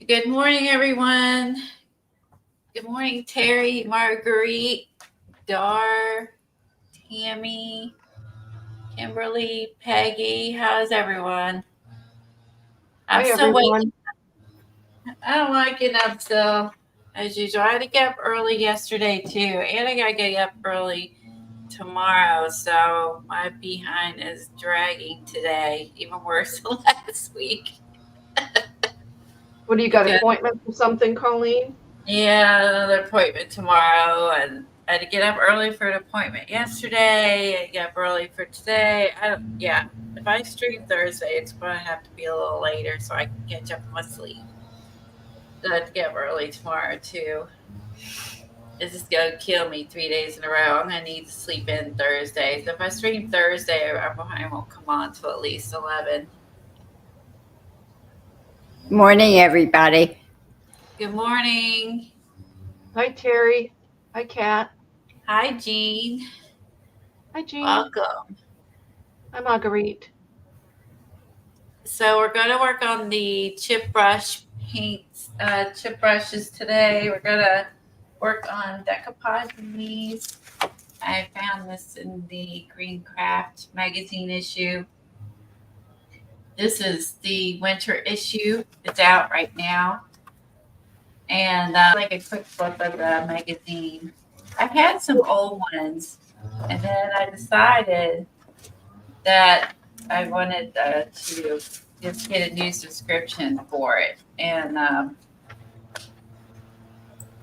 Good morning, everyone. Good morning, Terry, Marguerite, Dar, Tammy, Kimberly, Peggy. How's everyone? I'm Hi, still waking. everyone. I'm waking up still, as usual. I had to get up early yesterday too, and I gotta get up early tomorrow. So my behind is dragging today, even worse than last week. What do you got? Because Appointment for something, Colleen? yeah, another appointment tomorrow, and I had to get up early for an appointment yesterday. I get up early for today. I don't, yeah. If I stream Thursday, it's going to have to be a little later so I can catch up on my sleep. So I have to get up early tomorrow too. This is going to kill me 3 days in a row. I'm going to need to sleep in Thursday. So if I stream Thursday, I won't come on till at least 11. Morning, everybody. Good morning. Hi, Terry. Hi, Kat. Hi, Jean. Hi, Jean. Welcome. Hi, Marguerite. So we're going to work on the chip brush paints, chip brushes today. We're going to work on decoupaging these. I found this in the Green Craft magazine issue. This is the winter issue. It's out right now. And like a quick flip of the magazine. I've had some old ones, and then I decided that I wanted to just get a new subscription for it. And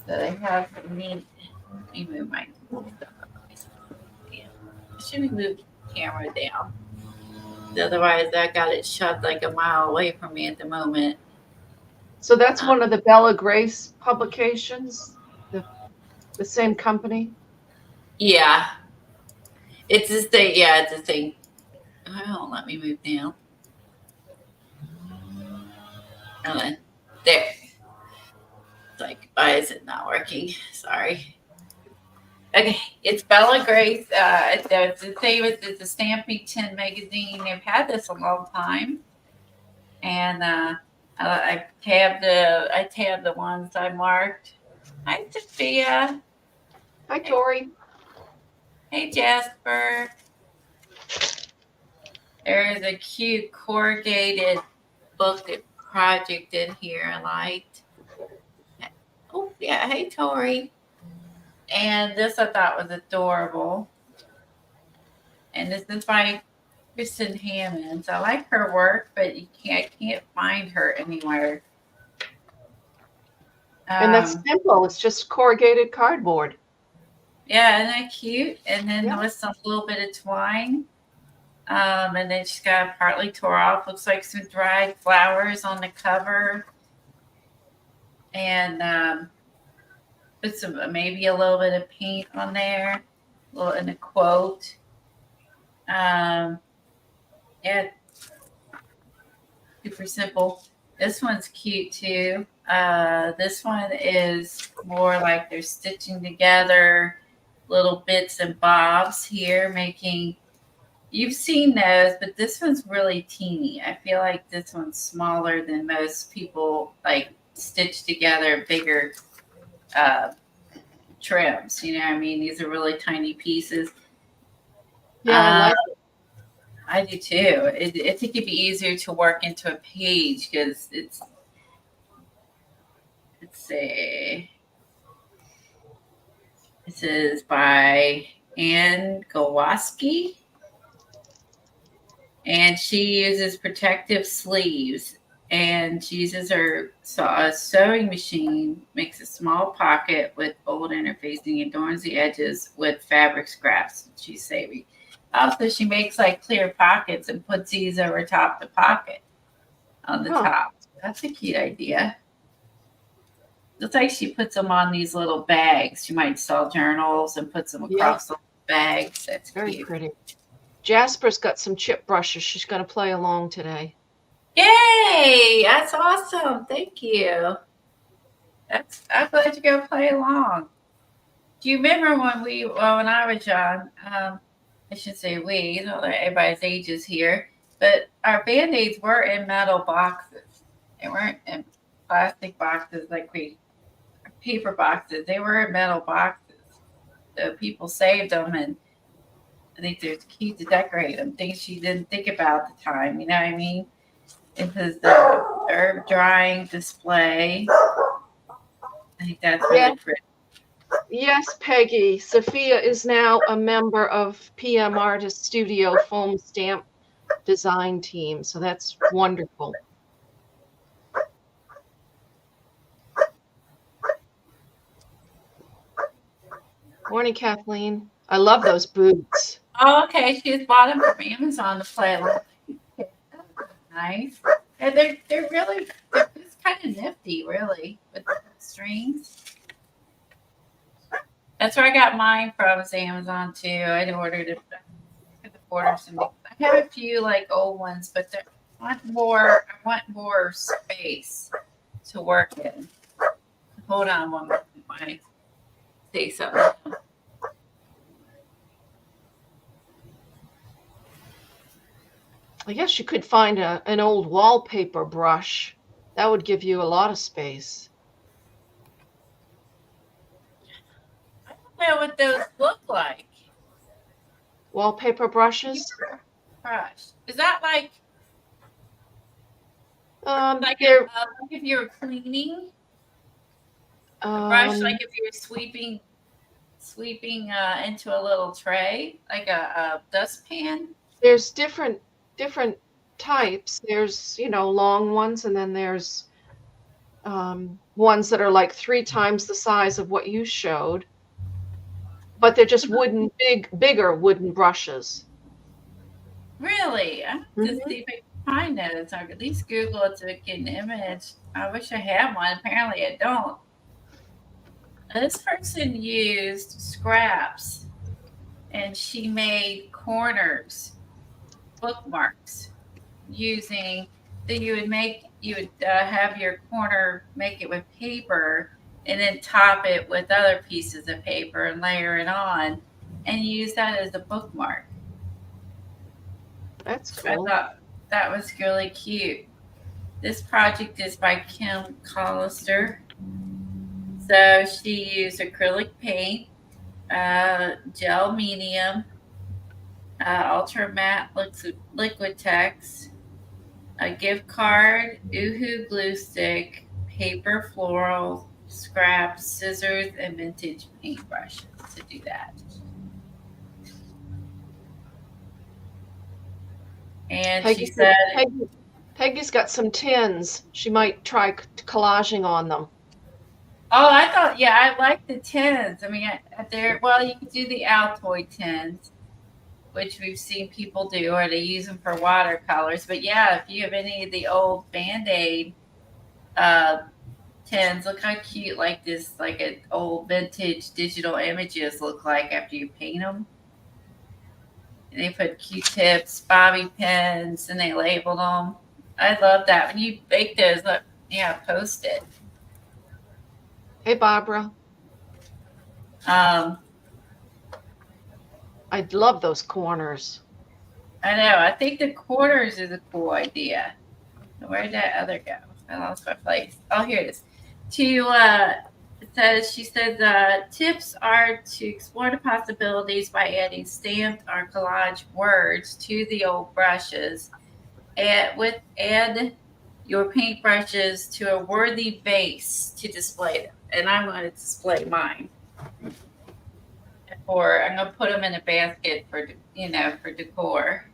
so they have some neat. Let me move my stuff. Yeah. Should we move the camera down? Otherwise, I got it shoved like a mile away from me at the moment. So that's Uh, one of the Bella Grace publications, the same company. yeah, it's this thing. Yeah, it's a thing. Oh, let me move down. Uh, there. It's like, why is it not working? Sorry. Okay, it's Bella Grace. It's the same as it's a Stampede 10 magazine. They've had this a long time, and I tabbed the ones I marked. Hi, Sophia. Hi, Hey, Tori. hey, Jasper. There is a cute corrugated book project in here I liked. Oh yeah, hey Tori. And this I thought was adorable. And this is by Kristen Hammonds. I like her work, but I can't find her anywhere. And that's Um, simple. It's just corrugated cardboard. yeah, isn't that cute? And then Yeah. with a little bit of twine. And then she's got partly tore off. Looks like some dried flowers on the cover. And put some maybe a little bit of paint on there. A little in a quote. Um, yeah, super simple. This one's cute too. This one is more like they're stitching together little bits and bobs here, making. You've seen those, but this one's really teeny. I feel like this one's smaller than most people like stitch together bigger uh, trims. You know what I mean? These are really tiny pieces. Yeah, I Uh, like it. I do too. I think it'd be easier to work into a page because it's. Let's see. This is by Anne Gawaski, and she uses protective sleeves. And she uses her a sewing machine, makes a small pocket with fold interfacing, adorns the edges with fabric scraps. She's saving. Also, she makes like clear pockets and puts these over top the pocket on the Huh. top. That's a cute idea. Looks like she puts them on these little bags. She might sell journals and puts them Yeah, across the bags. That's very cute. pretty. Jasper's got some chip brushes. She's going to play along today. Yay! That's awesome. Thank you. I'm glad you go play along. Do you remember when I was young? I should say we. You know, everybody's ages here, but our band aids were in metal boxes. They weren't in. plastic boxes, like paper boxes. They were in metal boxes. So people saved them, and I think they're cute to decorate them. Things she didn't think about at the time. You know what I mean? It was the herb drying display. I think that's really pretty. Yes, Peggy. Sophia is now a member of PM Artist Studio foam stamp design team, so that's wonderful. Morning, Kathleen. I love those boots. Oh, okay. She just bought them from Amazon to play along. Nice. And they're really it's kind of nifty, really, with the strings. That's where I got mine from. Is Amazon too. I ordered it. I could order some. I have a few like old ones, but I want more space to work in. Hold on one moment. I say something. I guess you could find an old wallpaper brush. That would give you a lot of space. I don't know what those look like. Wallpaper brushes? Brush. Is that like They're like if you were cleaning a brush, like if you were sweeping into a little tray, like a dustpan? there's different types. There's, long ones, and then there's ones that are like 3 times the size of what you showed. But they're just bigger wooden brushes. Really? I have to see if I can find those. Or at least Google it to get an image. I wish I had one. Apparently I don't. This person used scraps and she made corners, bookmarks, using that you would have your corner, make it with paper, and then top it with other pieces of paper and layer it on, and use that as a bookmark. That's I cool. thought that was really cute. This project is by Kim Collister. So she used acrylic paint, gel medium, ultra matte liquid text, a gift card, Uhu glue stick, paper floral, scraps, scissors, and vintage paintbrushes to do that. And she said, Peggy's got some tins. She might try collaging on them. "Oh, I thought, yeah, I like the tins. I mean, well, you could do the Altoid tins, which we've seen people do, or they use them for watercolors. But yeah, if you have any of the old Band-Aid tins, look how cute like this, like an old vintage digital images look like after you paint them. And they put Q-tips, bobby pins, and they labeled them. I love that. When you bake those, post it. Hey, Barbara. I love those corners. know. I think the corners is a cool idea. Where'd that other go? I lost my place. Oh, here it is. She says tips are to explore the possibilities by adding stamped or collage words to the old brushes. Add your paintbrushes to a worthy vase to display them. And I'm going to display mine. Or I'm going to put them in a basket for decor.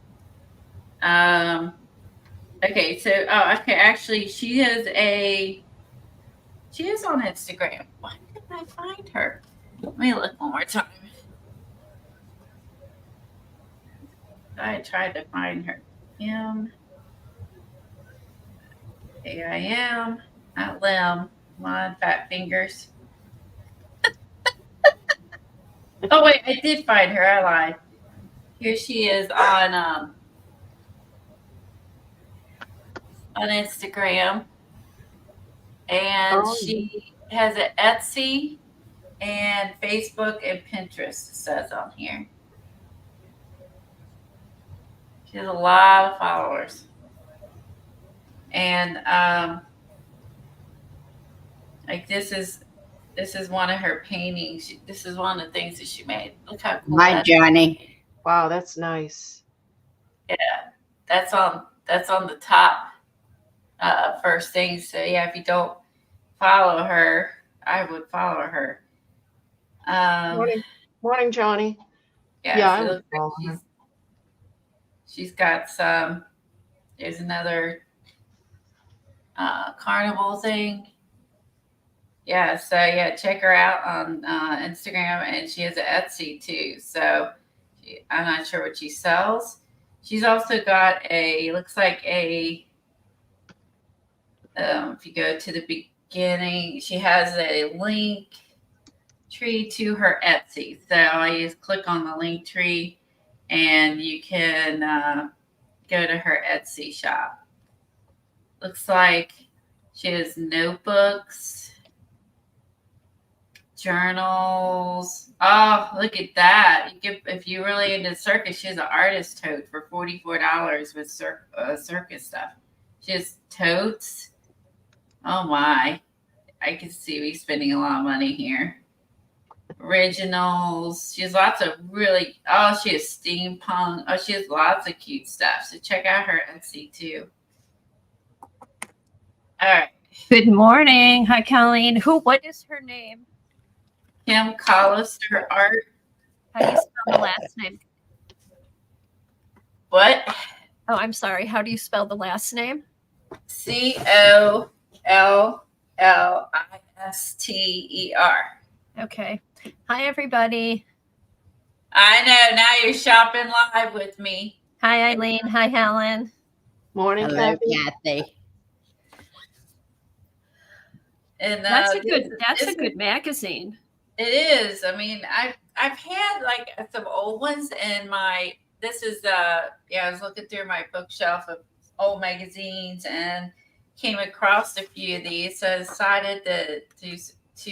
Okay, so actually she is on Instagram. Why couldn't I find her? Let me look one more time. I tried to find her. AIM, not Lim. Come on, fat fingers. Oh wait, I did find her. I lied. Here she is on Instagram, and she has an Etsy and Facebook and Pinterest. It says on here. She has a lot of followers, and Like this is one of her paintings. This is one of the things that she made. Look how cool Hi, that is. Johnny. Wow, that's nice. Yeah, that's on the top first thing. So yeah, if you don't follow her, I would follow her. Morning, morning, Johnny. Yeah, Yeah, so I it would looks like follow her. she's got some. There's another carnival thing. Yeah, so yeah, check her out on Instagram, and she has an Etsy too. So I'm not sure what she sells. She's also got looks like a, if you go to the beginning, she has a link tree to her Etsy. So I just click on the link tree, and you can go to her Etsy shop. Looks like she has notebooks, journals. Oh, look at that! You get, if you're really into circus, she has an artist tote for $44 with circus stuff. She has totes. Oh my! I can see we spending a lot of money here. Originals. She has lots of really. Oh, she has steampunk. Oh, she has lots of cute stuff. So check out her Etsy too. All right, Good morning. Hi, Colleen. What is her name? Kim Collister Art. How do you spell the last name? What? Oh, I'm sorry. How do you spell the last name? Collister. Okay. Hi, everybody. I know. Now you're shopping live with me. Hi, Eileen. Hi, Helen. Morning, Hello, Kathy. Kathy. And That's this a good magazine. It is. I mean, I've had like some old ones in my. This is I was looking through my bookshelf of old magazines and came across a few of these. So I decided to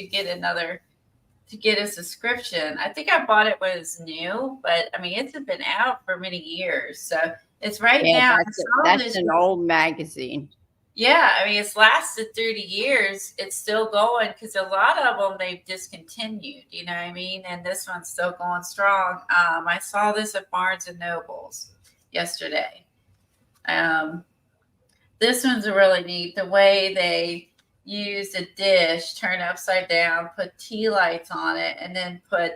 get a subscription. I think I bought it when it was new, but I mean it's been out for many years. So it's right Yeah, now. that's an old magazine. Yeah, I mean, it's lasted 30 years. It's still going because a lot of them they've discontinued, you know what I mean? And this one's still going strong. I saw this at Barnes and Nobles yesterday. This one's really neat. The way they use a dish, turn it upside down, put tea lights on it, and then put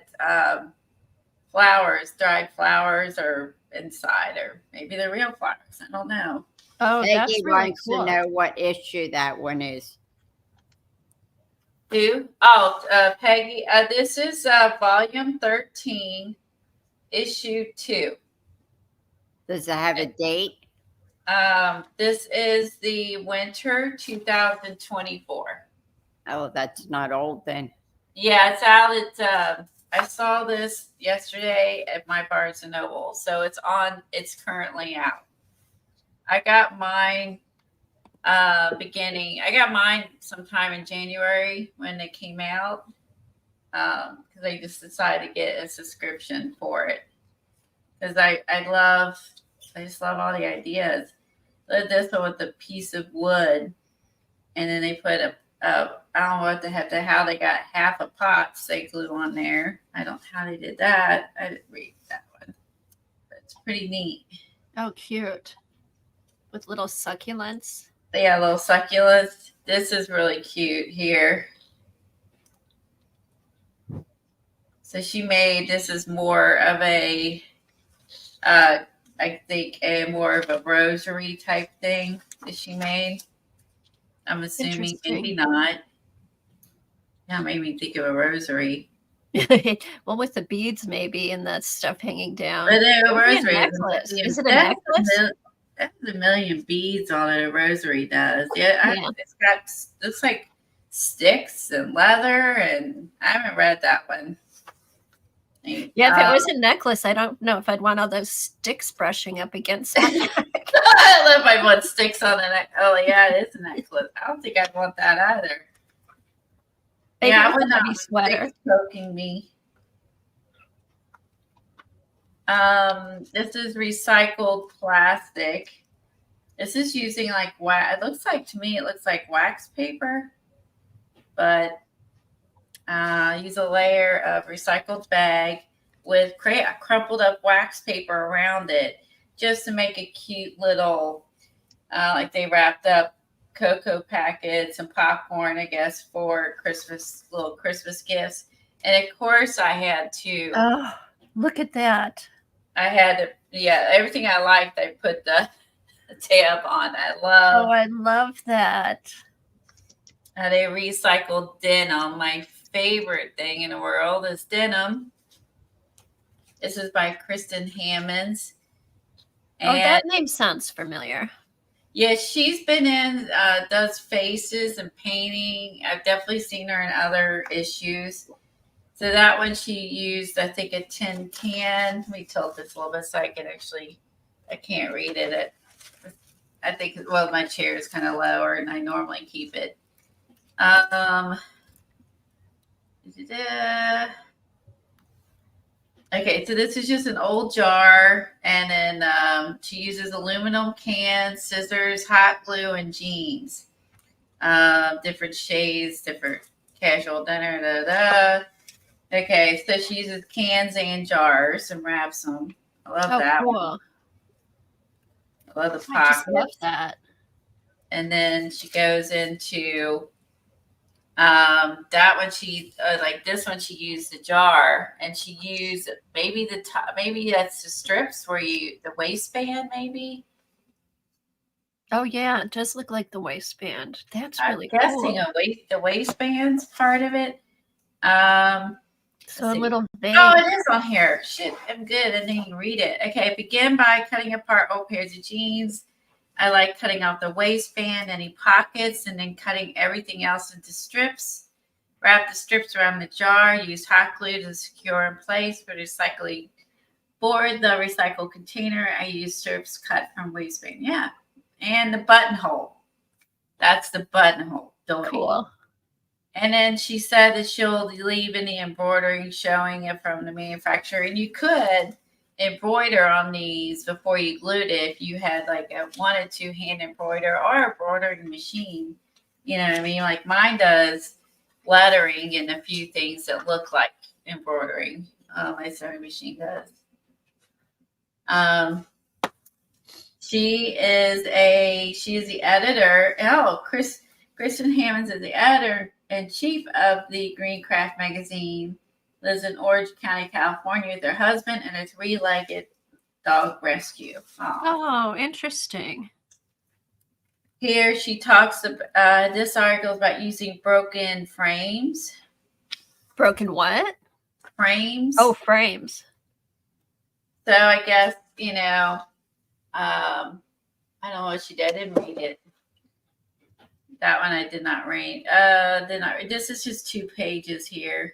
flowers, dried flowers, or inside, or maybe they're real flowers. I don't know. Oh, Peggy that's really wants cool. to know what issue that one is. Who? Oh, Peggy. This is volume 13, issue 2. Does it have a date? This is the winter 2024. Oh, that's not old then. Yeah, it's out at I saw this yesterday at my Barnes and Noble. So it's currently out. I got mine I got mine sometime in January when it came out. Because I just decided to get a subscription for it. Because I just love all the ideas. Look at this one with a piece of wood, and then they put I don't know what they have to how they got half a pot they glue on there. I don't know how they did that. I didn't read that one, but it's pretty neat. Oh, cute. With little succulents. They got little succulents. This is really cute here. So this is more of a, I think more of a rosary type thing that she made. I'm assuming maybe not. Yeah, made me think of a rosary. Well, with the beads maybe and that stuff hanging down. But a rosary necklace. Is it a necklace? That's a million beads on it. A rosary does. Yeah, it's got looks like sticks and leather, and I haven't read that one. Yeah, if it was a necklace, I don't know if I'd want all those sticks brushing up against my neck. I love my want sticks on the neck. Oh yeah, it is a necklace. I don't think I'd want that either. Maybe I would not be sweater poking me. This is recycled plastic. This is using like wax. It looks like to me, it looks like wax paper. but use a layer of recycled bag with crumpled up wax paper around it just to make a cute little, like they wrapped up cocoa packets and popcorn, I guess, for Christmas, little Christmas gifts. And of course I had to. Oh, look at that. Yeah, everything I liked, I put the tab on. Oh, I love that. They recycled denim. My favorite thing in the world is denim. This is by Kristen Hammonds. Oh, that name sounds familiar. Yeah, she's been in, does faces and painting. I've definitely seen her in other issues. So that one she used, I think, a tin can. Let me tilt this a little bit so I can actually, I can't read it. I think, well, my chair is kind of lower and I normally keep it. Okay, so this is just an old jar, and then she uses aluminum cans, scissors, hot glue, and jeans. Different shades, different casual dinner. Okay, so she uses cans and jars and wraps them. I love that. Cool. I love the I just pockets. love that. And then she goes into that one. She like this one. She used the jar, and she used maybe the top. Maybe that's the strips where the waistband. Maybe. Oh yeah, it does look like the waistband. That's really I'm guessing cool. the waistband's part of it. So a little vague. Oh, it is on here. Shit, I'm good. And then you can read it. Okay, begin by cutting apart old pairs of jeans. I like cutting off the waistband, any pockets, and then cutting everything else into strips. Wrap the strips around the jar. Use hot glue to secure in place for recycling. For the recycled container, I use strips cut from waistband. Yeah, and the buttonhole. That's the buttonhole. Cool. And then she said that she'll leave any embroidery showing it from the manufacturer. And you could embroider on these before you glued it if you had like a wanted to hand embroider or a embroidering machine. You know what I mean? Like mine does lettering and a few things that look like embroidering. My sewing machine does. She is the editor. Oh, Kristen Hammonds is the editor-in-chief of the Green Craft magazine. Lives in Orange County, California with her husband and a three-legged dog rescue. Oh, interesting. Here she talks about, this article is about using broken frames. Broken what? Frames. Oh, frames. So I guess, I don't know what she did. I didn't read it. That one I did not read. This is just 2 pages here.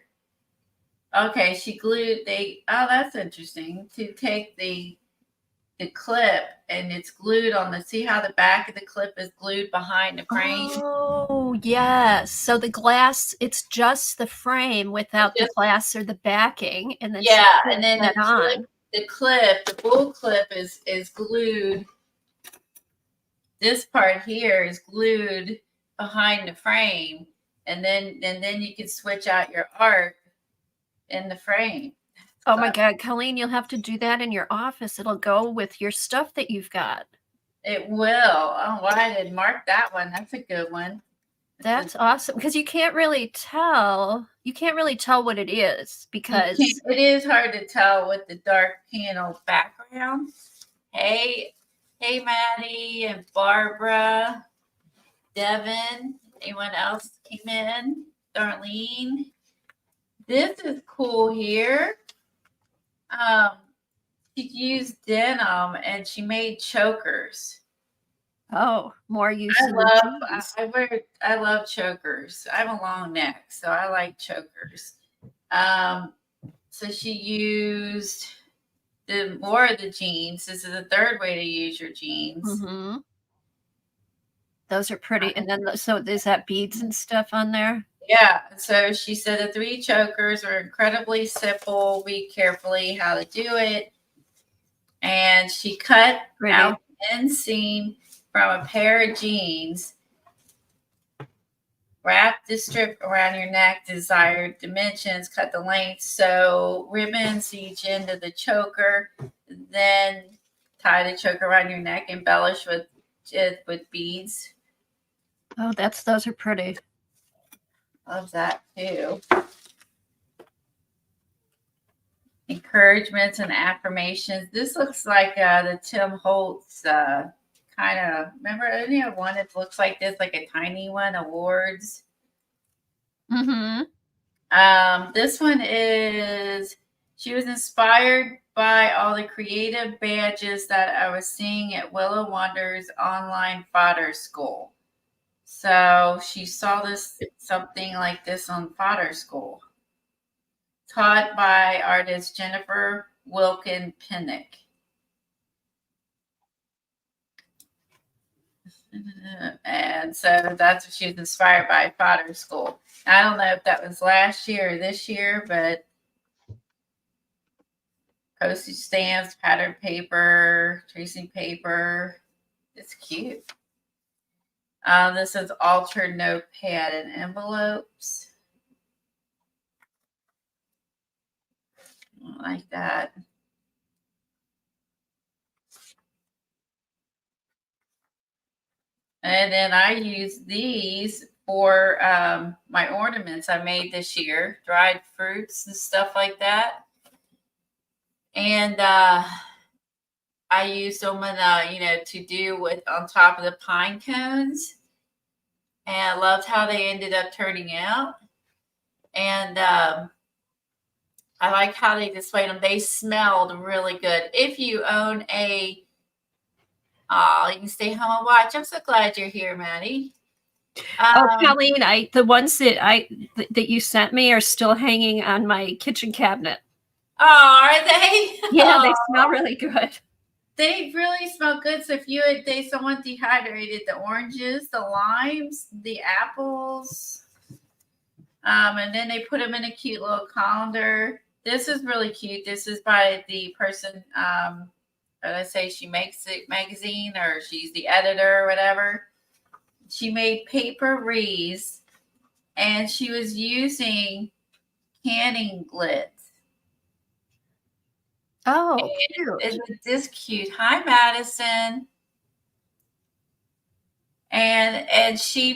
Okay, she glued that's interesting. To take the clip and it's glued on see how the back of the clip is glued behind the frame? Oh, yes. So the glass, it's just the frame without the glass or the backing. And then and then the bull clip is glued. This part here is glued behind the frame, and then you can switch out your art in the frame. Oh my God, Colleen, you'll have to do that in your office. It'll go with your stuff that you've got. It will. Oh, why I didn't mark that one. That's a good one. That's awesome because you can't really tell. You can't really tell what it is because it is hard to tell with the dark panel background. Hey, Maddie and Barbara, Devin. Anyone else came in? Darlene. This is cool here. She used denim and she made chokers. Oh, more use. I love chokers. I have a long neck, so I like chokers. So she used more of the jeans. This is the third way to use your jeans. Mm-hmm. Those are pretty. And then, so is that beads and stuff on there? Yeah. So she said the 3 chokers are incredibly simple. Read carefully how to do it. And she cut out the inseam from a pair of jeans. Wrap the strip around your neck, desired dimensions, cut the length, sew ribbons each end of the choker, then tie the choker around your neck, embellish with it with beads. Oh, those are pretty. Love that too. Encouragements and affirmations. This looks like the Tim Holtz kind of, remember, any one that looks like this, like a tiny one, awards. Mm-hmm. This one is, she was inspired by all the creative badges that I was seeing at Willow Wonder's online fodder school. So she saw this, something like this on fodder school. Taught by artist Jennifer Wilkin Pinnock. And so that's what she was inspired by, fodder school. I don't know if that was last year or this year, but postage stamps, patterned paper, tracing paper. It's cute. This is altered notepad and envelopes. I like that. And then I use these for my ornaments I made this year, dried fruits and stuff like that. And I used them in, to do with on top of the pine cones. And I loved how they ended up turning out. And I like how they displayed them. They smelled really good. If you own you can stay home and watch. I'm so glad you're here, Maddie. Colleen, the ones that you sent me are still hanging on my kitchen cabinet. Oh, are they? Yeah, they smell really good. They really smell good. So if someone dehydrated the oranges, the limes, the apples, and then they put them in a cute little colander. This is really cute. This is by the person, that I say she makes it magazine, or she's the editor or whatever. She made paper wreaths, and she was using canning glitz. Oh, cute. Isn't this cute? Hi, Madison. And she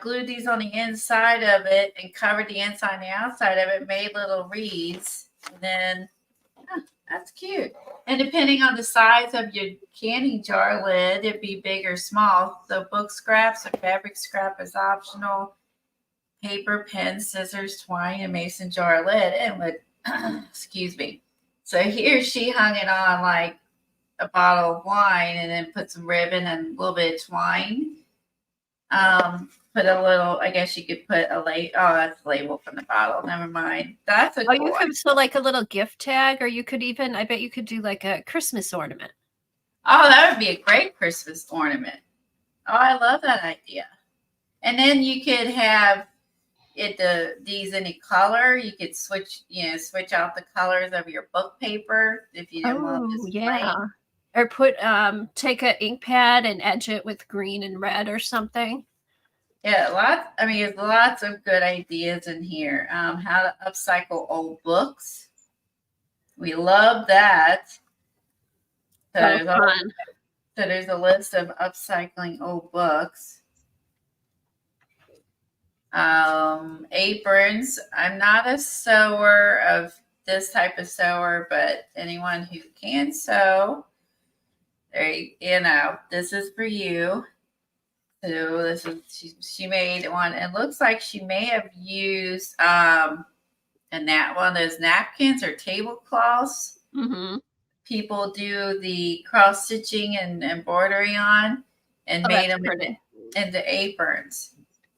glued these on the inside of it and covered the inside and the outside of it, made little wreaths. And then that's cute. And depending on the size of your canning jar lid, it'd be big or small. So book scraps or fabric scrap is optional. Paper, pen, scissors, twine, and mason jar lid. And with excuse me. So here she hung it on like a bottle of wine, and then put some ribbon and a little bit of twine. Put a little, I guess you could put a label. Oh, that's a label from the bottle. Never mind. That's a cool you could, so like a little gift tag, or you could even, I bet you could do like a Christmas ornament. Oh, that would be a great Christmas ornament. Oh, I love that idea. And then you could have these in a color. You could switch out the colors of your book paper if you didn't want this yeah. plain. Or put take an ink pad and edge it with green and red or something. Yeah, there's lots of good ideas in here. How to upcycle old books. We love that. So there's a list of upcycling old books. Aprons. I'm not a sewer of this type of sewer, but anyone who can sew, this is for you. So this is, she made one. It looks like she may have used one of those napkins or tablecloths. Mm-hmm. People do the cross stitching and embroidery on, and made them into aprons.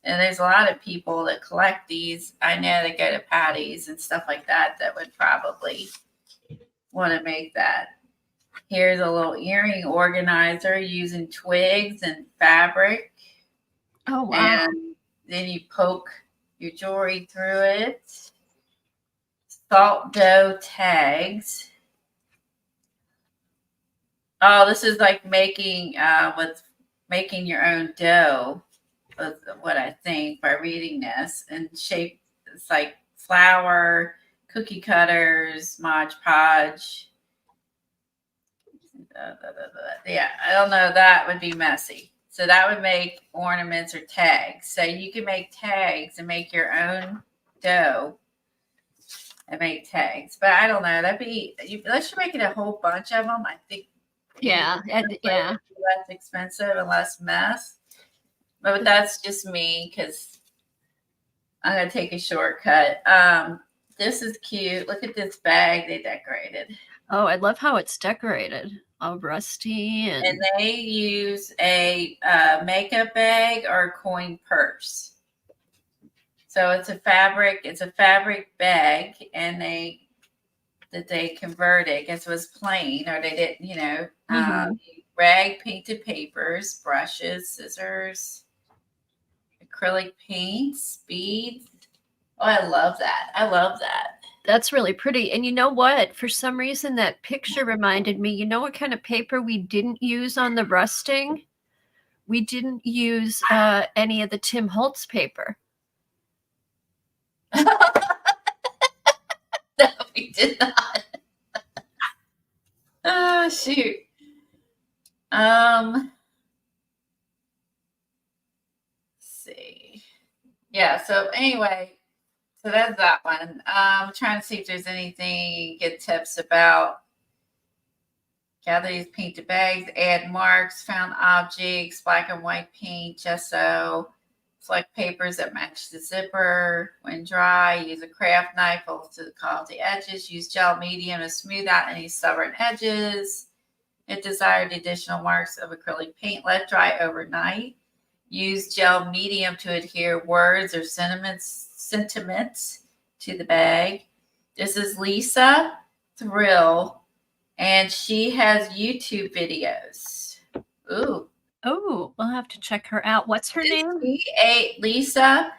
And there's a lot of people that collect these. I know they go to Patty's and stuff like that would probably want to make that. Here's a little earring organizer using twigs and fabric. Oh, wow. And then you poke your jewelry through it. Salt dough tags. Oh, this is like making your own dough. what I think by reading this. And shape, it's like flower, cookie cutters, Mod Podge. Yeah, I don't know. That would be messy. So that would make ornaments or tags. So you can make tags and make your own dough and make tags. But I don't know. Unless you're making a whole bunch of them, I think. Yeah, and yeah. Less expensive and less mess. But that's just me because I'm going to take a shortcut. This is cute. Look at this bag they decorated. Oh, I love how it's decorated. All rusty And they use a makeup bag or a coin purse. So it's a fabric bag, and they converted. I guess it was plain, or they didn't, rag painted papers, brushes, scissors, acrylic paints, beads. Oh, I love that. That's really pretty. And you know what? For some reason, that picture reminded me, you know what kind of paper we didn't use on the rusting? We didn't use any of the Tim Holtz paper. No, we did not. Oh, shoot. Let's see. Yeah, so anyway, so that's that one. I'm trying to see if there's anything, get tips about. Gather these painted bags, add marks, found objects, black and white paint, gesso, select papers that match the zipper. When dry, use a craft knife to carve the edges. Use gel medium to smooth out any stubborn edges. If desired, additional marks of acrylic paint. Let dry overnight. Use gel medium to adhere words or sentiments to the bag. This is Lisa Thrill, and she has YouTube videos. Ooh. Oh, we'll have to check her out. What's her name? Lisa,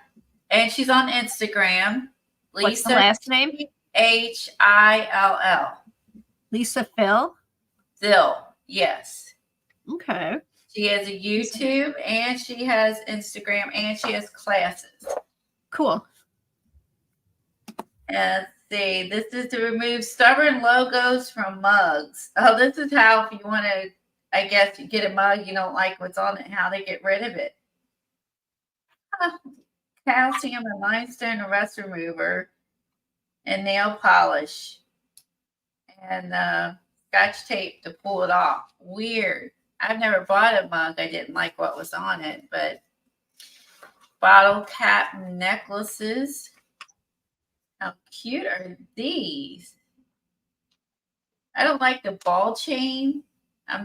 and she's on Instagram. Lisa, what's the last name? Hill. Lisa Phil? Phil, yes. Okay. She has a YouTube, and she has Instagram, and she has classes. Cool. And see, this is to remove stubborn logos from mugs. Oh, this is how, if you want to, I guess, you get a mug, you don't like what's on it, how they get rid of it. Calcium and limestone and rust remover, and nail polish, and scotch tape to pull it off. Weird. I've never bought a mug. I didn't like what was on it, but bottle cap necklaces. How cute are these? I don't like the ball chain. I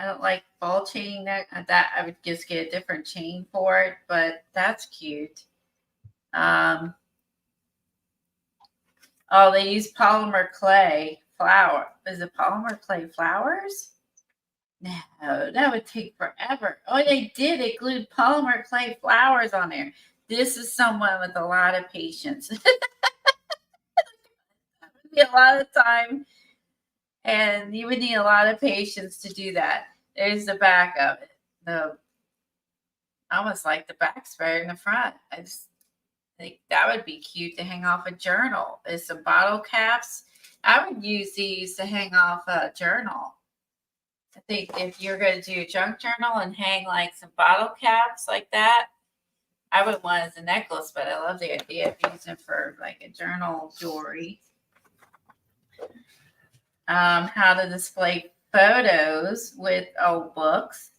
don't like ball chain that I would just get a different chain for it, but that's cute. Oh, they use polymer clay flower. Is it polymer clay flowers? No, that would take forever. Oh, they did. They glued polymer clay flowers on there. This is someone with a lot of patience. That would be a lot of time, and you would need a lot of patience to do that. There's the back of it. Almost like the back's better than the front. I just think that would be cute to hang off a journal. There's some bottle caps. I would use these to hang off a journal. I think if you're going to do a junk journal and hang like some bottle caps like that, I would want it as a necklace, but I love the idea of using it for like a journal jewelry. How to display photos with old books.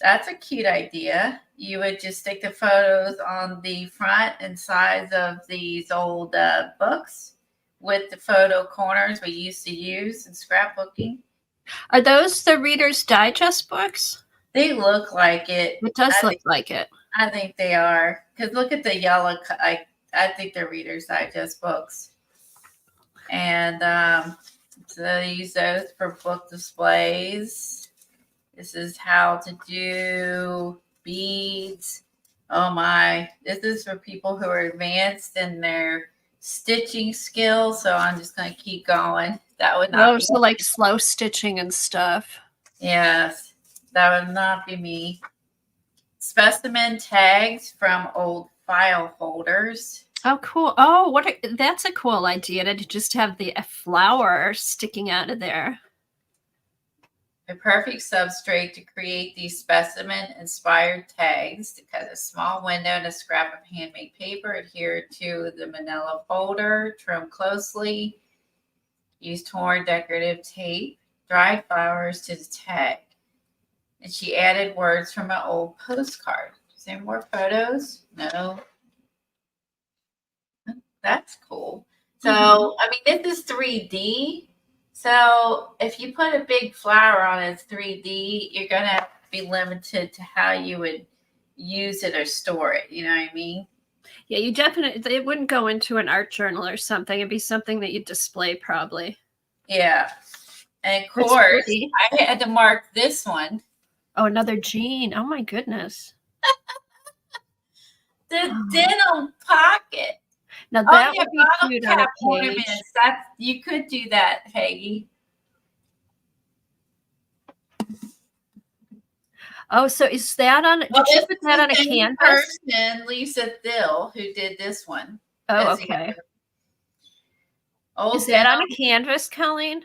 That's a cute idea. You would just stick the photos on the front and sides of these old books with the photo corners we used to use in scrapbooking. Are those the Reader's Digest books? They look like it. It does look like it. I think they are. Because look at the yellow. I think they're Reader's Digest books. And so they use those for book displays. This is how to do beads. Oh my. This is for people who are advanced in their stitching skills. So I'm just going to keep going. That would not so like slow stitching and stuff. Yes, that would not be me. specimen tags from old file holders. Oh, cool. Oh, that's a cool idea to just have the a flower sticking out of there. A perfect substrate to create these specimen-inspired tags. To cut a small window and a scrap of handmade paper, adhere to the manila folder, trim closely, use torn decorative tape, dried flowers to the tag. And she added words from an old postcard. Is there more photos? No. That's cool. So, I mean, this is 3D. So if you put a big flower on it, it's 3D, you're going to be limited to how you would use it or store it. You know what I mean? Yeah, you definitely, it wouldn't go into an art journal or something. It'd be something that you'd display probably. Yeah. And of That's course, pretty. I had to mark this one. Oh, another jean. Oh my goodness. The denim pocket. Now that yeah, would be bottle cute on a cap page. ornaments. That's, you could do that, Peggy. Oh, so is that on? Did you this put is that the on a same canvas? person, Lisa Thill, who did this one. Oh, as the okay. other. Old Is that on denim. a canvas, Colleen?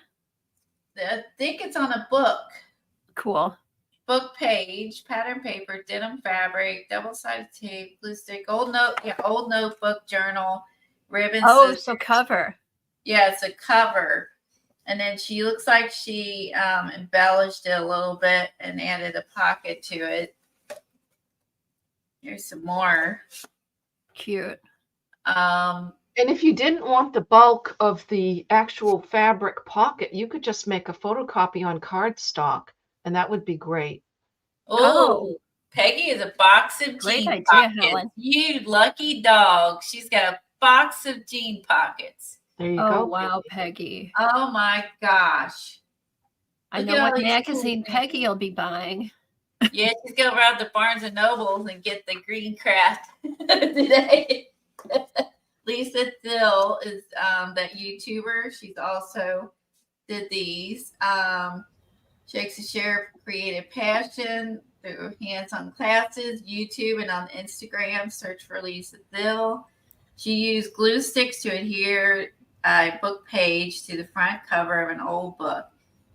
I think it's on a book. Cool. Book page, pattern paper, denim fabric, double-sided tape, glue stick, old notebook, journal, ribbon. Oh, scissors. so cover. Yeah, it's a cover. And then she looks like she embellished it a little bit and added a pocket to it. Here's some more. Cute. And if you didn't want the bulk of the actual fabric pocket, you could just make a photocopy on cardstock, and that would be great. Oh, Peggy is a box of Great jean idea, pockets. Helen. You lucky dog. She's got a box of jean pockets. There you Oh, go. wow, Peggy. Oh my gosh. I Look know at all what these magazine cool Peggy things. will be buying. Yeah, she's gonna run to Barnes and Nobles and get the green craft today. Lisa Thill is that YouTuber. She's also did these. She likes to share creative passion through hands-on classes, YouTube, and on Instagram. Search for Lisa Thill. She used glue sticks to adhere a book page to the front cover of an old book.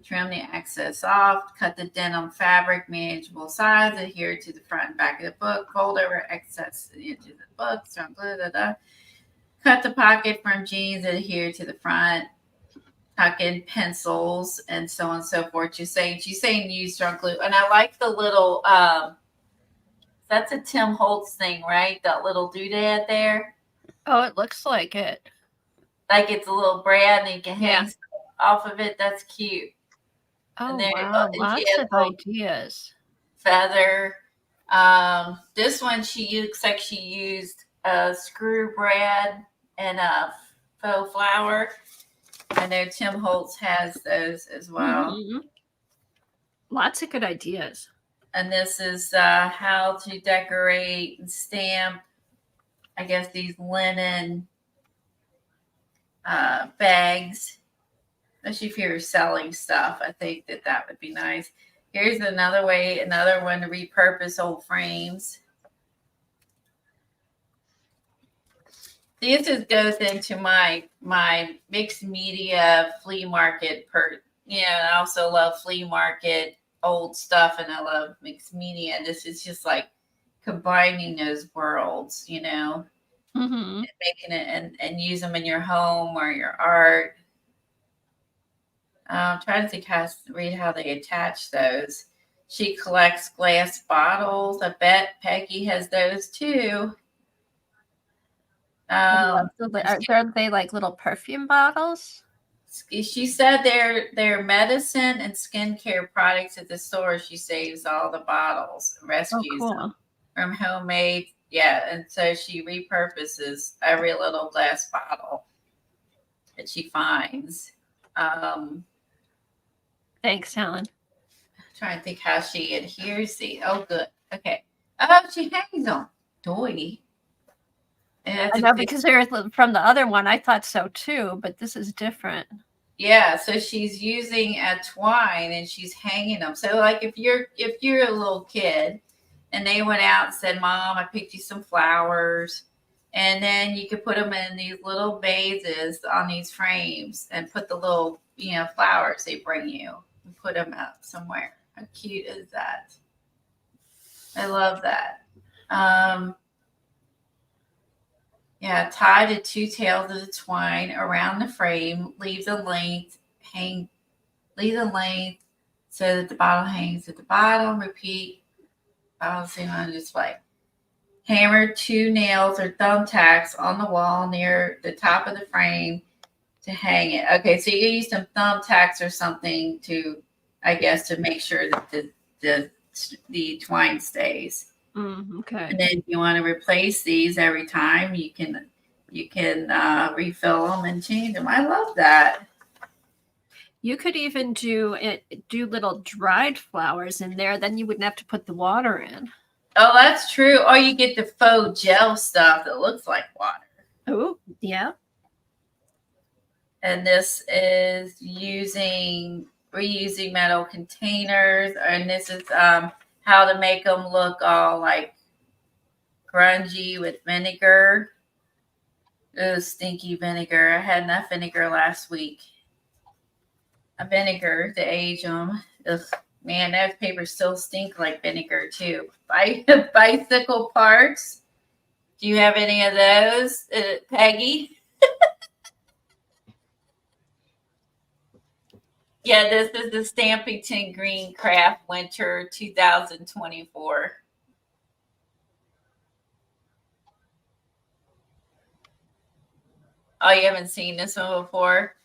Trim the excess off, cut the denim fabric manageable size, adhere to the front and back of the book, fold over excess to the edge of the book, strong glue, cut the pocket from jeans, adhere to the front, tuck in pencils, and so on and so forth. She's saying use strong glue. And I like the little, that's a Tim Holtz thing, right? That little doodad there. Oh, it looks like it. Like it's a little brand and you can hang Yeah. stuff off of it. That's cute. Oh, And there- wow. and she Lots has of little ideas. feather. This one looks like she used a screw brad and a faux flower. I know Tim Holtz has those as well. Mhm. Lots of good ideas. And this is how to decorate and stamp, I guess, these linen bags. Especially if you're selling stuff, I think that would be nice. Here's another one to repurpose old frames. This goes into my mixed media flea market I also love flea market old stuff, and I love mixed media. This is just like combining those worlds, Mm-hmm. and making it and use them in your home or your art. I'm trying to think read how they attach those. She collects glass bottles. I bet Peggy has those too. Are they like little perfume bottles? She said they're medicine and skincare products at the store. She saves all the bottles, rescues them from homemade. Yeah, and so she repurposes every little glass bottle that she finds. Thanks, Helen. Trying to think how she adheres these. Oh, good. Okay. Oh, she hangs them. Doy. I know because they're from the other one. I thought so too, but this is different. Yeah, so she's using a twine and she's hanging them. So, like if you're a little kid and they went out and said, Mom, I picked you some flowers. And then you could put them in these little vases on these frames and put the little, flowers they bring you and put them up somewhere. How cute is that? I love that. Yeah, tie the two tails of the twine around the frame, leave the length so that the bottle hangs at the bottom. Repeat, bottle seen on display. Hammer 2 nails or thumbtacks on the wall near the top of the frame to hang it. Okay, so you can use some thumbtacks or something to, I guess, to make sure that the twine stays. Okay. And then if you want to replace these every time, you can refill them and change them. I love that. You could even do little dried flowers in there. Then you wouldn't have to put the water in. Oh, that's true. Or you get the faux gel stuff that looks like water. Oh, yeah. And this is reusing metal containers. And this is how to make them look all like grungy with vinegar. Oh, stinky vinegar. I had enough vinegar last week. A vinegar to age them. Ugh, man, those papers still stink like vinegar too. Bicycle parts. Do you have any of those, Peggy? Yeah, this is the Stampington Green Craft Winter 2024. Oh, you haven't seen this one before?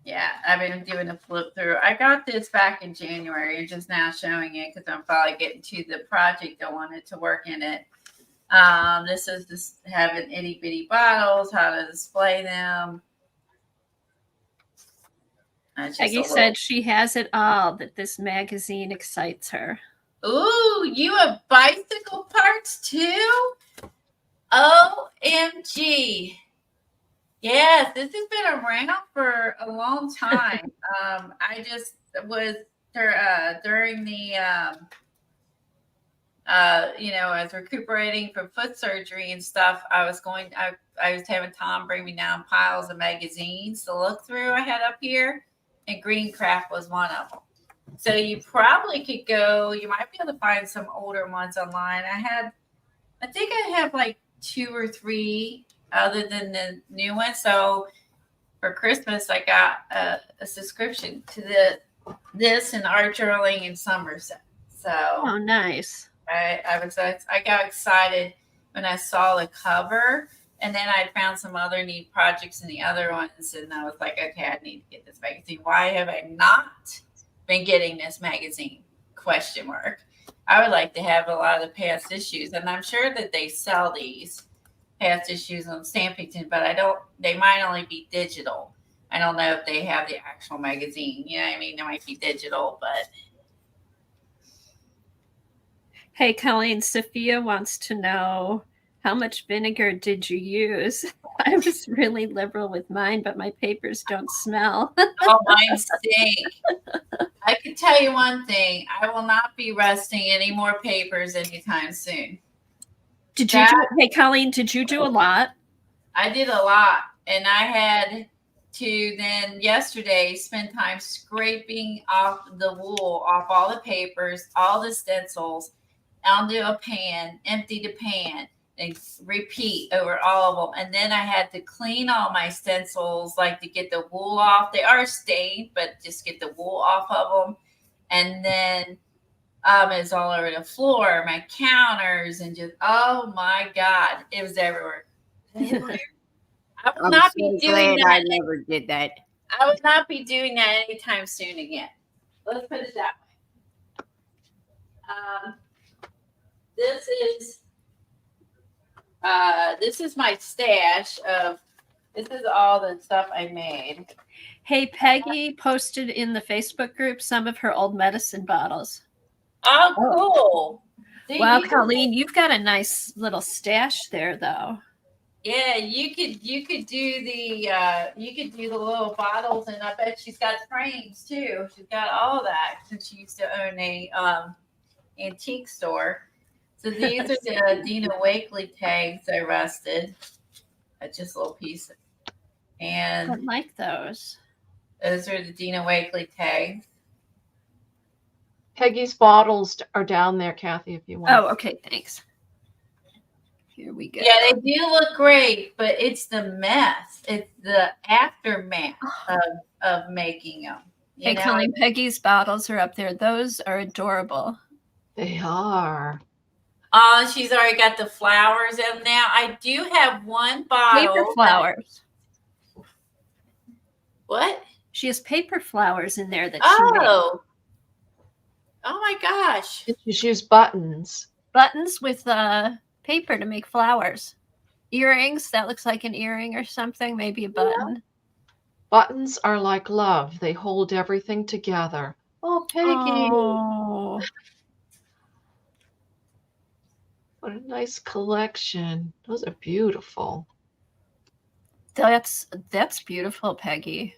Yeah, I've been doing a flip through. I got this back in January. You're just now showing it because I'm probably getting to the project I wanted to work in it. This is just having itty bitty bottles, how to display them. Peggy said she has it all, that this magazine excites her. Ooh, you have bicycle parts too? OMG. Yes, this has been around for a long time. I just was during the I was recuperating from foot surgery and stuff. I was having Tom bring me down piles of magazines to look through I had up here, and Green Craft was one of them. So you probably could go, you might be able to find some older ones online. I think I have like 2 or 3 other than the new one. So for Christmas, I got a subscription to this and art journaling in Somerset. So Oh, nice. I got excited when I saw the cover, and then I found some other neat projects in the other ones, and I was like, okay, I need to get this magazine. Why have I not been getting this magazine? ? I would like to have a lot of the past issues, and I'm sure that they sell these past issues on Stampington, but they might only be digital. I don't know if they have the actual magazine. You know what I mean? They might be digital, but. Hey, Colleen, Sophia wants to know, how much vinegar did you use? I was really liberal with mine, but my papers don't smell. Oh, mine stink. I can tell you one thing. I will not be rusting any more papers anytime soon. Hey, Colleen, did you do a lot? I did a lot, and I had to then yesterday spend time scraping off the wool off all the papers, all the stencils, onto a pan, empty the pan, and repeat over all of them. And then I had to clean all my stencils, like to get the wool off. They are stained, but just get the wool off of them. And then it's all over the floor, my counters, and just, oh my God, it was everywhere. I will not be doing that. I never did that. I would not be doing that anytime soon again. Let's put it that way. This is my stash of. This is all the stuff I made. Hey, Peggy posted in the Facebook group some of her old medicine bottles. Oh, cool. Wow, Colleen, you've got a nice little stash there, though. Yeah, you could do the little bottles, and I bet she's got frames too. She's got all that since she used to own a antique store. So these are the Dina Wakely tags I rusted. Just a little piece. I And like those. those are the Dina Wakely tags. Peggy's bottles are down there, Kathy, if you want. Oh, okay, thanks. Here we go. Yeah, they do look great, but it's the mess. It's the aftermath of making them. You Hey, know? Colleen, Peggy's bottles are up there. Those are adorable. They are. Oh, she's already got the flowers in now. I do have one bottle. Paper flowers. What? She has paper flowers in there that she made. Oh. Oh my gosh. Just use buttons. Buttons with paper to make flowers. Earrings. That looks like an earring or something. Maybe a button. Buttons are like love. They hold everything together. Oh, Peggy. Oh. What a nice collection. Those are beautiful. That's beautiful, Peggy.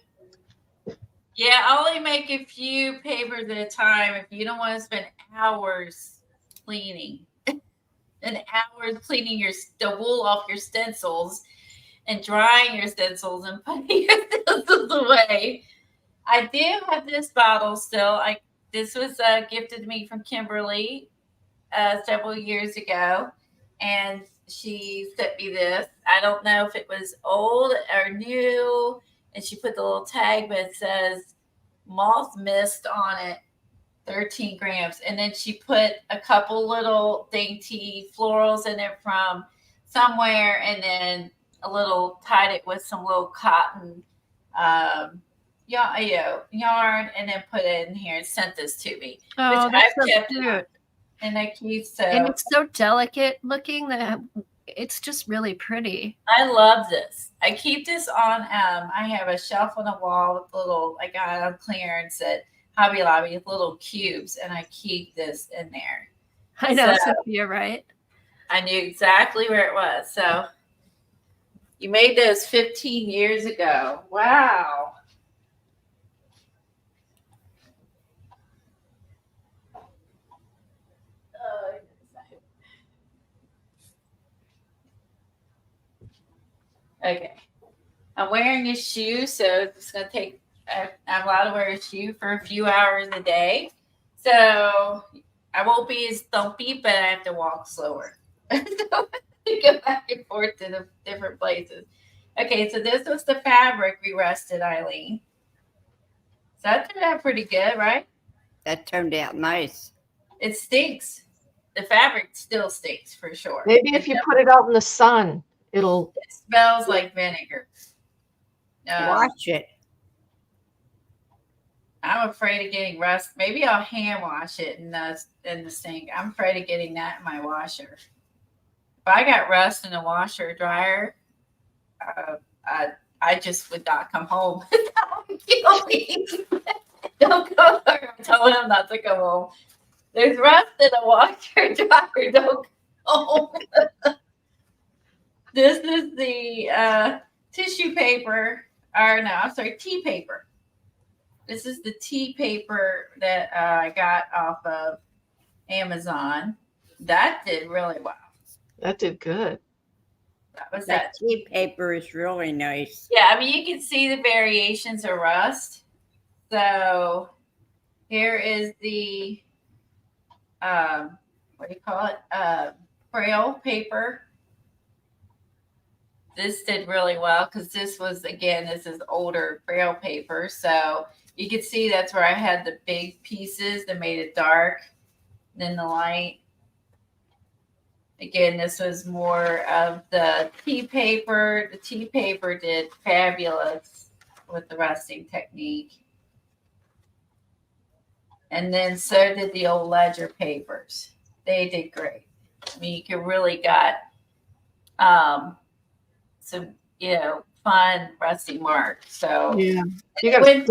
Yeah, I only make a few papers at a time if you don't want to spend hours cleaning. And hours cleaning the wool off your stencils and drying your stencils and putting your stencils away. I do have this bottle still. This was gifted to me from Kimberly several years ago, and she sent me this. I don't know if it was old or new, and she put the little tag, but it says moth mist on it, 13 grams. And then she put a couple little dainty florals in it from somewhere, and then tied it with some little cotton yarn, and then put it in here and sent this to me. Oh, which that's I've so kept cute. And I keep And it's so delicate looking that it's just really pretty. I love this. I keep this on. I have a shelf on the wall with I got it on clearance at Hobby Lobby with little cubes, and I keep this in there. I know, So, Sophia, right? I knew exactly where it was. So you made those 15 years ago. Wow. Okay. I'm wearing a shoe, so it's going to take, I'm allowed to wear a shoe for a few hours a day. So I won't be as thumpy, but I have to walk slower. So I go back and forth to the different places. Okay, so this was the fabric we rusted, Eileen. So that turned out pretty good, right? That turned out nice. It stinks. The fabric still stinks for sure. Maybe if you put it out in the sun, It smells like vinegar. Wash it. I'm afraid of getting rust. Maybe I'll hand wash it in the sink. I'm afraid of getting that in my washer. If I got rust in a washer or dryer, I just would not come home. Kill me. Don't go there. I'm telling him not to come home. There's rust in a washer or dryer. Don't go home. This is the tissue paper. Or no, I'm sorry, tea paper. This is the tea paper that I got off of Amazon. That did really well. That did good. That was That tea paper is really nice. Yeah, I mean, you can see the variations of rust. So here is the, what do you call it? Braille paper. This did really well because this is older Braille paper. So you can see that's where I had the big pieces that made it dark than the light. Again, this was more of the tea paper. The tea paper did fabulous with the rusting technique. And then so did the old ledger papers. They did great. I mean, you could really got some, fun rusty marks. So Yeah. You gotta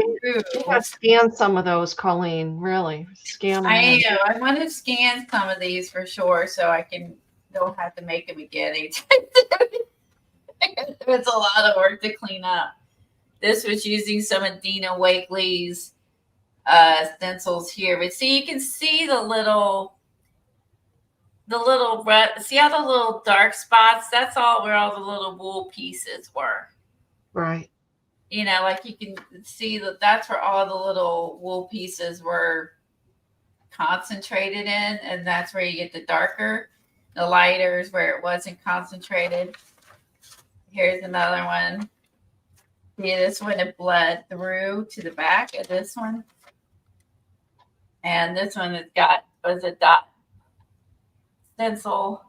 scan some of those, Colleen. Really. Scan them. I know. I want to scan some of these for sure so I don't have to make them again. It's a lot of work to clean up. This was using some of Dina Wakely's stencils here. But see, you can see the little the little red, see how the little dark spots, that's all where all the little wool pieces were. Right. You know, like you can see that that's where all the little wool pieces were concentrated in, and that's where you get the darker. The lighter is where it wasn't concentrated. Here's another one. See, this one it bled through to the back of this one. And this one was a dot stencil.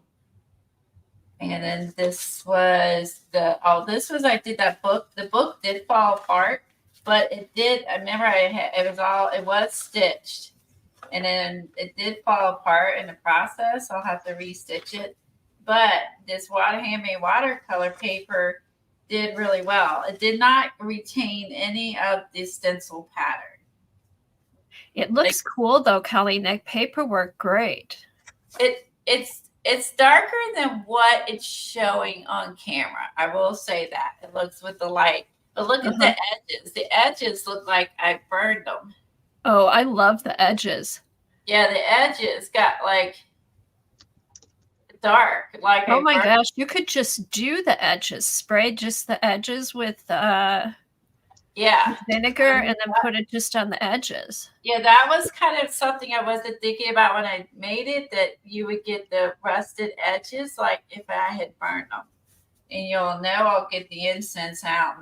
And then this was I did that book. The book did fall apart, but it did. I remember it was stitched, and then it did fall apart in the process. I'll have to restitch it. But this handmade watercolor paper did really well. It did not retain any of the stencil pattern. It looks cool though, Colleen. That paper worked great. It's darker than what it's showing on camera. I will say that. It looks with the light. But look at the edges. The edges look like I burned them. Oh, I love the edges. Yeah, the edges got like dark. Like oh my gosh, you could just do the edges. Spray just the edges with vinegar and then put it just on the edges. Yeah, that was kind of something I wasn't thinking about when I made it, that you would get the rusted edges like if I had burned them. And you'll know I'll get the incense out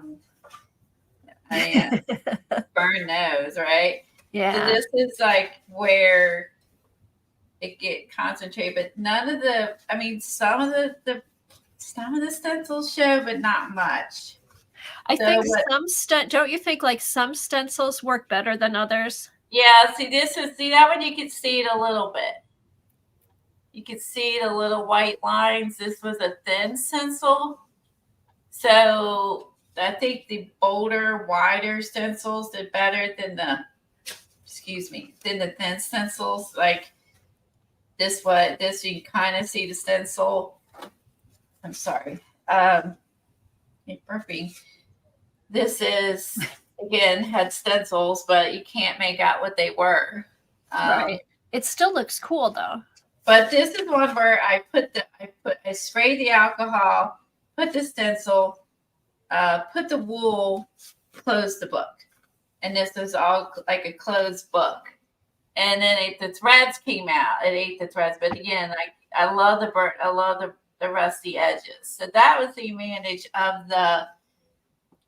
and burn those, right? Yeah. So this is like where it get concentrated, but none of some of the stencils show, but not much. I think don't you think like some stencils work better than others? Yeah, see that one you can see it a little bit. You can see the little white lines. This was a thin stencil. So I think the bolder, wider stencils did better than the thin stencils. Like this you can kind of see the stencil. I'm sorry. Burping. This is, again, had stencils, but you can't make out what they were. Right. It still looks cool though. But this is one where I sprayed the alcohol, put the stencil, put the wool, closed the book. And this is all like a closed book. And then the threads came out. It ate the threads. But again, I love the rusty edges. So that was the advantage of the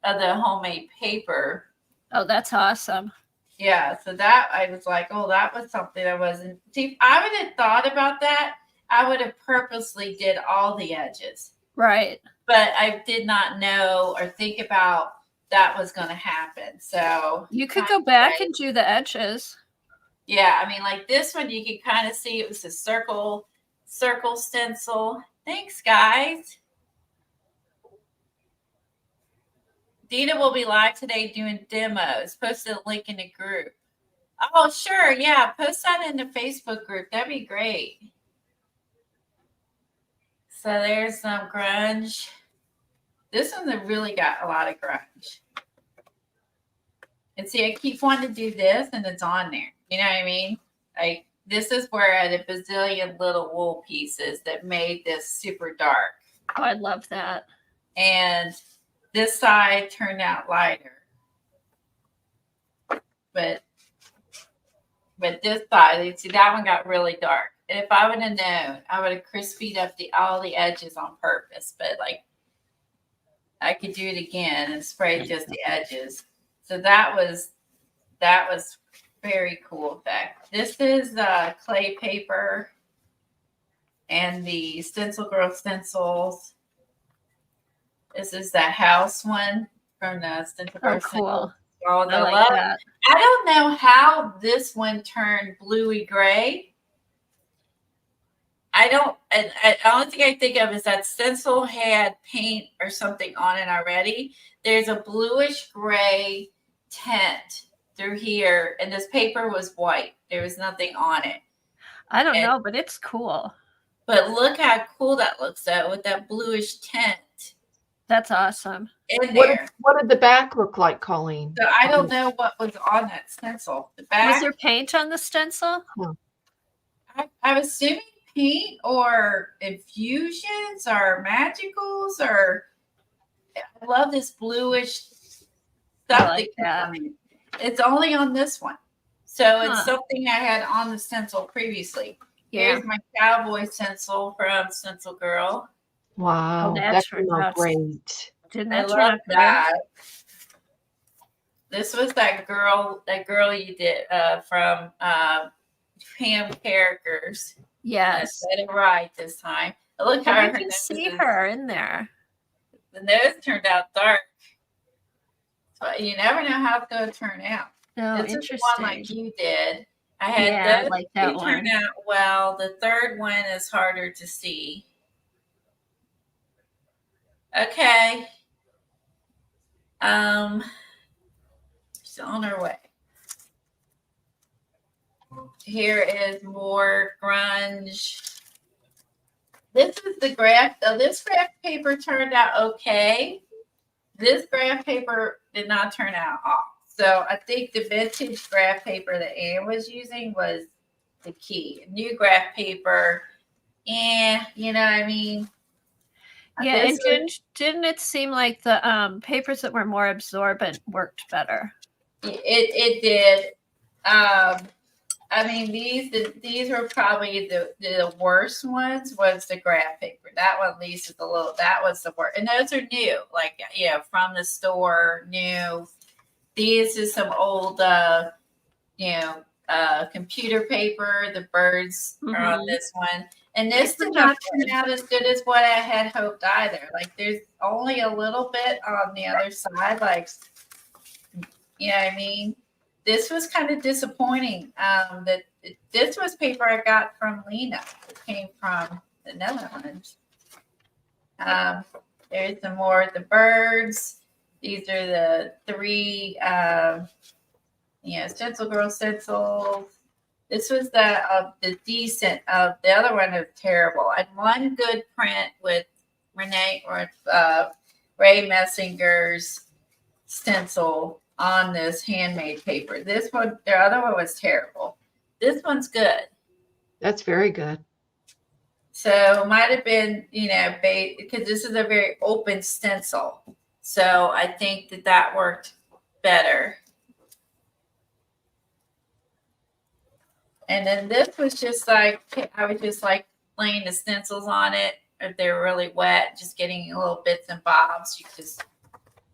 homemade paper. Oh, that's awesome. Yeah, so that I was like, oh, that was something I wasn't. See, if I would have thought about that, I would have purposely did all the edges. Right. But I did not know or think about that was going to happen. So you could go back and do the edges. Yeah, I mean, like this one, you can kind of see it was a circle stencil. Thanks, guys. Dina will be live today doing demos. Post a link in the group. Oh, sure. Yeah, post that in the Facebook group. That'd be great. So there's some grunge. This one really got a lot of grunge. And see, I keep wanting to do this, and it's on there. You know what I mean? Like, this is where I had a bazillion little wool pieces that made this super dark. Oh, I love that. And this side turned out lighter. But this side, see, that one got really dark. And if I would have known, I would have crispied up all the edges on purpose. But like, I could do it again and spray just the edges. So that was very cool effect. This is clay paper and the Stencil Girl stencils. This is the house one from the Stencil Girl. Oh, cool. I like that. I don't know how this one turned bluey gray. The only thing I think of is that stencil had paint or something on it already. There's a bluish gray tint through here, and this paper was white. There was nothing on it. I don't know, but it's cool. But look how cool that looks though, with that bluish tint. That's awesome. In there. What did the back look like, Colleen? So I don't know what was on that stencil. The back, was there paint on the stencil? I'm assuming paint or infusions or magicals or I love this bluish stuff like that that. comes on it. It's only on this one. So it's Huh. something I had on the stencil previously. Yeah. Here's my cowboy stencil from Stencil Girl. Wow, that that turned turned out out- great. Didn't I that turn love out good? that. This was that girl you did from Pam Characters. Yes. I got it right this time. Look how I her can nose see is- her in there. The nose turned out dark. But you never know how it's going to turn out. Oh, This is the interesting. one like you did. I had Yeah, I those like that two turn one. out well. The third one is harder to see. Okay. She's on her way. Here is more grunge. This is the graph. This graph paper turned out okay. This graph paper did not turn out off. So I think the vintage graph paper that Anne was using was the key. New graph paper, you know what I mean? Yeah, This and didn't it seem like the papers that were more absorbent worked better? it did. I mean, these were probably the worst ones. Was the graph paper that one? At least is a little. That was the worst, and those are new, like from the store, new. These is some old, computer paper. The birds are on this one, and this did not turn out as good as what I had hoped either. Like, there's only a little bit on the other side, like, you know what I mean. This was kind of disappointing. That this was paper I got from Lena. It came from the Netherlands. There's some more of the birds. These are the three, Stencil Girl stencils. This was the decent. The other one is terrible. I had one good print with Ray Messinger's stencil on this handmade paper. This one, the other one was terrible. This one's good. That's very good. So it might have been, because this is a very open stencil. So I think that worked better. And then this was just like, I was just like laying the stencils on it. If they were really wet, just getting little bits and bobs. You just,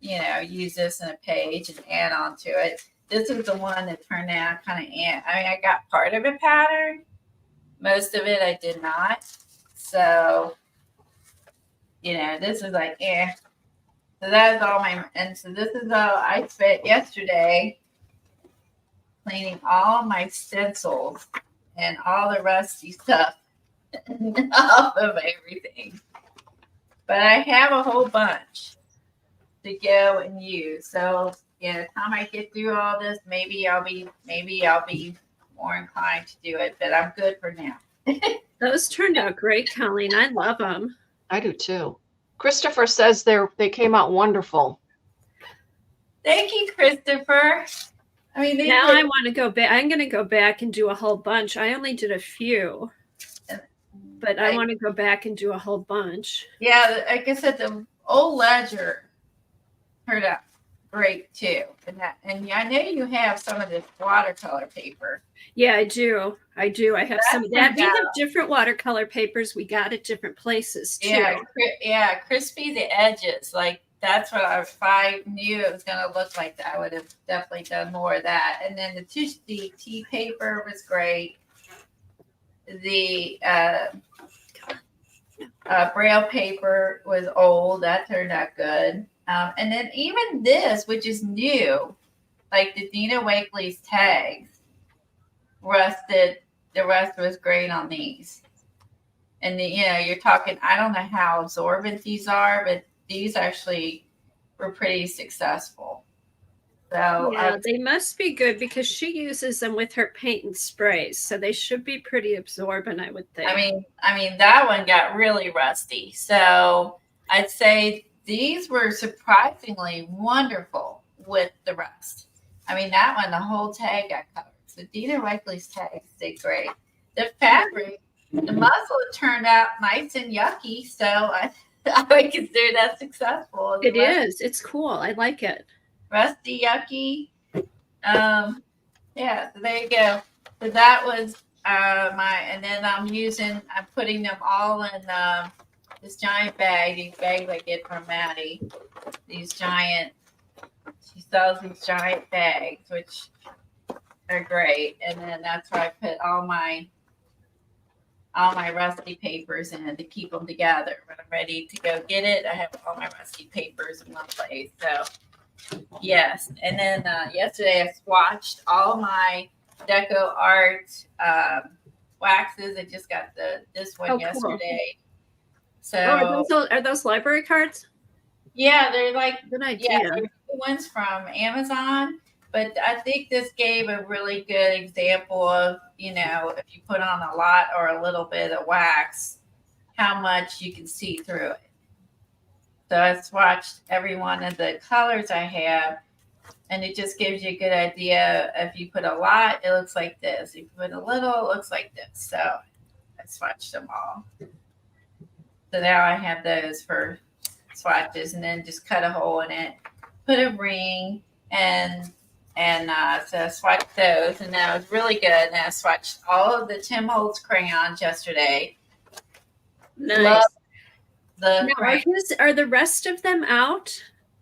use this in a page and add on to it. This is the one that turned out kind of, I got part of it patterned. Most of it I did not. So, this is like, So that is all so this is all I spent yesterday cleaning all my stencils and all the rusty stuff off of everything. But I have a whole bunch to go and use. So the time I get through all this, maybe I'll be more inclined to do it. But I'm good for now. Those turned out great, Colleen. I love them. I do too. Christopher says they came out wonderful. Thank you, Christopher. I mean, now I want to go back. I'm going to go back and do a whole bunch. I only did a few, but I want to go back and do a whole bunch. Yeah, like I said, the old ledger turned out great too. And I know you have some of this watercolor paper. Yeah, I do. I have some of that. We have different watercolor papers we got at different places too. Yeah, crispy the edges. Like, that's what if I knew it was going to look like that, I would have definitely done more of that. And then the tea paper was great. The Braille paper was old. That turned out good. And then even this, which is new, like the Dina Wakely's tags, rusted. The rest was great on these. And you're talking, I don't know how absorbent these are, but these actually were pretty successful. So yeah, they must be good because she uses them with her paint and sprays, so they should be pretty absorbent, I would think. I mean that one got really rusty. So I'd say these were surprisingly wonderful with the rust. I mean, that one, the whole tag got covered. So Dina Wakely's tags did great. The fabric The muzzle turned out nice and yucky, so I would consider that successful. It is. It's cool. I like it. Rusty, yucky. Yeah, so there you go. So that was and then I'm putting them all in this giant bag, these bags I get from Maddie. She sells these giant bags, which are great. And then that's where I put all my rusty papers in to keep them together. When I'm ready to go get it, I have all my rusty papers in one place. So yes. And then yesterday I swatched all my Deco Art waxes. I just got this one yesterday. So are those library cards? Yeah, they're like good idea. Yeah, they're the ones from Amazon. But I think this gave a really good example of, if you put on a lot or a little bit of wax, how much you can see through it. So I swatched every one of the colors I have, and it just gives you a good idea. If you put a lot, it looks like this. If you put a little, it looks like this. So I swatched them all. So now I have those for swatches, and then just cut a hole in it, put a ring, and so I swatched those, and that was really good. And I swatched all of the Tim Holtz crayons yesterday. Nice. Are the rest of them out?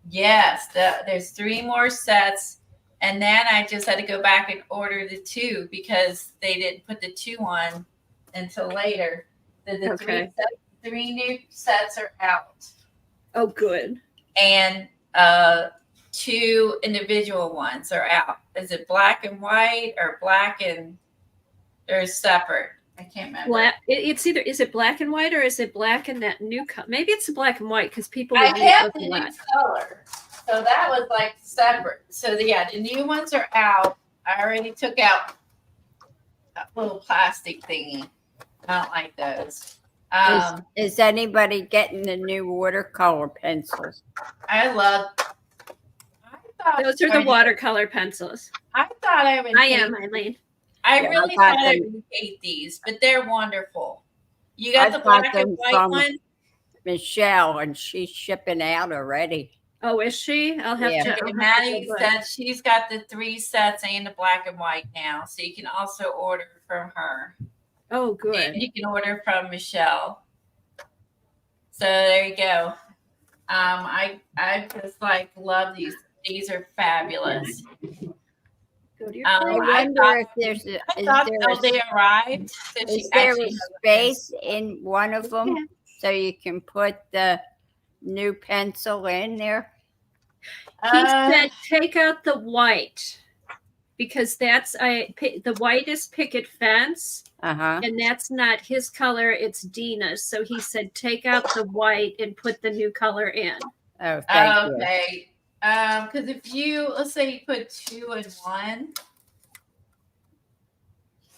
Yes, there's 3 more sets, and then I just had to go back and order the 2 because they didn't put the 2 on until later. The 3 new sets are out. Oh, good. And 2 individual ones are out. Is it black and white or black and they're separate? I can't remember. It's either, is it black and white or is it black and that new color? Maybe it's black and white because people. I have the new color, so that was like separate. So the new ones are out. I already took out that little plastic thingy. I don't like those. Is anybody getting the new watercolor pencils? Those are the watercolor pencils. I thought I would. I am, Eileen. I really thought I would hate these, but they're wonderful. You got the black and white one? Michelle, and she's shipping out already. Oh, is she? I'll have to. Maddie said she's got the 3 sets and the black and white now, so you can also order from her. Oh, good. And you can order from Michelle. So there you go. I just love these. These are fabulous. I wonder if they arrived. Is there a space in one of them so you can put the new pencil in there? He said take out the white because the white is picket fence. And that's not his color, it's Dina's. So he said take out the white and put the new color in. Oh, thank you. Okay. Because let's say you put 2 in 1,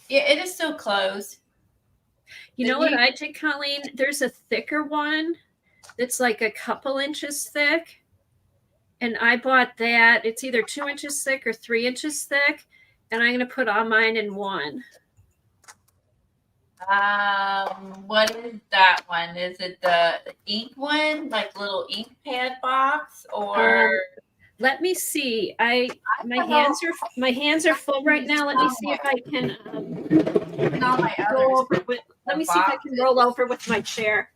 yeah, it is still closed. You know what I did, Colleen? There's a thicker one that's like a couple inches thick, and I bought that. It's either 2 inches thick or 3 inches thick, and I'm going to put all mine in one. What is that one? Is it the ink one, like little ink pad box, or? Let me see. My hands are full right now. Let me see if I can. Let me see if I can roll over with my chair.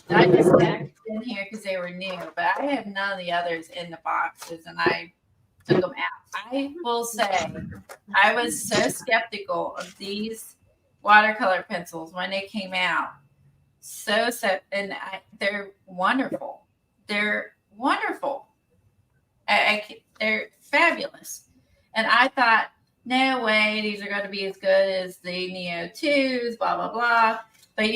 I just stacked in here because they were new, but I have none of the others in the boxes, and I took them out. I will say, I was so skeptical of these watercolor pencils when they came out. They're wonderful. They're wonderful. They're fabulous. And I thought, no way, these are going to be as good as the Neo 2s, blah, blah, blah. But,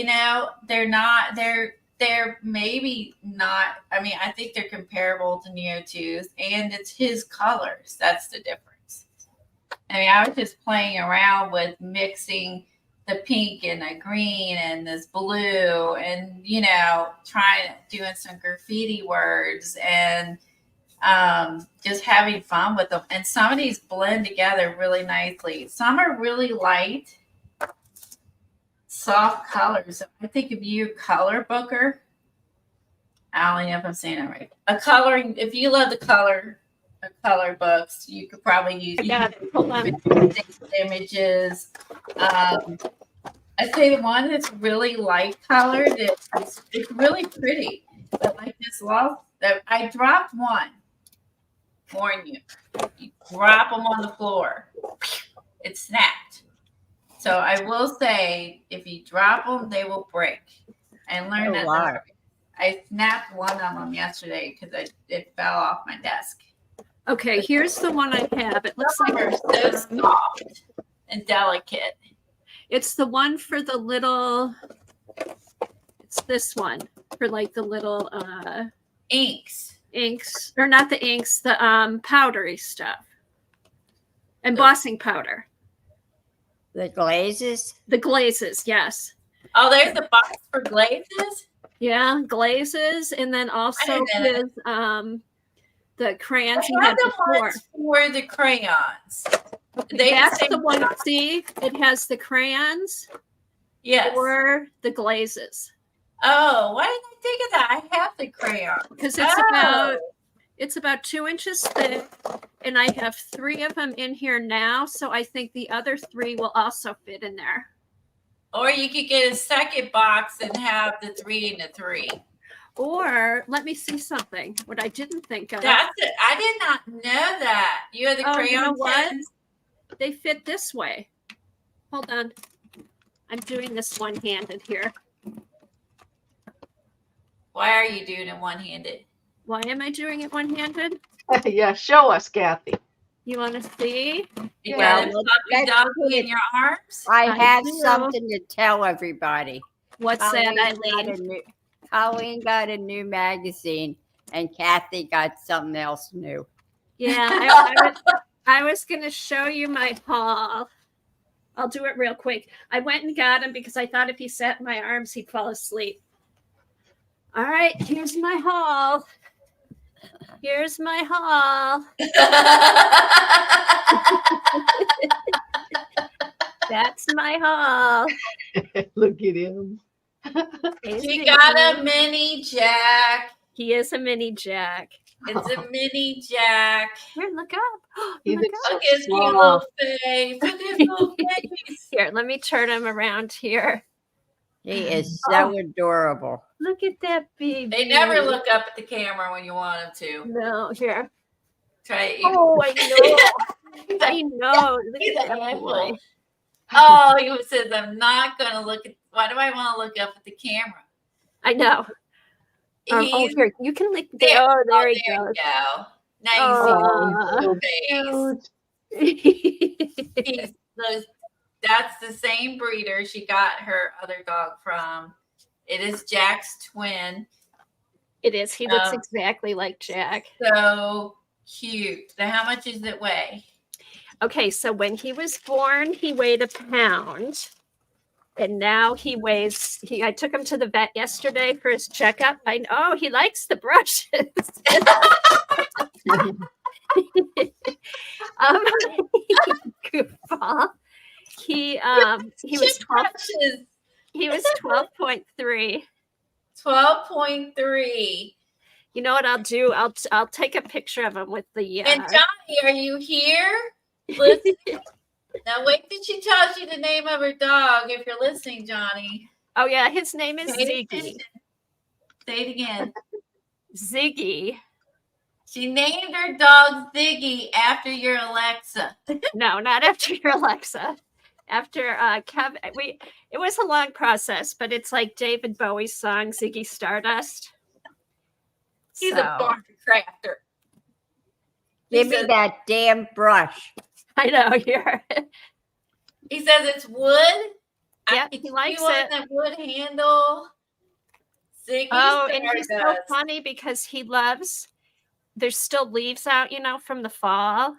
they're not. They're maybe not. I mean, I think they're comparable to Neo 2s, and it's his colors. That's the difference. I mean, I was just playing around with mixing the pink and the green and this blue and, doing some graffiti words and just having fun with them. And some of these blend together really nicely. Some are really light. soft colors. I think if you color booker, I don't know if I'm saying it right. A coloring, if you love the color books, you could probably use. I got it. Hold on. Images. I'd say the one that's really light colored, it's really pretty. But like this love, that I dropped one. Warn you, you drop them on the floor, it snapped. So I will say, if you drop them, they will break. I learned that. Wow. I snapped one of them yesterday because it fell off my desk. Okay, here's the one I have. It looks like They're so soft and delicate. it's the one for the little. It's this one for like the little Inks. inks, or not the inks, the powdery stuff. Embossing powder. The glazes. The glazes, yes. Oh, there's the box for glazes. Yeah, glazes, and then also didn't his the crayons he I had have the before. ones for the crayons. That's the one. See, it has the crayons Yes. or the glazes, Oh, why didn't I think of that? I have the crayon. because Oh. it's about 2 inches thick, and I have 3 of them in here now. So I think the other 3 will also fit in there. Or you could get a second box and have the 3 and the 3. Or let me see something. What I didn't think of. That's it. I did not know that. You have the Oh, crayon you know what? pens? They fit this way. Hold on. I'm doing this one-handed here. Why are you doing it one-handed? Why am I doing it one-handed? Yeah, show us, Kathy. You want to see? You Yeah, got a let's- puppy let's dog do in it. your arms? I I have do. something to tell everybody. What's that, Eileen? Colleen got a new magazine, and Kathy got something else new. Yeah, I was going to show you my haul. I'll do it real quick. I went and got him because I thought if he sat in my arms, he'd fall asleep. All right, here's my haul. Here's my haul. That's my haul. Look at him. She got a mini Jack. He is a mini Jack. It's a mini Jack. Here, look up. He's Look up. Look at his cute little face. Look at his little face. Here, let me turn him around here. He is so adorable. Look at that baby. They never look up at the camera when you want them to. No, here. Try it. Oh, I know. I know. Look He's at a that handful. boy. Oh, he says, I'm not going to look at, why do I want to look up at the camera? I know. Oh, He's- here, you can lick the. There. Oh, there oh, he there goes. you go. Now Oh. you see his face. He's that's the same breeder she got her other dog from. It is Jack's twin. It is. He looks Um, exactly like Jack. So cute. Now, how much does it weigh? Okay, so when he was born, he weighed 1 pound. And now he weighs, I took him to the vet yesterday for his checkup. He likes the brushes. Goofball. He was 12, he was 12.3. 12.3. You know what I'll do? I'll take a picture of him with the And Johnny, are you here? Listen. Now wait till she tells you the name of her dog if you're listening, Johnny. oh yeah, his name is Pay Ziggy. attention. Say it again. Ziggy. She named her dog Ziggy after your Alexa. No, not after your Alexa. After Kevin, it was a long process, but it's like David Bowie's song Ziggy Stardust. He's So, a barn crafter. Give me says- that damn brush. I know you're. He says it's wood. Yeah, He he likes on it. that wood handle. Ziggy Oh, and he's so Stardust. funny because he loves. There's still leaves out, from the fall.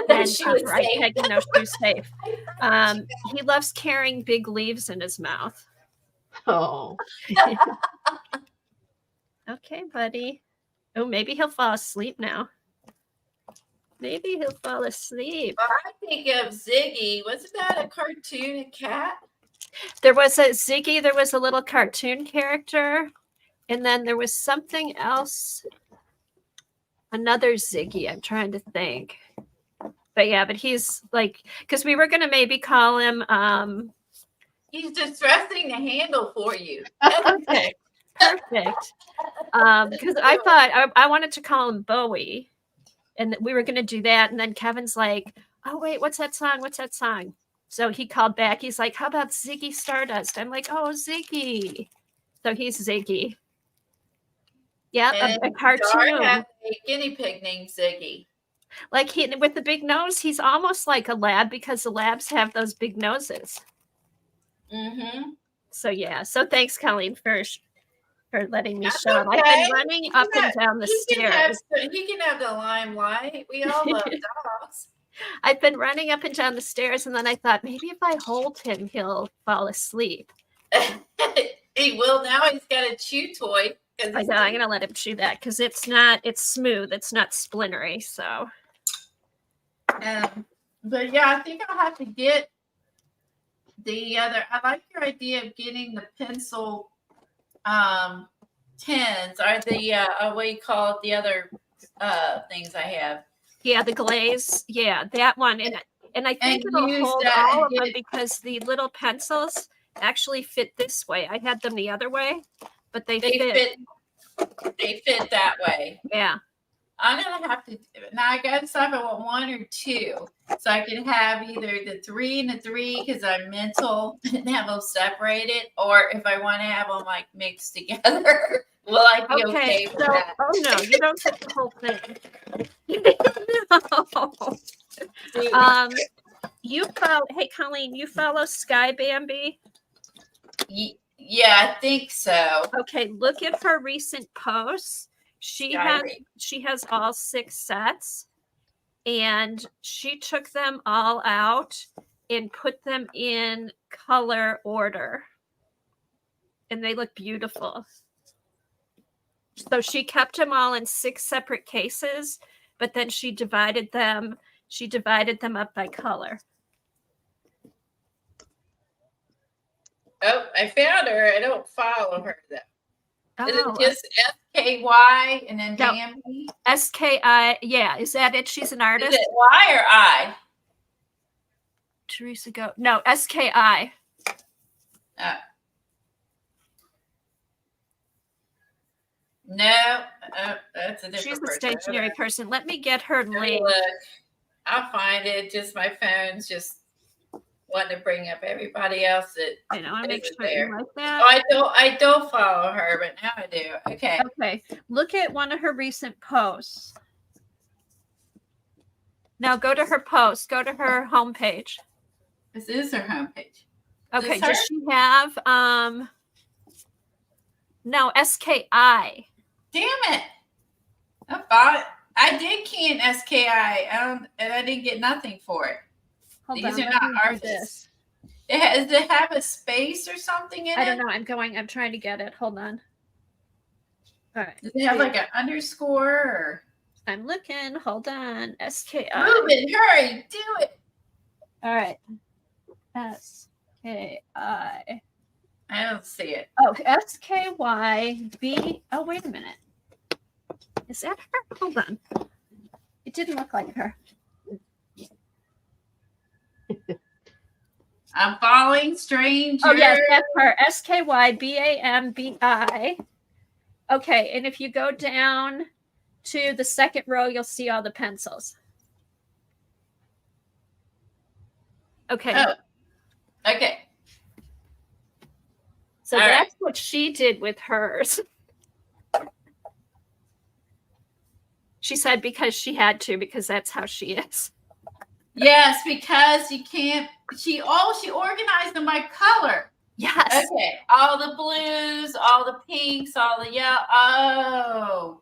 And She was right, safe. Peggy, no shoes safe. He loves carrying big leaves in his mouth. Oh, Okay, buddy. Oh, maybe he'll fall asleep now. Maybe he'll fall asleep. I think of Ziggy. Wasn't that a cartoon, a cat? There was a Ziggy, there was a little cartoon character, and then there was something else. Another Ziggy, I'm trying to think. But yeah, but he's like, because we were gonna maybe call him He's just dressing the handle for you. perfect. Because I thought I wanted to call him Bowie, and we were gonna do that, and then Kevin's like, oh wait, what's that song? What's that song? So he called back. He's like, how about Ziggy Stardust? I'm like, oh, Ziggy. So he's Ziggy. Yeah, And a Dart cartoon. has a guinea pig named Ziggy. Like he with the big nose, he's almost like a lab because the labs have those big noses. Mm-hmm. So yeah. So thanks, Colleen, for letting me That's show him. I've okay. been running up and down the stairs. He can have the limelight. We all love dogs. I've been running up and down the stairs, and then I thought maybe if I hold him, he'll fall asleep. He will now. He's got a chew toy. I know, I'm gonna let him chew that because it's smooth, it's not splintery. So but yeah, I think I'll have to get the other. I like your idea of getting the pencil tins or the what do you call it, the other things I have. yeah, the glaze, yeah, that one, and I think it'll hold all of them because the little pencils actually fit this way. I had them the other way, but they fit. They fit that way. Yeah. I'm gonna have to now. I gotta decide if I want one or two, so I can have either the 3 and the 3 because I'm mental and have them separated, or if I want to have them like mixed together. Will I be okay with that? Oh no, you don't get the whole thing. No. You follow. Hey, Colleen, you follow Sky Bambi? Yeah, I think so. Okay, look at her recent posts. She has all 6 sets, and she took them all out and put them in color order, and they look beautiful. So she kept them all in 6 separate cases, but then she divided them up by color. Oh, I found her. I don't follow her though. Is Oh, it just SKY and then no. Bambi? SKI, yeah. Is that it? She's an artist? Is it Y or I? Teresa Go. No, SKI. No, that's a different She's a person. stationary person. Let me get her Let me link. look. I'll find it. Just my phone's just wanting to bring up everybody else that I know. I want to make isn't sure there. you like that. Oh, I don't follow her, but now I do. Okay. Okay. Look at one of her recent posts. Now go to her post. Go to her homepage. This is her homepage. Okay. This her? Does she have no SKI? Damn it! I did key in SKI, and I didn't get nothing for it. Hold These on, are let not me do artists. Does it have a space or something in it? I don't know. I'm trying to get it. Hold on. All right. Does it have like an underscore? Or? I'm looking. Hold on. SKI. Move it! Hurry! Do it! All right. SKI. I don't see it. Oh, SKYB. Oh, wait a minute. Is that her? Hold on. It didn't look like her. I'm following stranger. Oh, yes, that's her. SKYBAMBI. Okay, and if you go down to the second row, you'll see all the pencils. Okay. Oh, okay. So all that's what she did with hers. She said because she had to, because that's how she is. Yes, because you can't. She organized them by color. Yes. Okay, all the blues, all the pinks, all the yellow. Oh,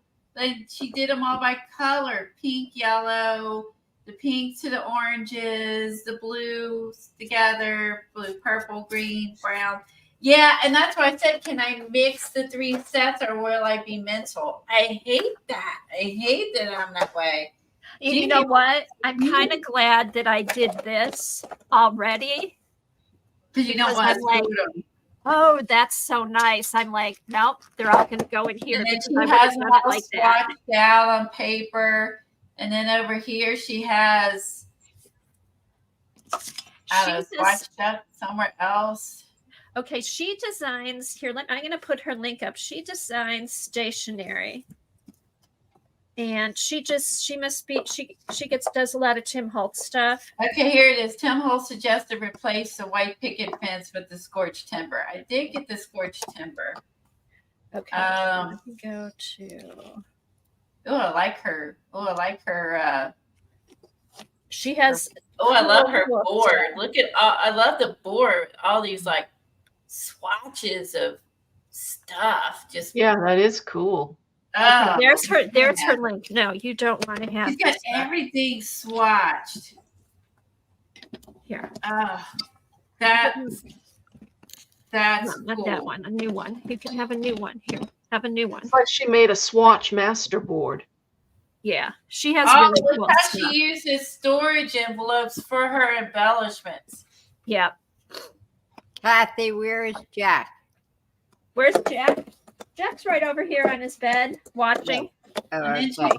she did them all by color: pink, yellow, the pink to the oranges, the blues together, blue, purple, green, brown. Yeah, and that's why I said, can I mix the 3 sets, or will I be mental? I hate that. I hate that I'm that way. You know what? I'm kind of glad that I did this already Because you don't Because want I'm to like, screw them. oh, that's so nice. I'm like, nope, they're all going to go in here And then because she I would has have them done it all like that. swatched out on paper. And then over here she has, I don't know, She just, swatched up somewhere else. okay, she designs, here, I'm going to put her link up. She designs stationery. And she must be, does a lot of Tim Holtz stuff. Okay, here it is. Tim Holtz suggested replace the white picket fence with the scorched timber. I did get the scorched timber. Okay. Um, Let me go to, Oh, I like her. Oh, I like her. she has, Oh, I love her cool board. stuff. Look at, I love the board. All these like swatches of stuff. Just Yeah, that is cool. oh, there's her yeah. link. No, you don't want to have She's got this stuff. everything swatched. Here. Oh, that's No, not cool. that one, a new one. You can have a new one. Here, have a new one. It's like she made a swatch master board. Yeah, she has Oh, really look cool how stuff. she uses storage envelopes for her embellishments. Yeah. Kathy, where is Jack? Where's Jack? Jack's right over here on his bed watching. Oh, And then she okay.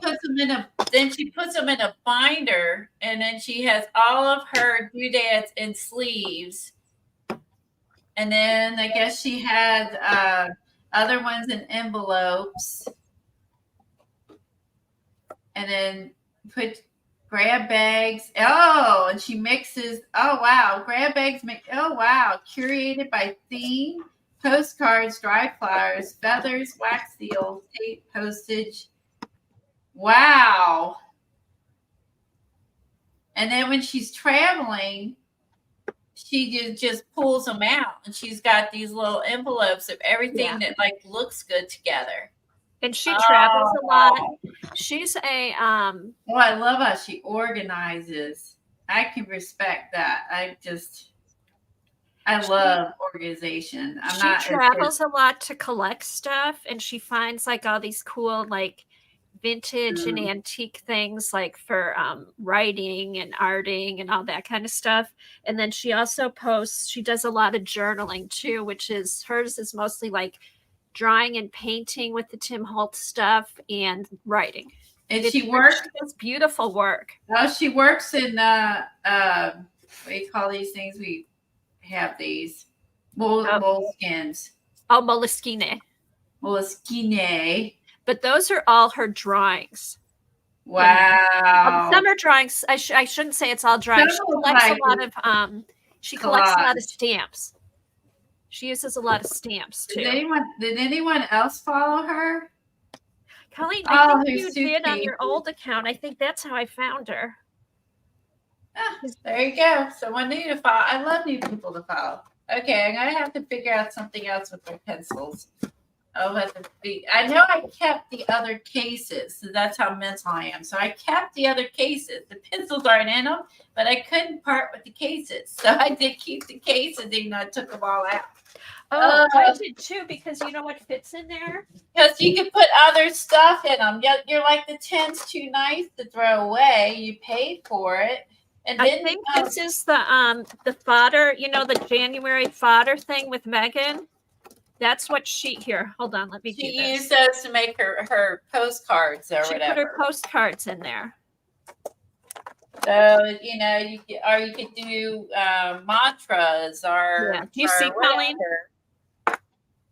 puts them in a binder, and then she has all of her doodads in sleeves. And then I guess she had other ones in envelopes. And then put grab bags. Oh, and she mixes. Oh wow, grab bags make. Oh wow, curated by theme, postcards, dry flowers, feathers, wax seals, tape, postage. Wow. And then when she's traveling, she just pulls them out, and she's got these little envelopes of everything that like looks good together. And she travels a lot. She's a Oh, I love how she organizes. I can respect that. I love organization. She travels a lot to collect stuff, and she finds like all these cool like vintage and antique things like for writing and arting and all that kind of stuff. And then she also she does a lot of journaling too, which is hers is mostly like drawing and painting with the Tim Holtz stuff and writing. And she works. She does beautiful work. Oh, she works in what do you call these things? We have these moleskins. Oh, Moleskine. Moleskine. But those are all her drawings. Wow. Some are drawings. I shouldn't say it's all drawings. She collects a lot of she collects a lot of stamps. She uses a lot of stamps too. Did anyone else follow her? Colleen, I think you Suki. did on your old account. I think that's how I found her. There you go. Someone new to follow. I love new people to follow. Okay, I'm gonna have to figure out something else with my pencils. I know I kept the other cases, so that's how mental I am. So I kept the other cases. The pencils aren't in them, but I couldn't part with the cases, so I did keep the cases, even though I took them all out. Oh, I did too, because you know what fits in there? Because you can put other stuff in them. You're like, the tin's too nice to throw away. You paid for it. And I think this is the fodder, you know, the January fodder thing with Megan. That's what here. Hold on, let me do this. She used those to make her postcards or whatever. She put her postcards in there. So, you know, you could do mantras or. Yeah. Do you see, Colleen?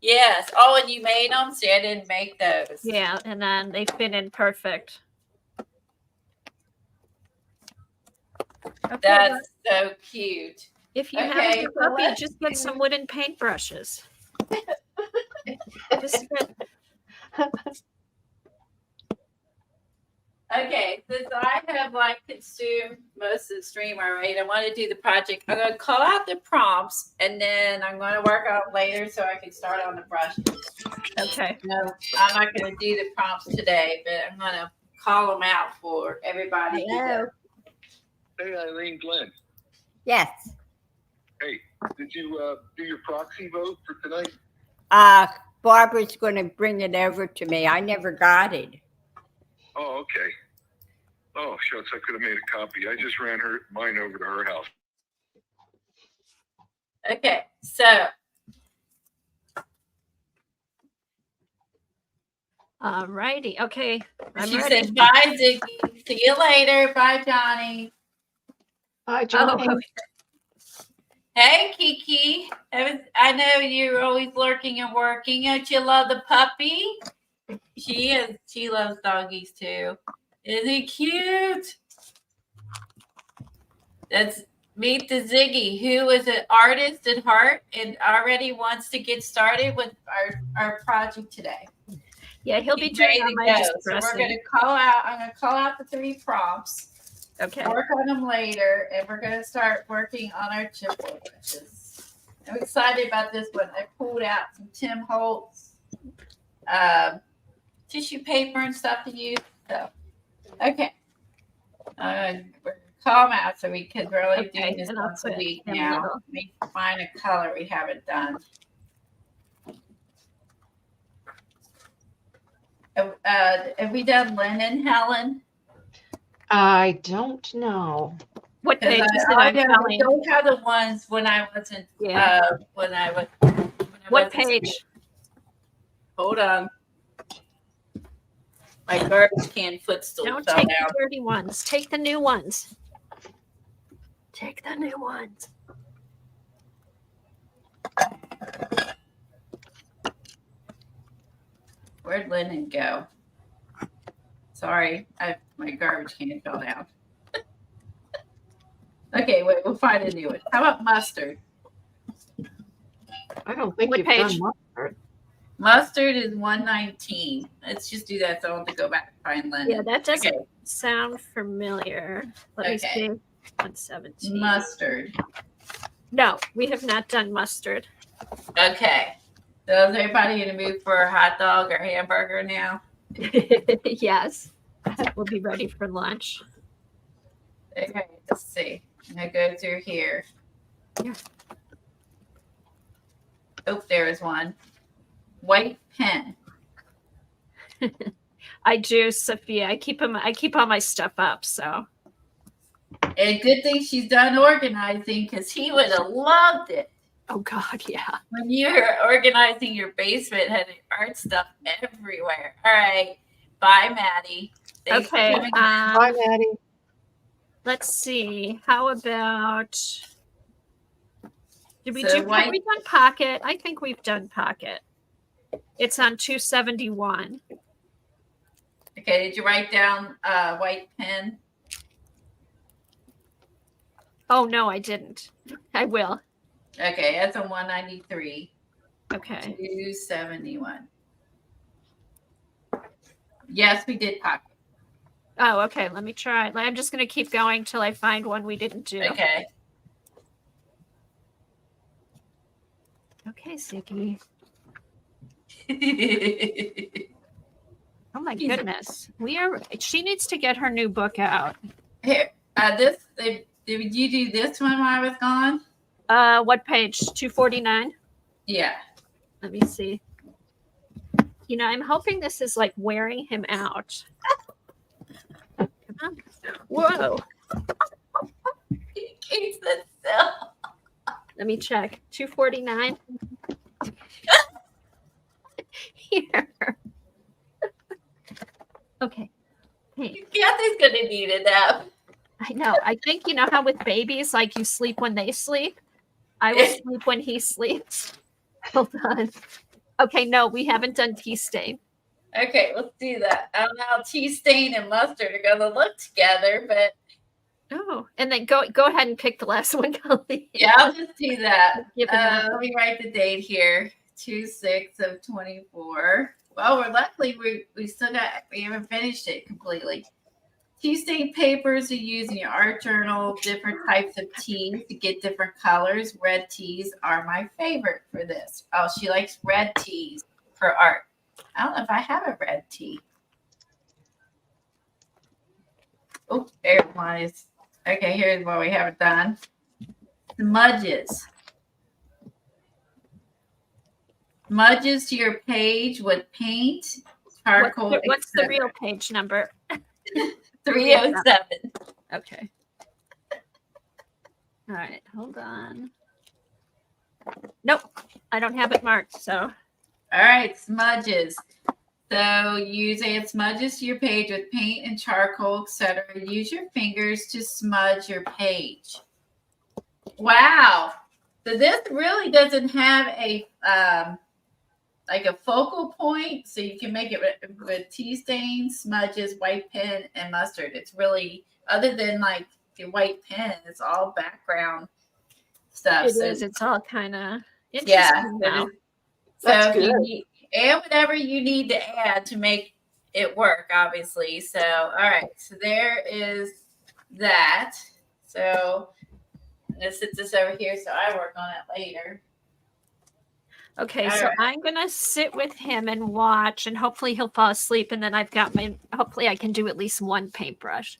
Yes. Oh, and you made them? See, I didn't make those. Yeah, and then they fit in perfect. Okay, that's so cute. If you have a puppy, just get some wooden paintbrushes. Okay, since I have like consumed most of the stream already, I want to do the project. I'm going to call out the prompts, and then I'm going to work on it later so I can start on the brushes. Okay. No, I'm not going to do the prompts today, but I'm going to call them out for everybody. Hello. Hey, Eileen, Glenn. Yes. Hey, did you do your proxy vote for tonight? Barbara's going to bring it over to me. I never got it. Oh, okay. Oh, shucks, I could have made a copy. I just ran mine over to her house. Okay, so Alrighty. Okay. I'm she ready. said, "Bye, Ziggy. See you later. Bye, Johnny." Hi, Oh, Johnny. okay. Hey, Kiki. I know you're always lurking and working. Don't you love the puppy? She is. She loves doggies too. Isn't he cute? That's Meet the Ziggy, who is an artist at heart and already wants to get started with our project today. Yeah, he'll be He's doing ready all to my go. So we're distressing. going to call out. I'm going to call out the 3 prompts. Okay. Work on them later, and we're going to start working on our chipboard brushes. I'm excited about this one. I pulled out some Tim Holtz tissue paper and stuff to use. So, okay. We're gonna call them out because we're only Okay, doing this and I'll once a put week them now. little. Let me find a color we haven't done. Have we done linen, Helen? I don't know. What Because page is it I on, know we Colleen? don't have the ones when I wasn't. Yeah. When I was. What page? Hold on. My garbage can footstool Don't fell take down. the dirty ones. Take the new ones. Take the new ones. Where'd linen go? Sorry, my garbage can fell down. Okay, wait, we'll find a new one. How about mustard? I don't think What you've page? done mustard. Mustard is 119. Let's just do that so I don't have to go back and find linen. Yeah, that doesn't Okay, sound familiar. Let me Okay. see. 117. mustard. No, we have not done mustard. Okay. So is everybody in the mood for a hot dog or hamburger now? Yes. We'll be ready for lunch. Okay, let's see. I'm gonna go through here. Yeah. Oh, there is one. White pen. I do, Sophia. I keep all my stuff up, so And good thing she's done organizing because he would have loved it. oh god, yeah. When you were organizing your basement, had art stuff everywhere. All right. Bye, Maddie. Thanks for Okay. coming. Hi, Maddie. Let's see. How about did we So do white- have we done pocket? I think we've done pocket. It's on 271. Okay, did you write down white pen? Oh no, I didn't. I will. Okay, that's on 193. Okay. 271. Yes, we did pocket. Oh, okay. Let me try. I'm just gonna keep going till I find one we didn't do. Okay. Okay, Ziggy. Oh my He's- goodness. She needs to get her new book out. Here, did you do this one while I was gone? What page? 249? Yeah. Let me see. You know, I'm hoping this is like wearing him out. Come on. Whoa. He keeps it still. Let me check. 249. Here. Okay. Hey, Kathy's gonna need a nap. I know. I think you know how with babies, like you sleep when they sleep. I will sleep when he sleeps. Hold on. Okay, no, we haven't done tea stain. Okay, let's do that. I don't know how tea stain and mustard are gonna look together, but Oh, and then go ahead and pick the last one, Colleen. yeah, I'll just do that. Give it up. Let me write the date here. 2/6 of 24. Well, we're luckily we haven't finished it completely. Tea stain papers are used in your art journal, different types of teas to get different colors. Red teas are my favorite for this. Oh, she likes red teas for art. I don't know if I have a red tea. Oh, there one is. Okay, here's what we haven't done. Smudges. Smudges to your page with paint, charcoal, What's the etc. real page number? 307. Okay. All right, hold on. Nope, I don't have it marked. So All right, smudges. So use add smudges to your page with paint and charcoal, etc. Use your fingers to smudge your page. Wow. So this really doesn't have a like a focal point, so you can make it with tea stains, smudges, white pen, and mustard. It's really, other than like the white pen, it's all background stuff. it is. It's all kind of interesting Yeah. now. That's So good. you need, add whatever you need to add to make it work, obviously. So, all right. So there is that. So I'm going to sit this over here so I work on it later. Okay, All so right. I'm gonna sit with him and watch, and hopefully he'll fall asleep, and then I've got my. Hopefully, I can do at least one paintbrush.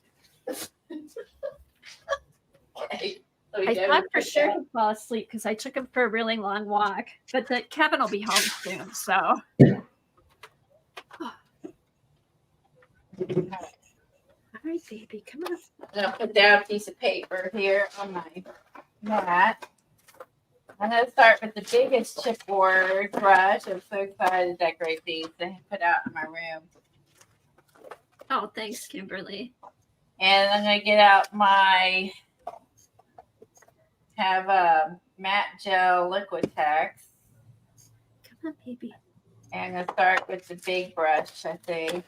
Okay. I thought for sure he'd fall asleep because I took him for a really long walk, but Kevin will be home soon, so. All right, baby, come on. I'm going to put down a piece of paper here on my mat. I'm going to start with the biggest chipboard brush. I'm so excited to decorate these and put out in my room. Oh, thanks, Kimberly. And I'm going to get out my, have a matte gel Liquitex. Come on, baby. And I'm going to start with the big brush, I think.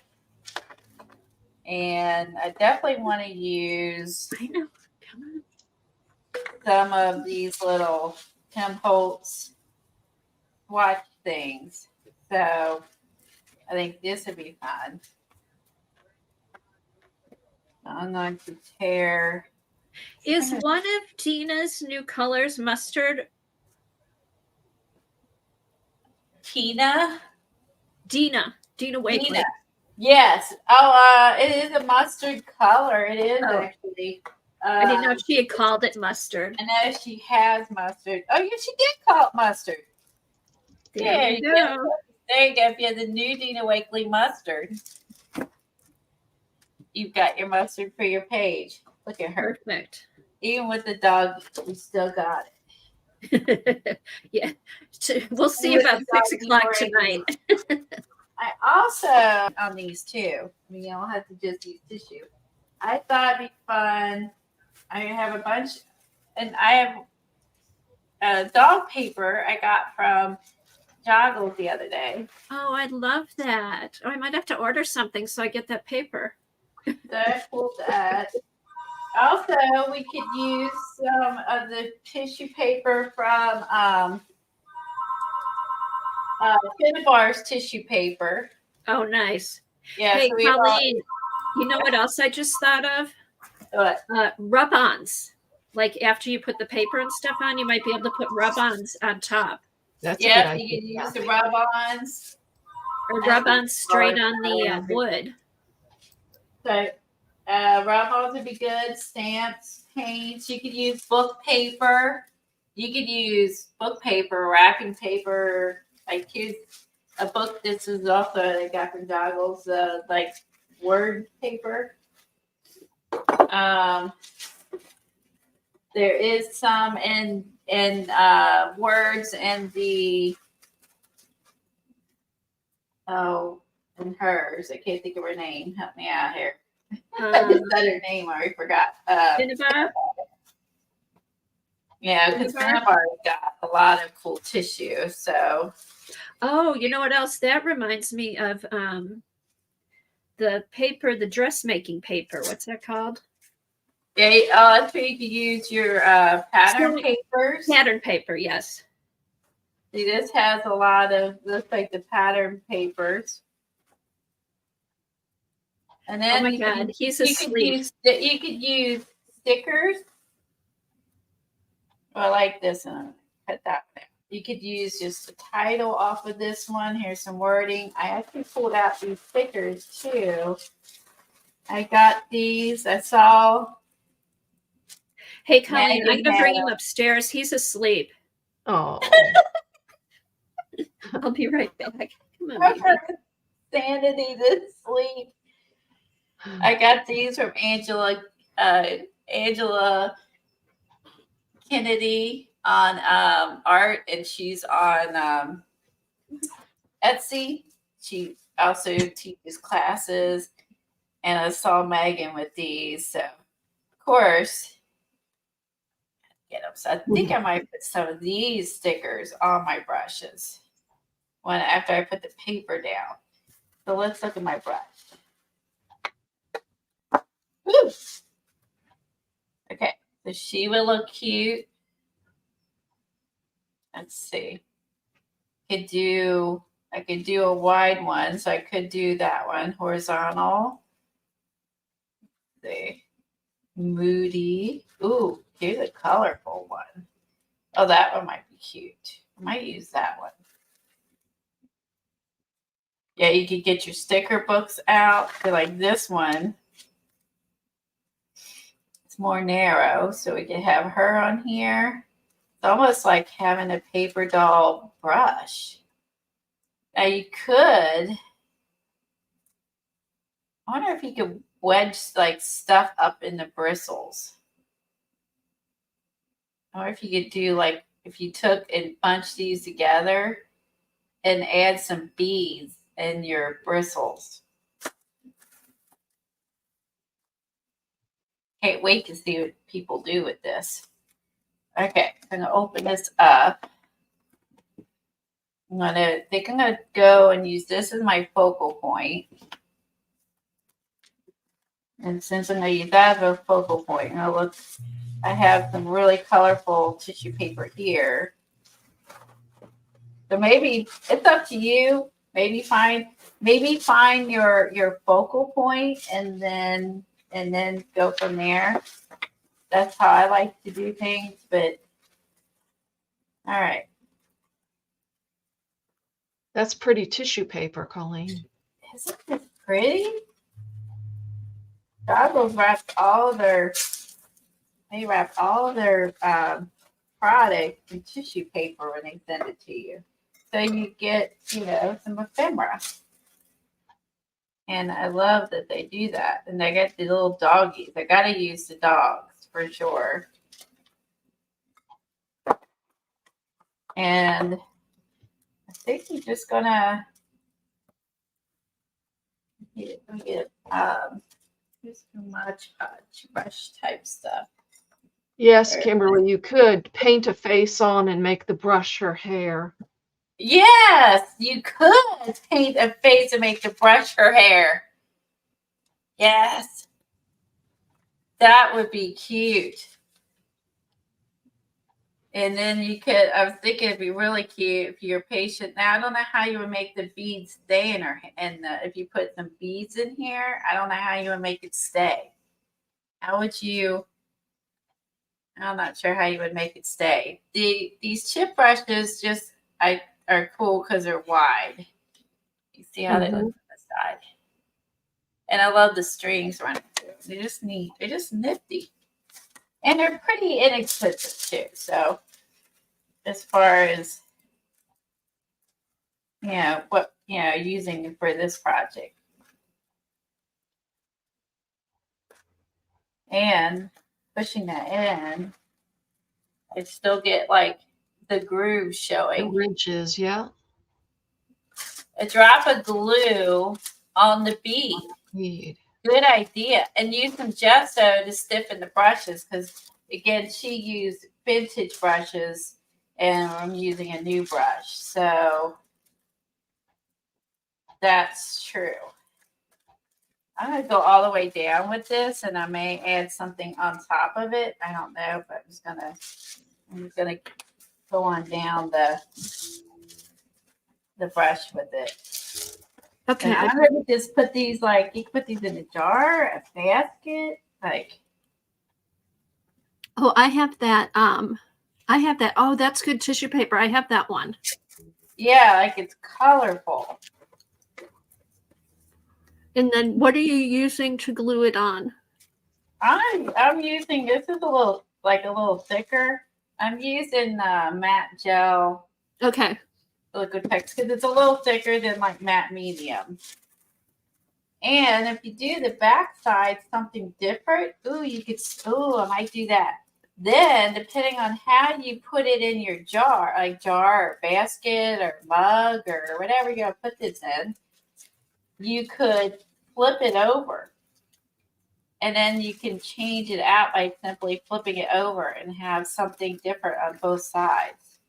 And I definitely want to use I know. Come on. some of these little Tim Holtz watch things. So I think this would be fun. I'm going to tear. Is one of Tina's new colors mustard? Dina Wakely. Dina. Yes. Oh, it is a mustard color. It is Oh. actually. I didn't know she had called it mustard. I know she has mustard. Oh, yeah, she did call it mustard. There you go. There you go. If you have the new Dina Wakely mustard, you've got your mustard for your page. Look at her. Perfect. Even with the dog, we still got it. Yeah. We'll see With about the 6 dog o'clock decorating. tonight. I also, on these too, I mean, you don't have to just use tissue. I thought it'd be fun. I have a bunch, and I have dog paper I got from Joggles the other day. Oh, I love that. Oh, I might have to order something so I get that paper. So I pulled that. Also, we could use some of the tissue paper from Finnabar's tissue paper. Oh, nice. Yeah. Hey, so we Colleen, you know what else I just thought of? what? Rub-ons. Like after you put the paper and stuff on, you might be able to put rub-ons on top. That's a good Yeah, idea. you can use the rub-ons. Or rub-ons straight on the wood. So rub-ons would be good. Stamps, paints. You could use book paper. You could use book paper, wrapping paper. Like here's a book. This is also I got from Joggles. Like word paper. There is some in words and the and hers. I can't think of her name. Help me out here. I just said her name. I already forgot. Finnabar? Yeah, because Finnabar's got a lot of cool tissue. So Oh, you know what else? That reminds me of the paper, the dressmaking paper. What's that called? yeah, that's where you can use your pattern papers. Pattern paper, yes. See, this has a lot of looks like the pattern papers. And then Oh my God, he's asleep. You could use stickers. I like this one. Cut that one out. You could use just the title off of this one. Here's some wording. I actually pulled out these stickers too. I got these. I saw. Hey, Colleen, Maggie I'm going to bring had him upstairs. He's asleep. Oh, I'll be right back. Come on, I've baby. heard Sanity to sleep. I got these from Angela Kennedy on art, and she's on Etsy. She also teaches classes, and I saw Megan with these. So, of course, get them. So I think I might put some of these stickers on my brushes after I put the paper down. So let's look at my brush. Woo! Okay, so she will look cute. Let's see. I could do a wide one, so I could do that one horizontal. See, moody. Ooh, here's a colorful one. Oh, that one might be cute. I might use that one. Yeah, you could get your sticker books out. Like this one, it's more narrow, so we can have her on here. It's almost like having a paper doll brush. Now you could, I wonder if you could wedge like stuff up in the bristles. Or if you could do like, if you took and bunched these together and add some beads in your bristles. Can't wait to see what people do with this. Okay, I'm gonna open this up. I think I'm gonna go and use this as my focal point. And since I'm gonna use that as a focal point, I have some really colorful tissue paper here. So maybe it's up to you. Maybe find your focal point and then go from there. That's how I like to do things, but all right. That's pretty tissue paper, Colleen. Isn't this pretty? Goggles wrap all their product in tissue paper when they send it to you. So you get, some ephemera. And I love that they do that. And they got the little doggies. I got to use the dogs for sure. And I think you're just going to get too much brush type stuff. Yes, Kimberly, you could paint a face on and make the brush her hair. Yes, you could paint a face and make the brush her hair. Yes. That would be cute. And then I was thinking it'd be really cute if you're patient. Now, I don't know how you would make the beads stay in her, and if you put some beads in here, I don't know how you would make it stay. How would you? I'm not sure how you would make it stay. These chip brushes are cool because they're wide. You see how they look on the side. And I love the strings running through. They're just neat. They're just nifty. And they're pretty inexpensive too. So as far as using for this project. And pushing that in, I still get like the groove showing. The ridges, yeah. A drop of glue on the bead. Good idea. And use some gesso to stiffen the brushes because, again, she used vintage brushes and I'm using a new brush. So that's true. I'm going to go all the way down with this and I may add something on top of it. I don't know, but I'm just going to go on down the brush with it. Okay. And I'm going to just put these you can put these in a jar, a basket, Oh, I have that. Oh, that's good tissue paper. I have that one. Yeah, it's colorful. And then what are you using to glue it on? I'm using, this is a little thicker. I'm using matte gel. Okay. Liquid Pex because it's a little thicker than matte medium. And if you do the back side something different, I might do that. Then, depending on how you put it in your jar, like jar or basket or mug or whatever you're going to put this in, you could flip it over. And then you can change it out by simply flipping it over and have something different on both sides.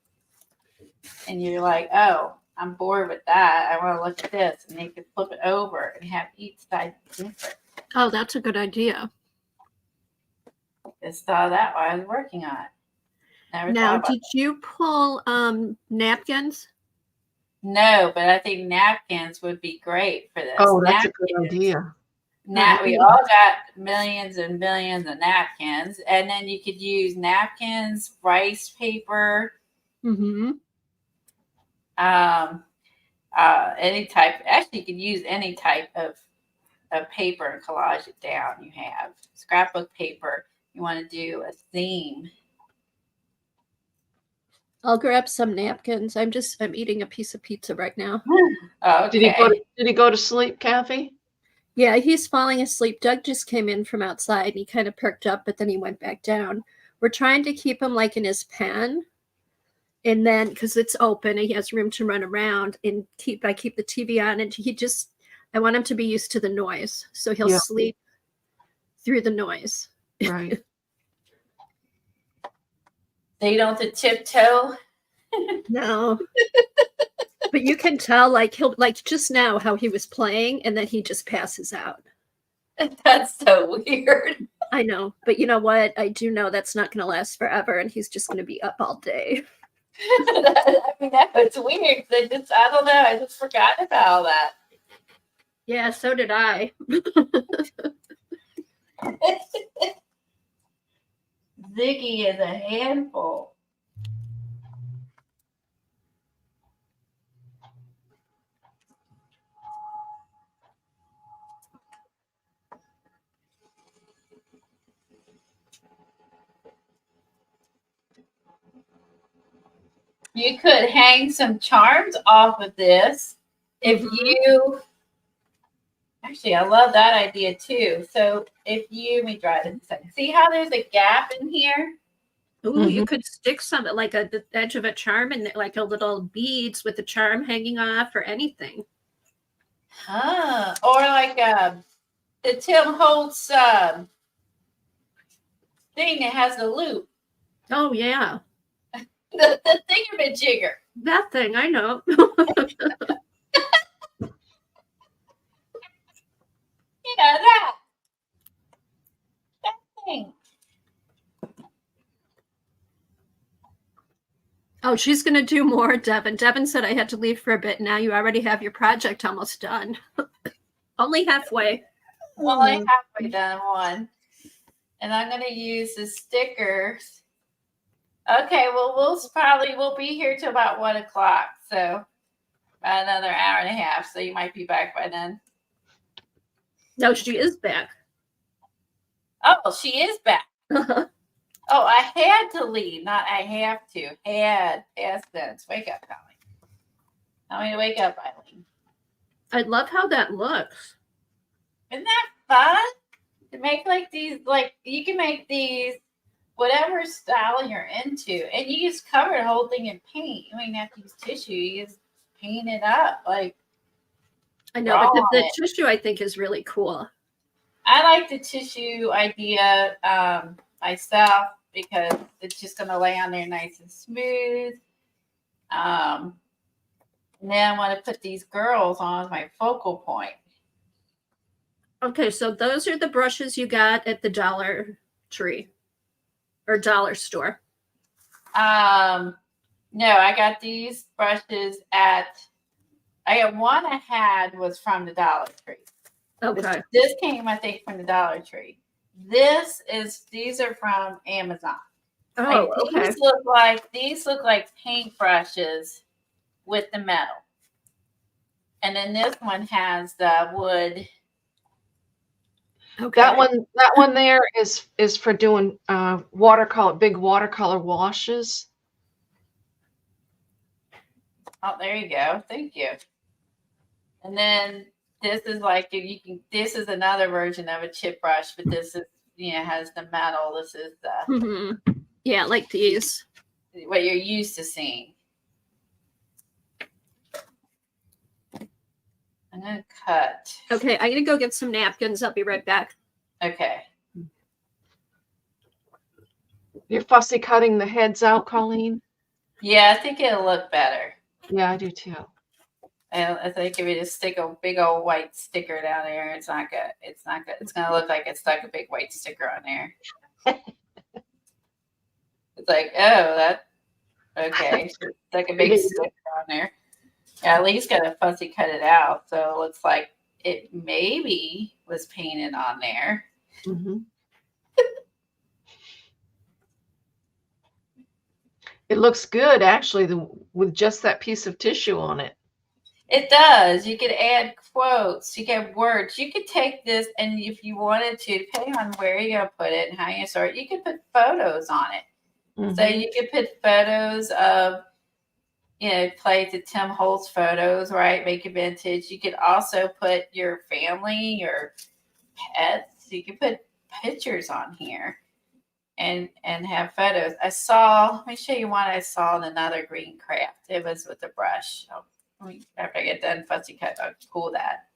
And you're like, oh, I'm bored with that. I want to look at this. And you can flip it over and have each side different. Oh, that's a good idea. Just saw that while I was working on it. Never Now, thought about did you pull napkins? No, but I think napkins would be great for this. Oh, that's a good idea. We all got millions and millions of napkins, and then you could use napkins, rice paper, Mm-hmm. any type. Actually, you could use any type of paper and collage it down. You have scrapbook paper. You want to do a theme. I'll grab some napkins. I'm eating a piece of pizza right now. Okay. Did he go to sleep, Kathy? Yeah, he's falling asleep. Doug just came in from outside and he kind of perked up, but then he went back down. We're trying to keep him like in his pen. And then because it's open, he has room to run around and I keep the TV on and I want him to be used to the noise. So he'll sleep through the noise. Right. So you don't have to tiptoe. No. But you can tell, like, he'll, like, just now how he was playing, and then he just passes out. That's so weird. I know. But you know what? I do know that's not going to last forever, and he's just going to be up all day. I mean, it's weird. I don't know. I just forgot about all that. Yeah, so did I. Ziggy is a handful. You could hang some charms off of this if you. Actually, I love that idea too. So if you, let me try this a second. See how there's a gap in here? Ooh, you could stick some like the edge of a charm and like a little beads with the charm hanging off or anything. Huh. Or like the Tim Holtz thing that has the loop. Oh yeah, The thingamajigger. that thing I know. Yeah, that thing. Oh, she's gonna do more, Devin. Devin said I had to leave for a bit. Now you already have your project almost done. Only halfway. Well, I halfway done one. And I'm going to use the stickers. Okay, well, we'll be here till about 1 o'clock. So about another hour and a half. So you might be back by then. No, she is back. Oh, she is back. Oh, I had to leave, not I have to. Had, past tense. Wake up, Colleen. Tell me to wake up, Eileen. I love how that looks. Isn't that fun? To make like these, like you can make these whatever style you're into, and you just cover the whole thing in paint. You don't even have to use tissue. You just paint it up. Like I know, but the tissue I think is really cool. I like the tissue idea myself because it's just going to lay on there nice and smooth. And then I want to put these girls on my focal point. Okay, so those are the brushes you got at the Dollar Tree or Dollar Store. No, I got these brushes one I had was from the Dollar Tree. Okay. This came, I think, from the Dollar Tree. These are from Amazon. Oh, like, okay. These look like paint brushes with the metal. And then this one has the wood. Okay. That one there is for doing big watercolor washes. Oh, there you go. Thank you. And then this is like this is another version of a chip brush, but this is has the metal. This is the Yeah, like these. what you're used to seeing. I'm gonna cut. Okay, I'm gonna go get some napkins. I'll be right back. Okay. You're fussy cutting the heads out, Colleen? Yeah, I think it'll look better. Yeah, I do too. I think if you just stick a big old white sticker down there, it's not good. It's not good. It's gonna look like it stuck a big white sticker on there. It's like, oh, that okay. So it's like a big sticker on there. Yeah, at least gotta fussy cut it out. So it looks like it maybe was painted on there. Mm-hmm. It looks good, actually, with just that piece of tissue on it. It does. You could add quotes. You could have words. You could take this, and if you wanted to, depending on where you're gonna put it and how you start, you could put photos on it. Mm-hmm. So you could put photos of, play the Tim Holtz photos, right? Make it vintage. You could also put your family, your pets. You could put pictures on here and have photos. Let me show you one I saw in another green craft. It was with a brush. After I get done fussy cut, I'll pull that.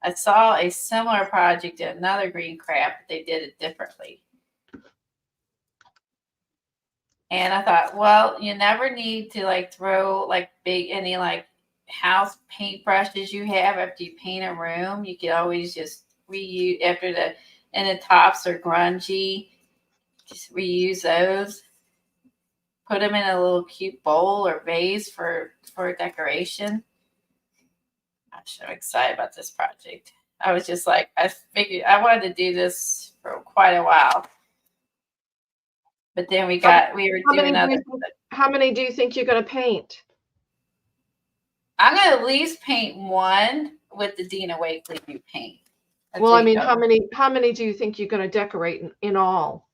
I saw a similar project in another green craft, but they did it differently. And I thought, well, you never need to throw any house paint brushes you have after you paint a room. You can always just reuse and the tops are grungy. Just reuse those. Put them in a little cute bowl or vase for decoration. I'm so excited about this project. I was just like, I figured I wanted to do this for quite a while. But then we were doing other. How many do you think you're going to paint? I'm going to at least paint one with the Dina Wakley new paint. Well, I mean, how many do you think you're going to decorate in all?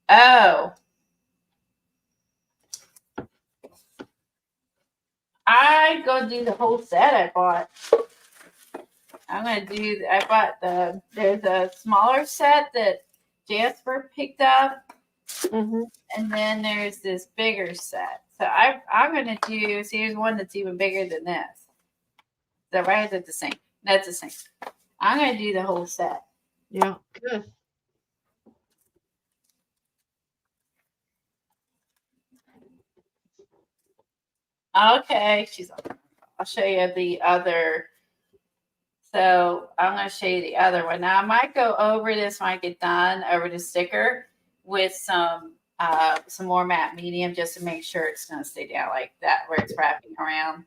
Oh. I go do the whole set I bought. There's a smaller set that Jasper picked up. Mm-hmm. And then there's this bigger set. So I'm going to do, see, here's one that's even bigger than this. Is that right? Is that the same? That's the same. I'm going to do the whole set. Yeah, good. Okay, I'll show you the other. So I'm going to show you the other one. Now I might go over this when I get done, over the sticker with some more matte medium just to make sure it's going to stay down like that where it's wrapping around.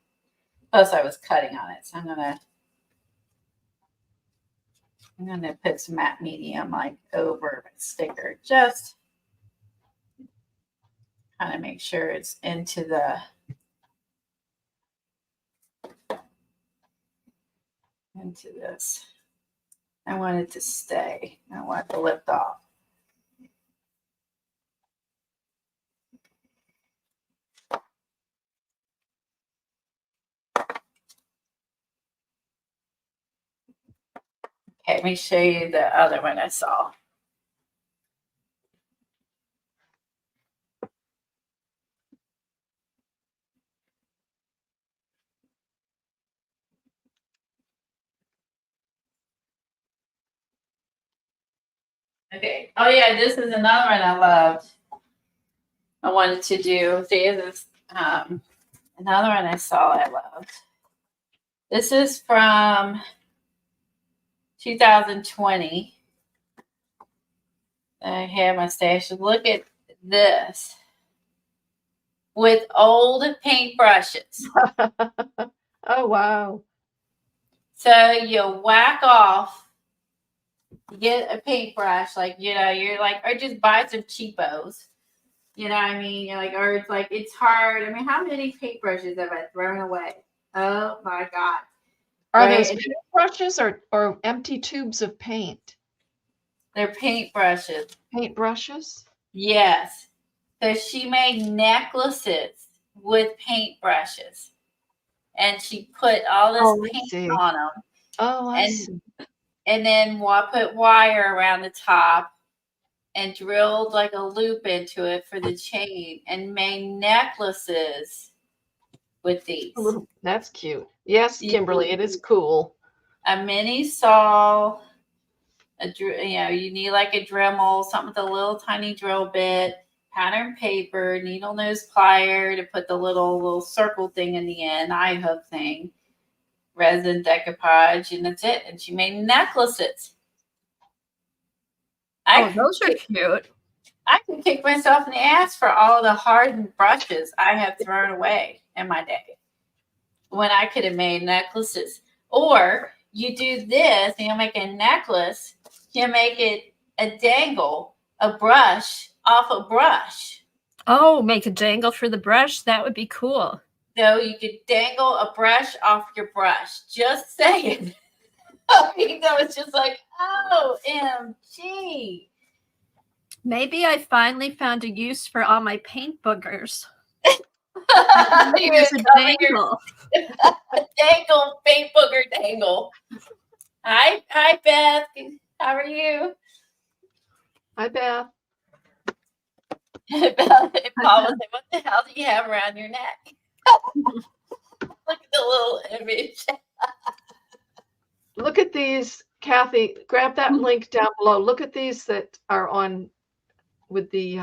Plus I was cutting on it. So I'm going to put some matte medium over the sticker. Just kind of make sure it's into this. I want it to stay. I want it to lift off. Okay, let me show you the other one I saw. Okay. Oh yeah, this is another one I loved. I wanted to do. See, this is another one I saw I loved. This is from 2020. I have my stash. Look at this with old paintbrushes. Oh wow! So you whack off. You get a paintbrush, or just buy some cheapos. You know what I mean? You're like, or it's hard. I mean, how many paintbrushes have I thrown away? Oh my God. Are those paintbrushes or empty tubes of paint? They're paintbrushes. Paintbrushes? Yes. So she made necklaces with paintbrushes. And she put all this paint on them. Oh, I see. And then put wire around the top and drilled like a loop into it for the chain and made necklaces with these. That's cute. Yes, Kimberly, it is cool. A mini saw, you need like a Dremel, something with a little tiny drill bit, pattern paper, needle nose plier to put the little circle thing in the end, eye hook thing, resin decoupage, and that's it. And she made necklaces. Those are cute. I can kick myself in the ass for all the hardened brushes I have thrown away in my day when I could have made necklaces. Or you do this and you'll make a necklace, you make it a dangle, a brush off a brush. Oh, make a dangle for the brush. That would be cool. So you could dangle a brush off your brush. Just saying. It's just like, OMG. Maybe I finally found a use for all my paint boogers. Here's a dangle. A dangle, paint booger dangle. Hi, Beth. How are you? Hi, Beth. Beth, Paul was like, what the hell do you have around your neck? Look at the little image. Look at these, Kathy. Grab that link down below. Look at these that are on with the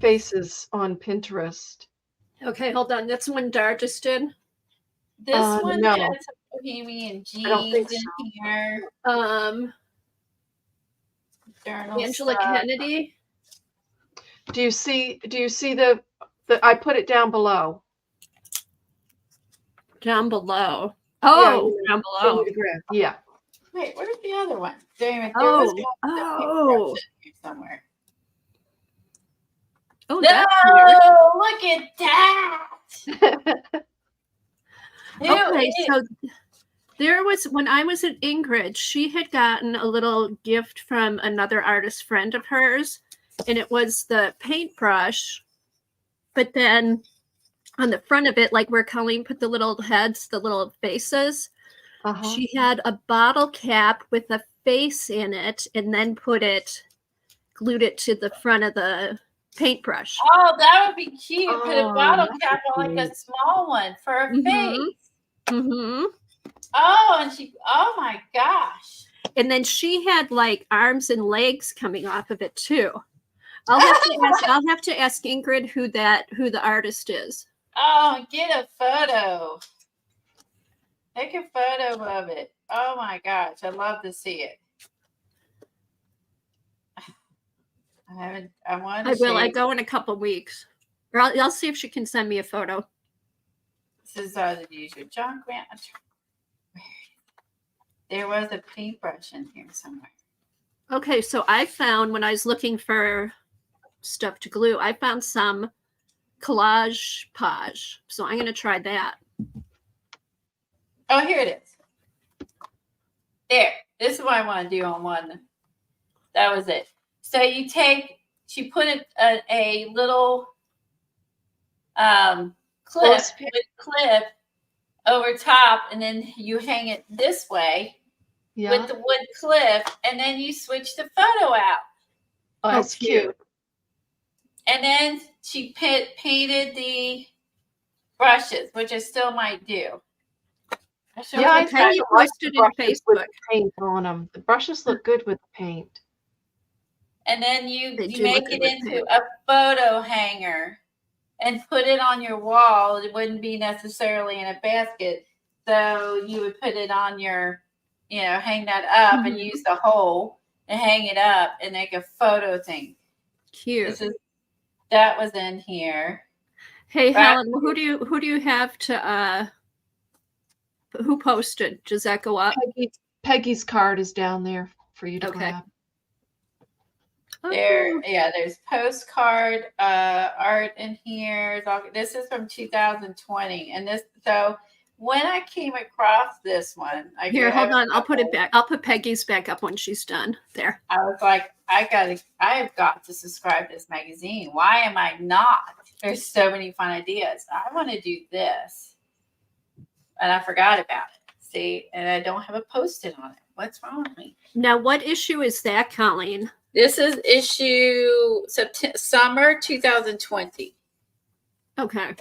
faces on Pinterest. Okay, hold on. That's one Dar just did. This one no. has some bohemian jeans in here. Journal Angela stuff. Kennedy. Do you see the I put it down below. Down below. Oh, Yeah, down below. Yeah. Wait, where's the other one? There Oh, was one here somewhere. Oh, No, that's weird. look at that. Okay, so there was, when I was at Ingrid, she had gotten a little gift from another artist friend of hers, and it was the paintbrush, but then on the front of it, like where Colleen put the little heads, the little faces, she had a bottle cap with a face in it, and then glued it to the front of the paintbrush. Oh, that would be cute. Put a bottle cap on like a small one for a face. Mm-hmm. Oh my gosh. And then she had like arms and legs coming off of it too. I'll have to ask Ingrid who the artist is. Oh, get a photo. Take a photo of it. Oh my gosh, I'd love to see it. I want to. I will. I go in a couple weeks, or I'll see if she can send me a photo. This is the usual John Grant. There was a paintbrush in here somewhere. Okay, so I found, when I was looking for stuff to glue, I found some collage page. So I'm going to try that. Oh, here it is. There. This is what I want to do on one. That was it. So she put a little clip over top, and then you hang it this way with the wood clip, and then you switch the photo out. Oh, that's cute. And then she painted the brushes, which I still might do. I you posted in Facebook with paint on them. The brushes look good with the paint. And then you make it into a photo hanger and put it on your wall. It wouldn't be necessarily in a basket. So you would put it on your, hang that up and use the hole and hang it up and make a photo thing. Cute. That was in here. Hey, Helen, who do you have to who posted? Does that go up? Peggy's card is down there for you to grab. There's postcard art in here. This is from 2020, and so when I came across this one, hold on, I'll put it back. I'll put Peggy's back up when she's done. There. I was like, I've got to subscribe to this magazine. Why am I not? There's so many fun ideas. I want to do this, and I forgot about it. See, and I don't have a post-it on it. What's wrong with me? Now, what issue is that, Colleen? This is issue summer 2020. Okay.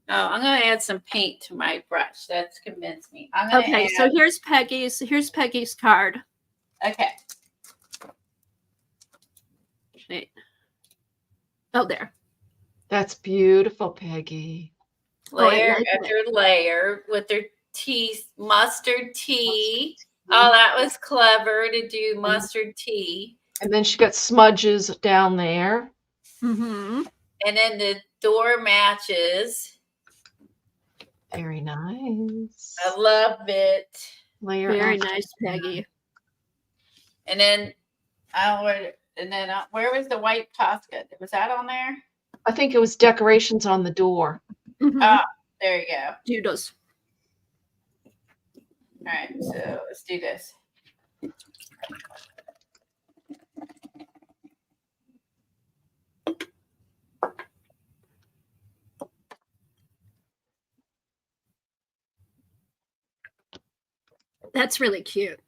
Oh, I'm gonna add some paint to my brush. That's convinced me. I'm gonna Okay, add, so here's Peggy's card. okay. Wait. Oh, there. That's beautiful, Peggy. Layer like after layer with their tea, mustard tea. Oh, that was clever to do mustard tea. And then she got smudges down there. Mm-hmm. And then the door matches. Very nice. I love it. Layer Very after nice, Peggy. And then where was the white Posca? Was that on there? I think it was decorations on the door. Mm-hmm. Oh, there you go. Judas. All right, so let's do this. That's really cute.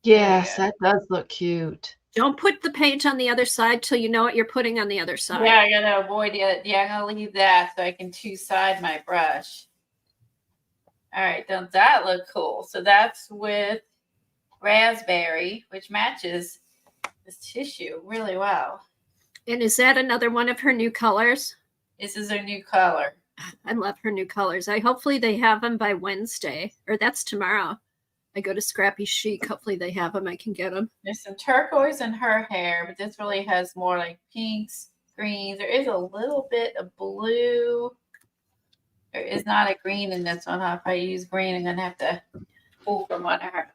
Yes, There that does look cute. Don't put the paint on the other side till you know what you're putting on the other side. Yeah, I gotta avoid it. Yeah, I'm gonna leave that so I can two-side my brush. All right, doesn't that look cool? So that's with raspberry, which matches this tissue really well. And is that another one of her new colors? This is a new color. I love her new colors. Hopefully they have them by Wednesday, or that's tomorrow. I go to Scrappy Chic. Hopefully they have them. I can get them. There's some turquoise in her hair, but this really has more like pinks, greens. There is a little bit of blue. There is not a green in this one. If I use green, I'm gonna have to pull from one of her.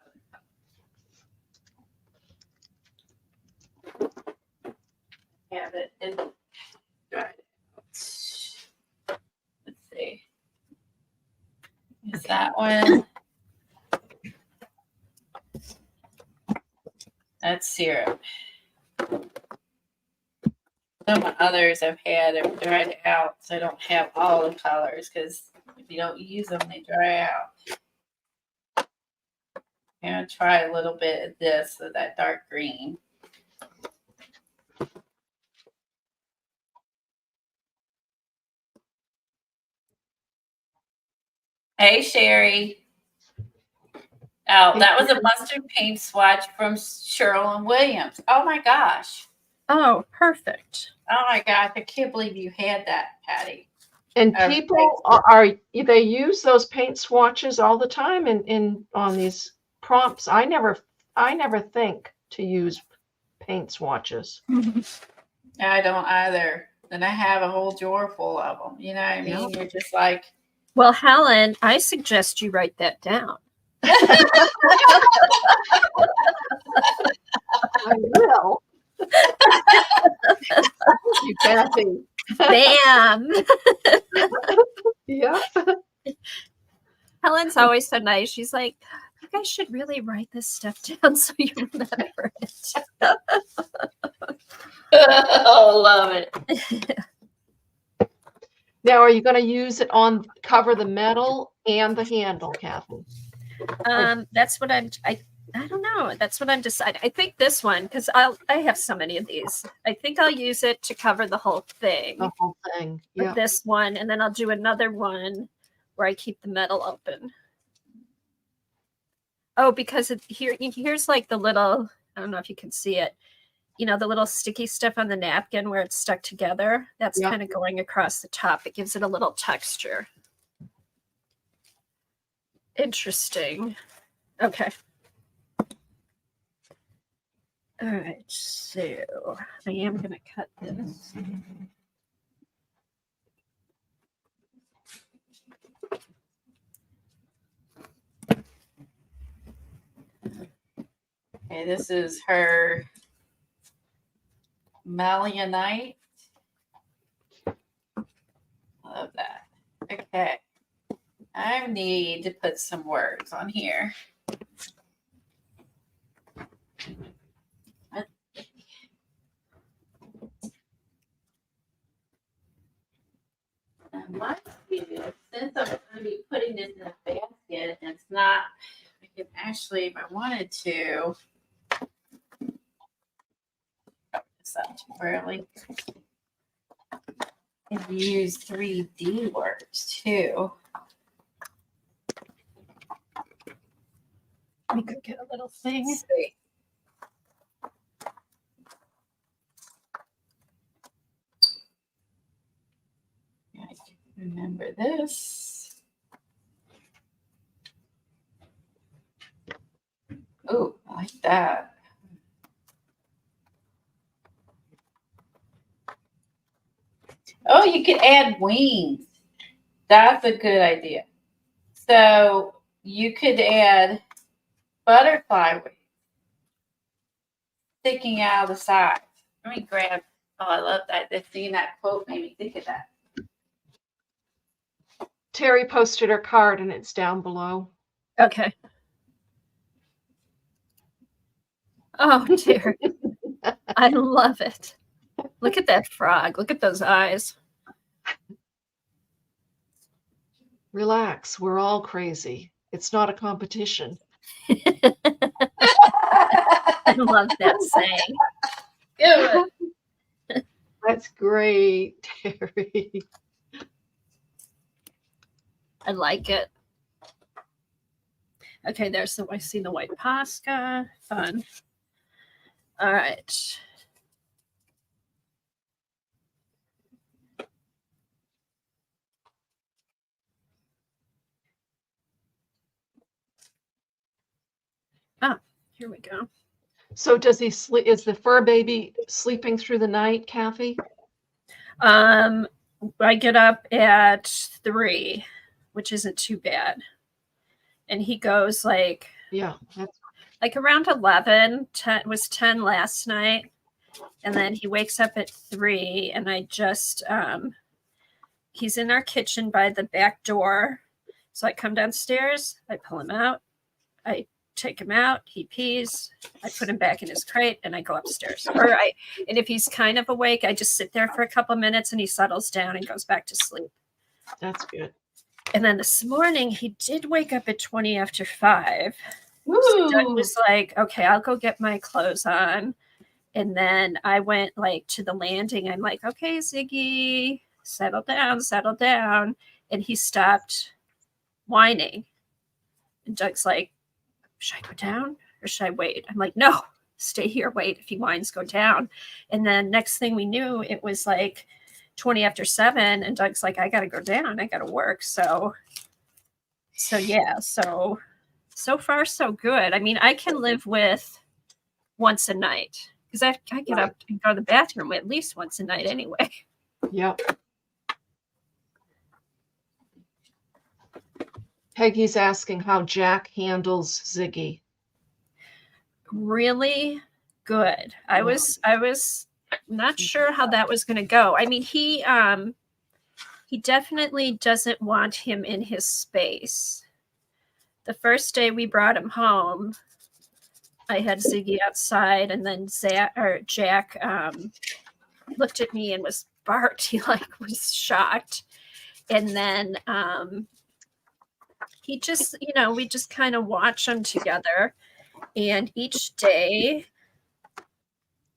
Yeah, but it's right. Let's see. Is that one? That's syrup. Some others I've had have dried out, so I don't have all the colors because if you don't use them, they dry out. I'm gonna try a little bit of this with that dark green. Hey, Sherry. Oh, that was a mustard paint swatch from Sherwin Williams. Oh my gosh. Oh, perfect. Oh my gosh. I can't believe you had that, Patty. And people are they use those paint swatches all the time in on these prompts. I never think to use paint swatches. I don't either. And I have a whole drawer full of them. You know what I mean? Yeah. You're just like, Well, Helen, I suggest you write that down. I will. You Kathy. Bam! Yeah. Helen's always so nice. She's like, you guys should really write this stuff down so you remember it. oh, love it. Now, are you going to use it on cover the metal and the handle, Kathy? That's what I don't know. That's what I'm deciding. I think this one, because I have so many of these. I think I'll use it to cover the whole thing. The whole thing. With Yeah. this one, and then I'll do another one where I keep the metal open. Oh, because here's like the little, I don't know if you can see it, you know, the little sticky stuff on the napkin where it's stuck together. That's Yeah. kind of going across the top. It gives it a little texture. Interesting. Okay. All right, so I am going to cut this. Okay, this is her Malionite. Love that. Okay. I need to put some words on here. I might do this since I'm going to be putting this in a basket and it's not, can actually, if I wanted to, this up too early, and use 3D works too. Let me go get a little thing. Let's see. Yeah, I can remember this. Oh, I like that. Oh, you could add wings. That's a good idea. So you could add butterfly wings sticking out of the sides. Let me grab. Oh, I love that. Just seeing that quote made me think of that. Terry posted her card and it's down below. Okay. Oh dear. I love it. Look at that frog. Look at those eyes. Relax, we're all crazy. It's not a competition. I love that saying. Good. That's great, Terry. I like it. Okay, there's the I see the white Posca. Fun. All right. Ah, here we go. So does he sleep? Is the fur baby sleeping through the night, Kathy? I get up at 3, which isn't too bad. And he goes like That's around 11. 10 was 10 last night. And then he wakes up at 3 and I just he's in our kitchen by the back door. So I come downstairs, I pull him out, I take him out, he pees, I put him back in his crate, and I go upstairs. And if he's kind of awake, I just sit there for a couple minutes and he settles down and goes back to sleep. That's good. And then this morning he did wake up at 20 after 5. Woo. So Doug was like, okay, I'll go get my clothes on. And then I went like to the landing. I'm like, okay, Ziggy, settle down, settle down. And he stopped whining. And Doug's like, should I go down or should I wait? I'm like, no, stay here, wait. If he whines, go down. And then next thing we knew, it was like 20 after 7. And Doug's like, I got to go down. I got to work. So yeah. So far, so good. I mean, I can live with once a night because I get up and go to the bathroom at least once a night anyway. Yep. Peggy's asking how Jack handles Ziggy. Really good. I was not sure how that was going to go. I mean, he definitely doesn't want him in his space. The first day we brought him home, I had Ziggy outside, and then Jack looked at me and was barked. He was shocked, and then he just, we just kind of watch them together, and each day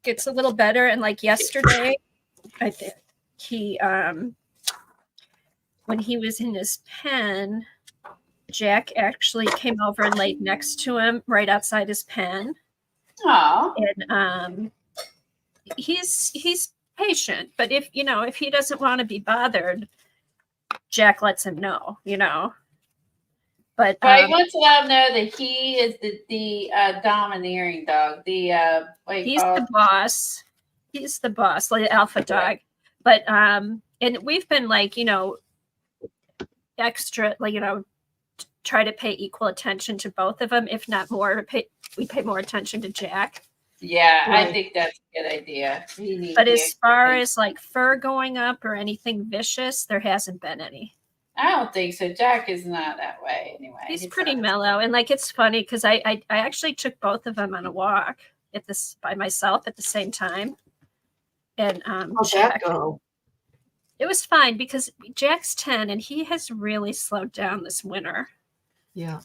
gets a little better. And like yesterday, I think he when he was in his pen, Jack actually came over and laid next to him right outside his pen. Oh. And he's patient, but if he doesn't want to be bothered, Jack lets him know, But he wants to let him know that he is the domineering dog. He's the boss. He's the boss, like the alpha dog. But and we've been like, extra, like, try to pay equal attention to both of them, if not more. We pay more attention to Jack. Yeah, Right. I think that's a good idea. But as far as like fur going up or anything vicious, there hasn't been any. I don't think so. Jack is not that way anyway. He's pretty mellow. And like, it's funny because I actually took both of them on a walk by myself at the same time. And How'd Jack, that go? it was fine because Jack's 10 and he has really slowed down this winter. Yeah.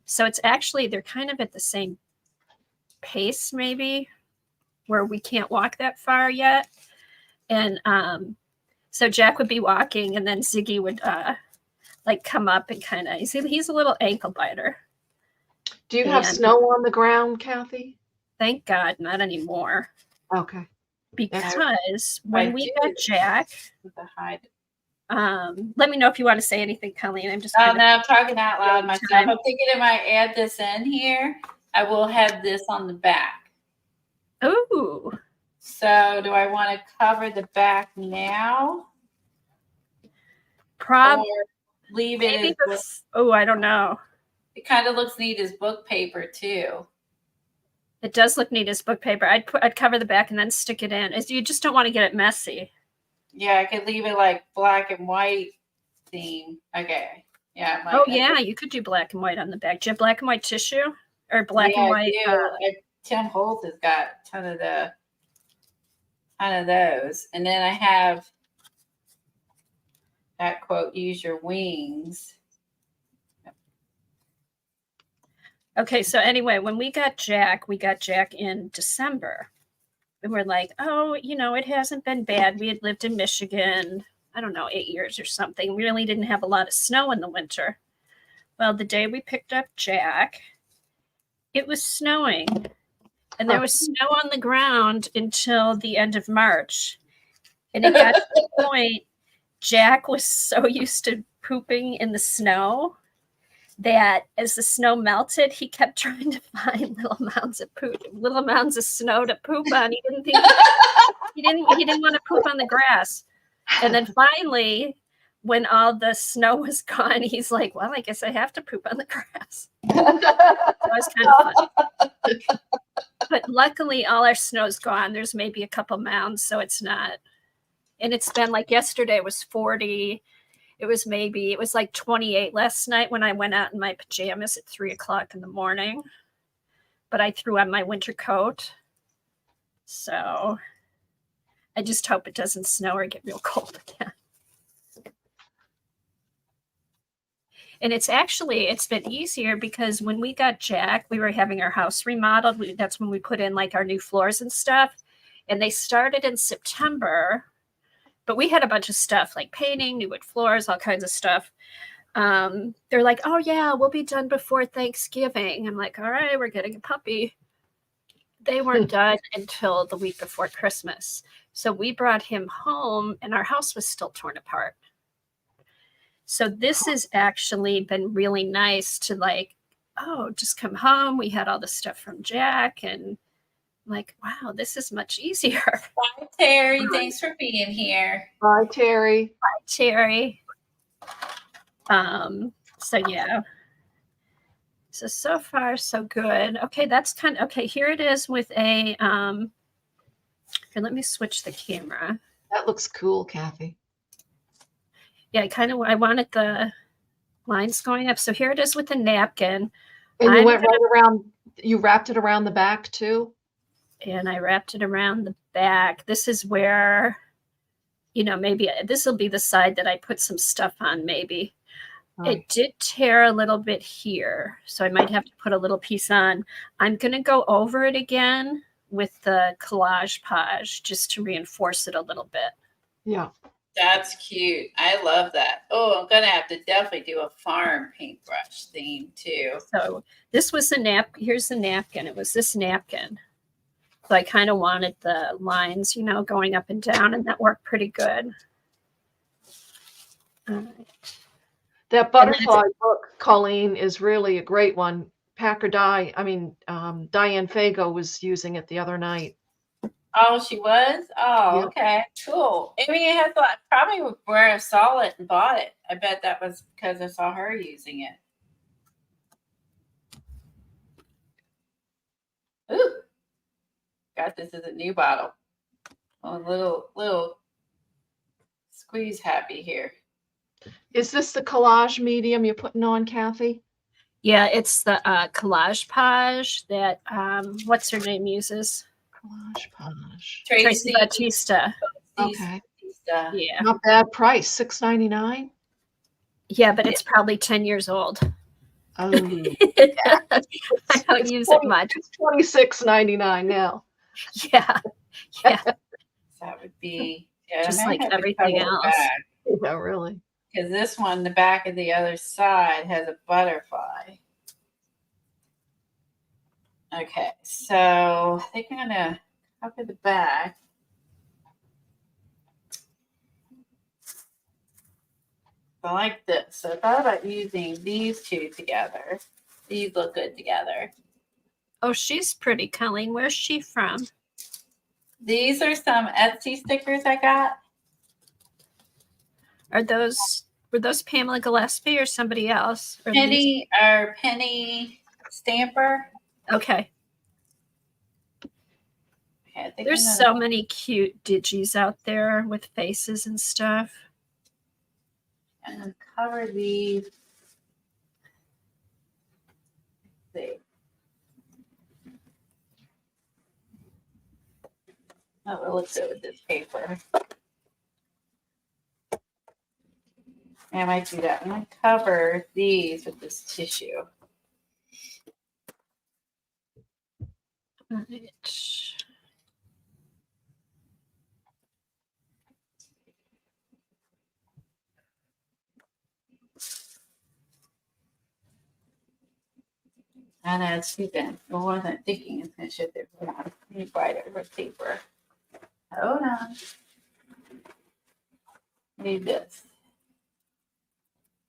So it's actually, they're kind of at the same pace, maybe, where we can't walk that far yet. And so Jack would be walking, and then Ziggy would like come up and kind of, he's a little ankle biter. Do you have And- snow on the ground, Kathy? Thank God, not anymore. Okay. Because when we got Jack, The hide. let me know if you want to say anything, Colleen. I'm just Oh, kind no, of I'm talking out loud myself. time. I'm thinking if I add this in here, I will have this on the back. ooh. So do I want to cover the back now? Probably Or leave it as I don't know. it kind of looks neat as book paper too. It does look neat as book paper. I'd cover the back and then stick it in. You just don't want to get it messy. Yeah, I could leave it like black and white theme. Okay. Yeah. Oh yeah, you could do black and white on the back. Do you have black and white tissue or black and white? Tim Holt has got a ton of those, and then I have that quote: "Use your wings." Okay, so anyway, when we got Jack in December. And we're like, oh, it hasn't been bad. We had lived in Michigan, I don't know, 8 years or something. We really didn't have a lot of snow in the winter. Well, the day we picked up Jack, it was snowing. And there was snow on the ground until the end of March. And it got to the point, Jack was so used to pooping in the snow that as the snow melted, he kept trying to find little mounds of snow to poop on. He didn't think he didn't want to poop on the grass. And then finally, when all the snow was gone, he's like, well, I guess I have to poop on the grass. That was kind of fun. But luckily, all our snow's gone. There's maybe a couple mounds, so it's not. And it's been like yesterday was 40. It was like 28 last night when I went out in my pajamas at 3:00 in the morning. But I threw on my winter coat. So I just hope it doesn't snow or get real cold again. And it's been easier because when we got Jack, we were having our house remodeled. That's when we put in like our new floors and stuff. And they started in September. But we had a bunch of stuff like painting, new wood floors, all kinds of stuff. They're like, oh, yeah, we'll be done before Thanksgiving. I'm like, all right, we're getting a puppy. They weren't done until the week before Christmas. So we brought him home and our house was still torn apart. So this has actually been really nice to like, oh, just come home. We had all the stuff from Jack and like, wow, this is much easier. Bye, Terry. Thanks for being here. Bye, Terry. Bye, Terry. So yeah. So far, so good. Okay, that's okay. Here it is with a here, let me switch the camera. That looks cool, Kathy. Yeah, I wanted the lines going up. So here it is with a napkin. And you went right around, you wrapped it around the back too? And I wrapped it around the back. This is where, maybe this will be the side that I put some stuff on, maybe. Right. It did tear a little bit here, so I might have to put a little piece on. I'm going to go over it again with the Collage Page just to reinforce it a little bit. Yeah. That's cute. I love that. Oh, I'm going to have to definitely do a farm paintbrush theme too. So this was here's the napkin. It was this napkin. So I kind of wanted the lines, going up and down, and that worked pretty good. All right. That butterfly book, Colleen, is really a great one. Diane Fago was using it the other night. Oh, she was? Oh, yeah. Okay, cool. Amy has probably where I saw it and bought it. I bet that was because I saw her using it. Ooh. Got this as a new bottle. Oh, little squeeze happy here. Is this the collage medium you're putting on, Kathy? Yeah, it's the Collage Page that what's her name uses. Collage Page. Tracy Batista. Okay. Yeah. Not bad price, $6.99. Yeah, but it's probably 10 years old. Oh, I don't use it much. It's $26.99 now. Yeah. Yeah. So that would be Just I might like have to everything cover the else. back, Yeah, really. because this one, the back of the other side has a butterfly. Okay, so I think I'm gonna cover the back. I like this. So I thought about using these two together. These look good together. Oh, she's pretty, Colleen. Where's she from? These are some Etsy stickers I got. Were those Pamela Gillespie or somebody else? Or Lisa? Penny Stamper. Okay. Okay, I think There's I'm so gonna, many cute digis out there with faces and stuff. I'm gonna cover these. Let's see. Oh, it looks good with this paper. I might do that. I'm gonna cover these with this tissue. Right. And it's too thin. I wasn't thinking it's gonna shift it. Hold on. Let me brighter with paper. Hold on. Need this.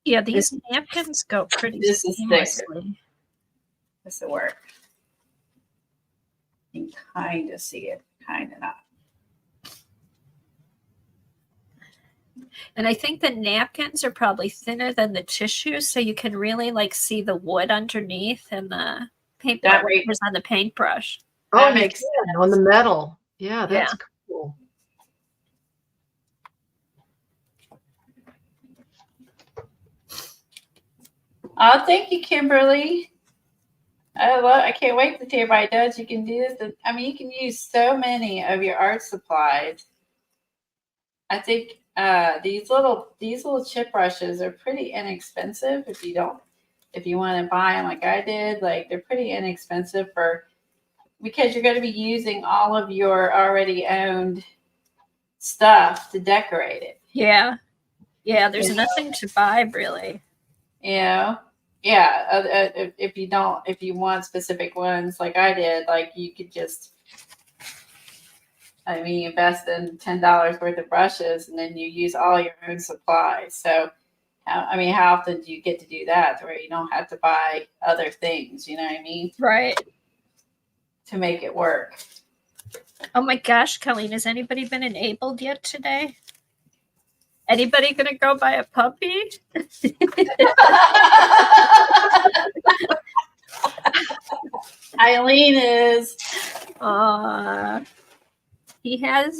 Yeah, these napkins go pretty This is thicker. seamlessly. This will work. You can kind of see it, kind of not. And I think the napkins are probably thinner than the tissue, so you can really like see the wood underneath and the paintbrush on the paintbrush. Oh, That you makes can on the metal. Yeah, that's cool. Oh, thank you, Kimberly. I can't wait to see everybody does. You can do this. I mean, you can use so many of your art supplies. I think these little chip brushes are pretty inexpensive if you want to buy them like I did. Like they're pretty inexpensive because you're going to be using all of your already owned stuff to decorate it. Yeah. Yeah, there's nothing to buy really. You know? Yeah. If you want specific ones like I did, like you could just, invest in $10 worth of brushes and then you use all your own supplies. So, how often do you get to do that where you don't have to buy other things? You know what I mean? Right. To make it work. Oh my gosh, Colleen, has anybody been enabled yet today? Anybody gonna go buy a puppy? Eileen is.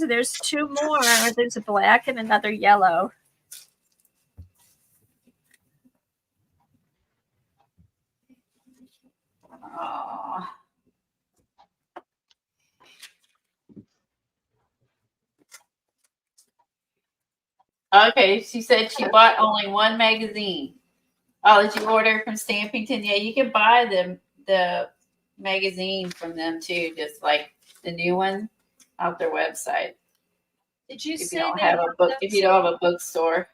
There's two more. There's a black and another yellow. Aww. Okay, she said she bought only one magazine. Oh, did you order from Stampington? Yeah, you can buy the magazine from them too, just like the new one off their website. Did you If say you don't they have had a book, if you don't have a bookstore.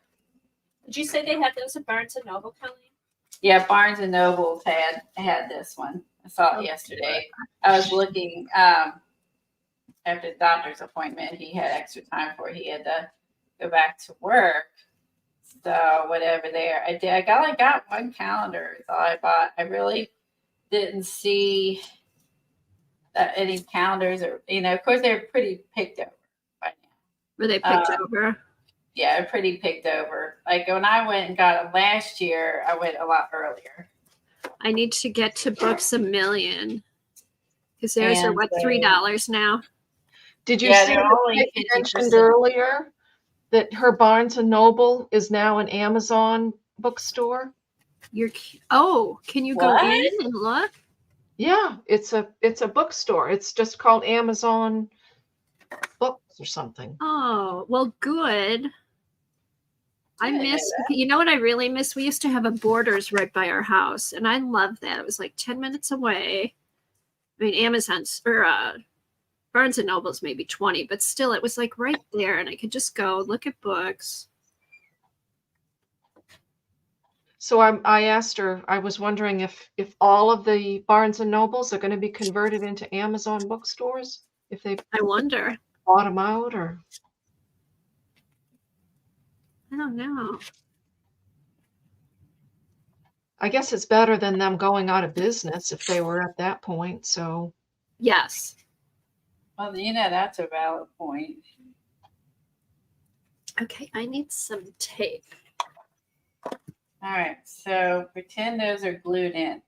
Did you say they had those at Barnes and Noble, Colleen? Yeah, Barnes and Noble had this one. I saw it yesterday. I was looking after the doctor's appointment. He had extra time for it. He had to go back to work. So whatever there. I got one calendar. That's all I bought. I really didn't see any calendars or of course they're pretty picked over by now. Were they picked over? Yeah, they're pretty picked over. Like when I went and got them last year, I went a lot earlier. I need to get to Books a Million because theirs are what, $3 now. Did you see what I mentioned earlier that her Barnes and Noble is now an Amazon bookstore? Can you go in and look? Yeah, it's a bookstore. It's just called Amazon Books or something. Oh, well, good. I miss, you know what I really miss? We used to have a Borders right by our house, and I loved that. It was like 10 minutes away. I mean, Amazon's or Barnes and Noble's maybe 20, but still, it was like right there, and I could just go look at books. So I asked her, I was wondering if all of the Barnes and Nobles are going to be converted into Amazon bookstores, if they I wonder. bought them out, or I don't know. I guess it's better than them going out of business if they were at that point. So Yes. Well, that's a valid point. Okay, I need some tape. All right, so pretend those are glued in.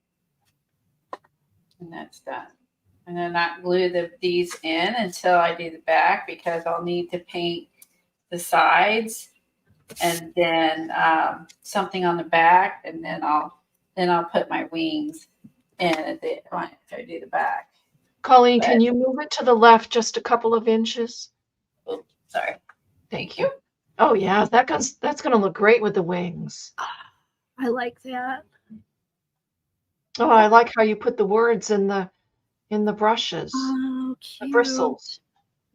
And that's done. And then not glue these in until I do the back, because I'll need to paint the sides and then something on the back, and then I'll put my wings in after I do the back. Colleen, can you move it to the left just a couple of inches? Oh, sorry. Thank you. Oh yeah, that's going to look great with the wings. I like that. Oh, I like how you put the words in the brushes, Oh, the cute. bristles.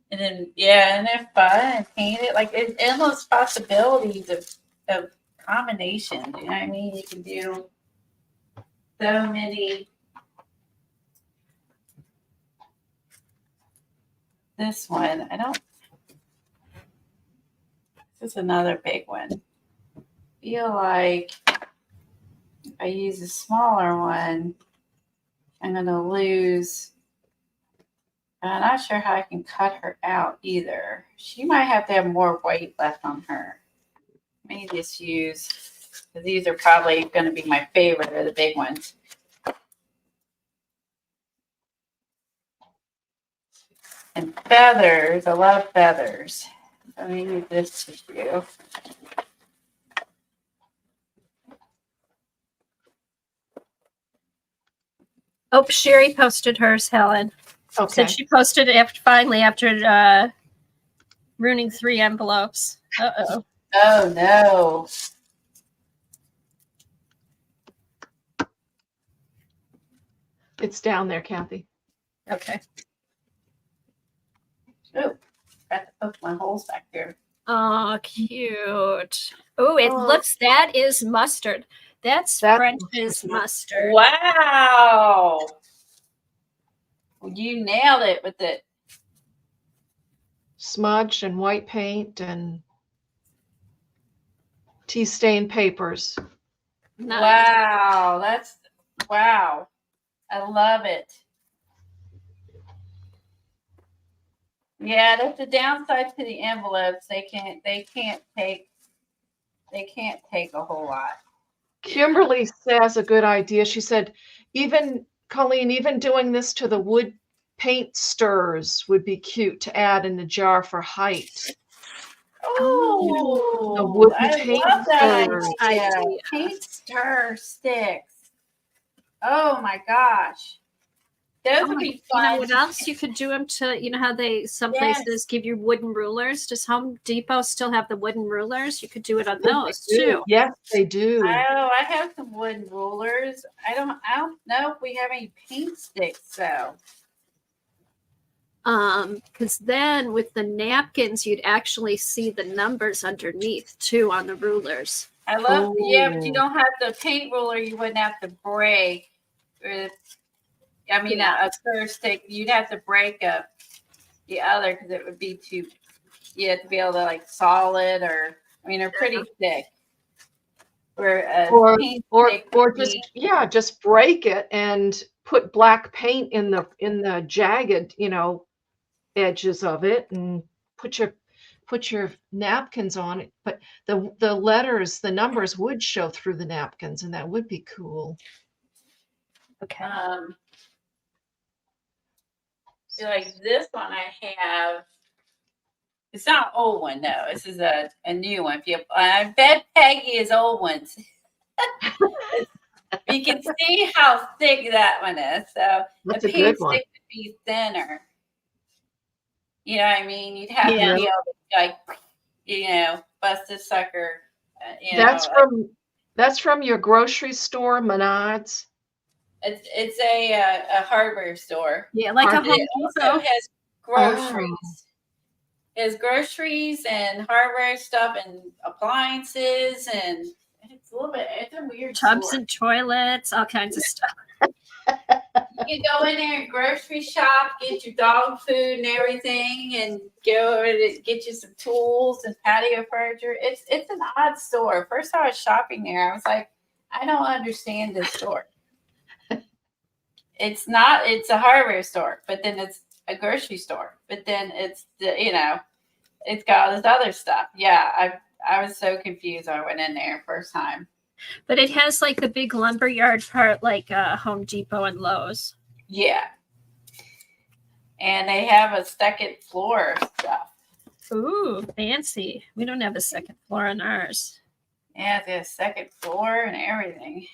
And then and they're fun and paint it. Like there's endless possibilities of combinations. You know what I mean? You can do so many. This one, this is another big one. Feel like if I use a smaller one, I'm going to lose. I'm not sure how I can cut her out either. She might have to have more weight left on her. Maybe just use, because these are probably going to be my favorite, or the big ones. And feathers, I love feathers. Let me use this tissue. Oh, Sherry posted hers, Helen. Okay. Said she posted it after ruining 3 envelopes. Uh-oh. Oh, no. It's down there, Kathy. Okay. Oh, got to poke my holes back there. Oh, cute. Oh, it looks, that is mustard. That's French's mustard. Wow. You nailed it with it. Smudge and white paint and tea stained papers. Nice. Wow. I love it. Yeah, that's the downside to the envelopes. They can't take a whole lot. Kimberly says a good idea. She said, Colleen, even doing this to the wood paint stirs would be cute to add in the jar for height. Oh, the wooden I paint love that stirs. idea. Paint stir sticks. Oh my gosh. Those would be fun. You know what else you could do them to? You know how some places give you wooden rulers? Does Home Depot still have the wooden rulers? You could do it on those too. Yes, they do. Oh, I have some wooden rulers. I don't know if we have any paint sticks though. Because then with the napkins, you'd actually see the numbers underneath too on the rulers. I love, but you don't have the paint ruler. You wouldn't have to break. A stir stick. You'd have to break up the other because it would be too. You have to be able to like solid they're pretty thick. Or just break it and put black paint in the jagged, edges of it, and put your napkins on it. But the letters, the numbers would show through the napkins, and that would be cool. Okay. Like this one I have. It's not an old one, no. This is a new one. I bet Peggy is old ones. You can see how thick that one is. So that's the a good paint one. stick would be thinner. You know what I mean? You'd have to be able to bust this sucker You That's know, that's from your grocery store, Menards. it's a hardware store. Yeah, like a Hard- But Home it also Depot. has Oh, groceries. It has groceries and hardware stuff and appliances and it's a little bit. It's a weird Tubs store. and toilets, all kinds of stuff. You can go in there and grocery shop, get your dog food and everything, and go over to get you some tools and patio furniture. It's an odd store. First time I was shopping there, I was like, I don't understand this store. It's not. It's a hardware store, but then it's a grocery store. But then it's it's got all this other stuff. Yeah, I was so confused when I went in there first time. But it has like the big lumberyard part, like Home Depot and Lowe's. Yeah. And they have a second floor stuff. Ooh, fancy. We don't have a second floor on ours. Yeah, the second floor and everything.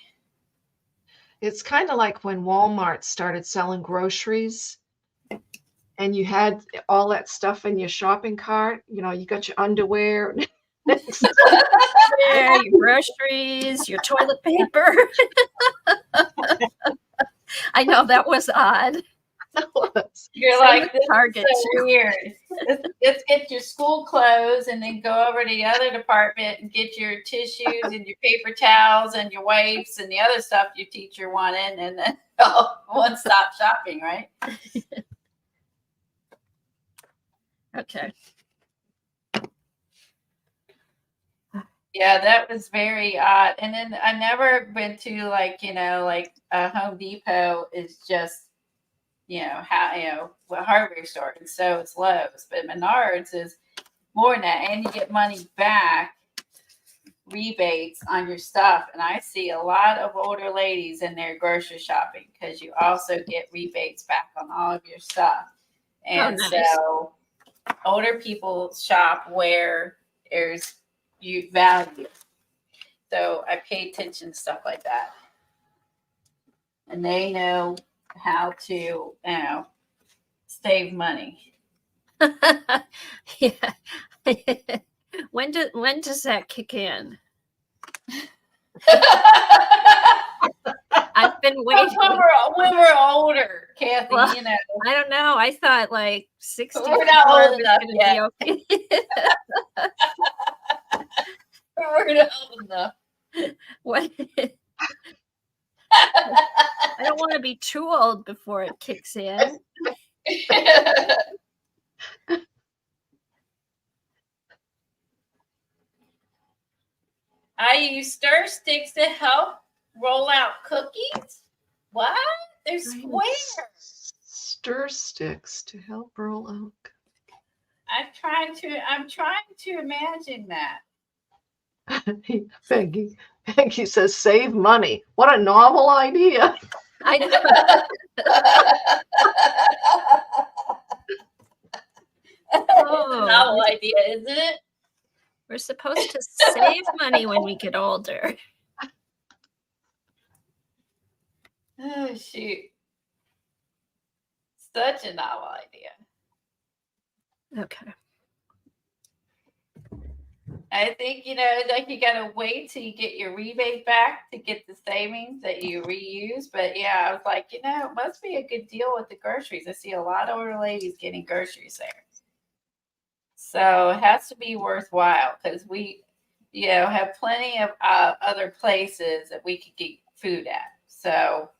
it's kind of like when Walmart started selling groceries and you had all that stuff in your shopping cart. You know, you got your underwear. Yeah, your groceries, your toilet paper. I know that was odd. You're Same like, with this is Target, so too. weird. Let's get your school clothes and then go over to the other department and get your tissues and your paper towels and your wipes and the other stuff your teacher wanted, and then one-stop shopping, right? Okay. Yeah, that was very odd. And then I never been to like a Home Depot is just a hardware store, and so it's Lowe's. But Menards is more than that, and you get money back, rebates on your stuff. And I see a lot of older ladies in their grocery shopping because you also get rebates back on all of your stuff. And nice. so older people shop where there's you value. So I pay attention to stuff like that. And they know how to, save money. Yeah. When does that kick in? I've been waiting. When we're older, Kathy, Well, I don't know. I thought like 64 We're not old was enough gonna yet. be okay. we're not old enough. What? I don't want to be too old before it kicks in. I use stir sticks to help roll out cookies. What? They're square. Stir sticks to help roll out. I'm trying to imagine that. Peggy says save money. What a novel idea. I know. Oh, Novel idea, isn't it? we're supposed to save money when we get older. Oh shoot. Such a novel idea. Okay. I think, like you gotta wait till you get your rebate back to get the savings that you reuse. But yeah, I was like, it must be a good deal with the groceries. I see a lot of older ladies getting groceries there. So it has to be worthwhile because we, have plenty of other places that we could get food at. So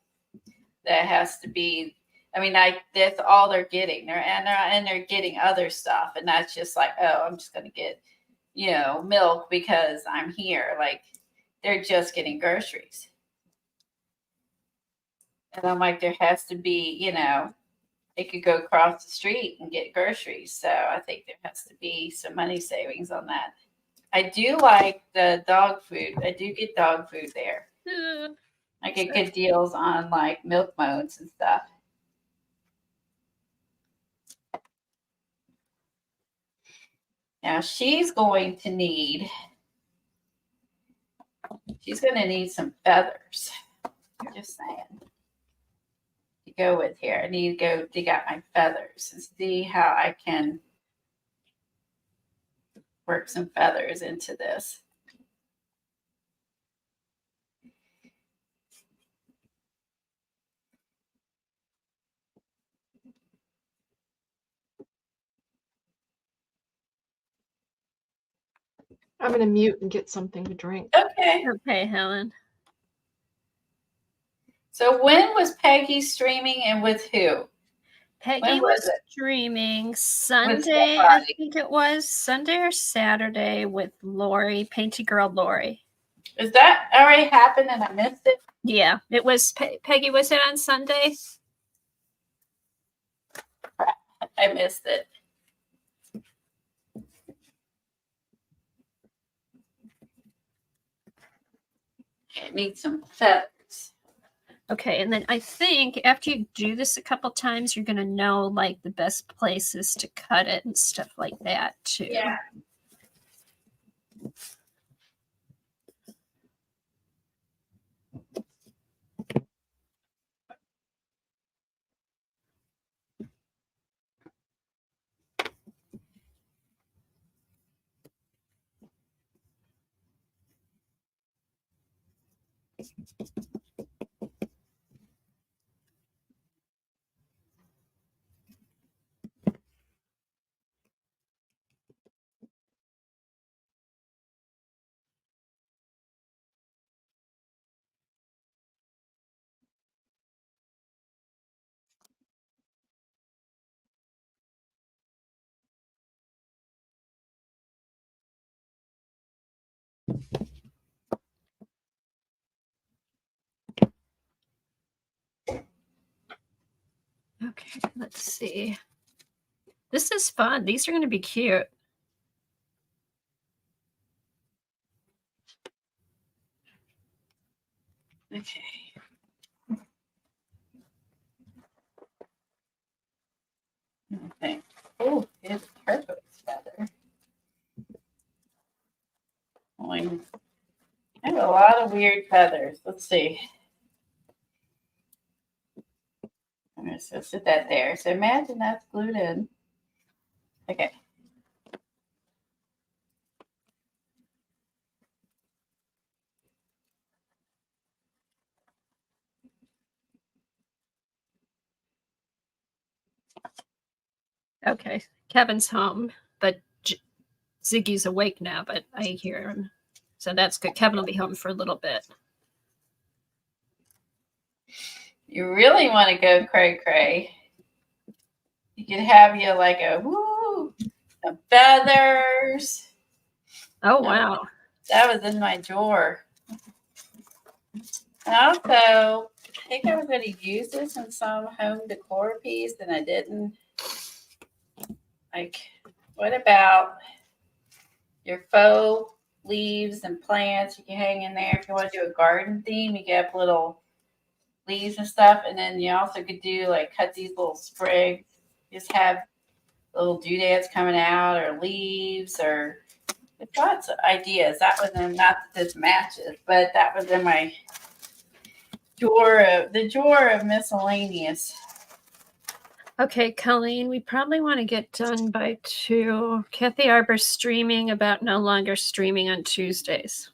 that has to be. I mean, that's all they're getting. They're getting other stuff, and that's just like, oh, I'm just gonna get, milk because I'm here. Like they're just getting groceries, and I'm like, there has to be, they could go across the street and get groceries. So I think there has to be some money savings on that. I do like the dog food. I do get dog food there. I get good deals on like milk modes and stuff. Now she's going to need some feathers. I'm just saying. To go with here. I need to go dig out my feathers and see how I can work some feathers into this. I'm going to mute and get something to drink. Okay. Okay, Helen. So when was Peggy streaming and with who? Peggy When was was it? streaming Sunday, I somebody. think it was Sunday or Saturday with Lori, Painty Girl Lori. Is that already happened and I missed it? Yeah, it was Peggy. Was it on Sunday? I missed it. I need some feathers. Okay, and then I think after you do this a couple times, you're gonna know like the best places to cut it and stuff like that too. Yeah. Okay, let's see. This is fun. These are gonna be cute. Okay. Okay. Oh, it's perfect feather. I have a lot of weird feathers. Let's see. I'm just gonna sit that there. So imagine that's glued in. Okay. Okay, Kevin's home, but Ziggy's awake now, but I hear him. So that's good. Kevin will be home for a little bit. You really want to go cray cray. You could have you like a woo, the feathers. Oh, wow. That was in my drawer. And also, I think I was going to use this in some home decor piece, and I didn't. Like, what about your faux leaves and plants you can hang in there? If you want to do a garden theme, you can have little leaves and stuff. And then you also could do like cut these little sprigs. Just have little doodads coming out or leaves or lots of ideas. That was in, not that this matches, but that was in my drawer of miscellaneous. Okay, Colleen, we probably want to get done by 2. Kathy Arbor's streaming about no longer streaming on Tuesdays.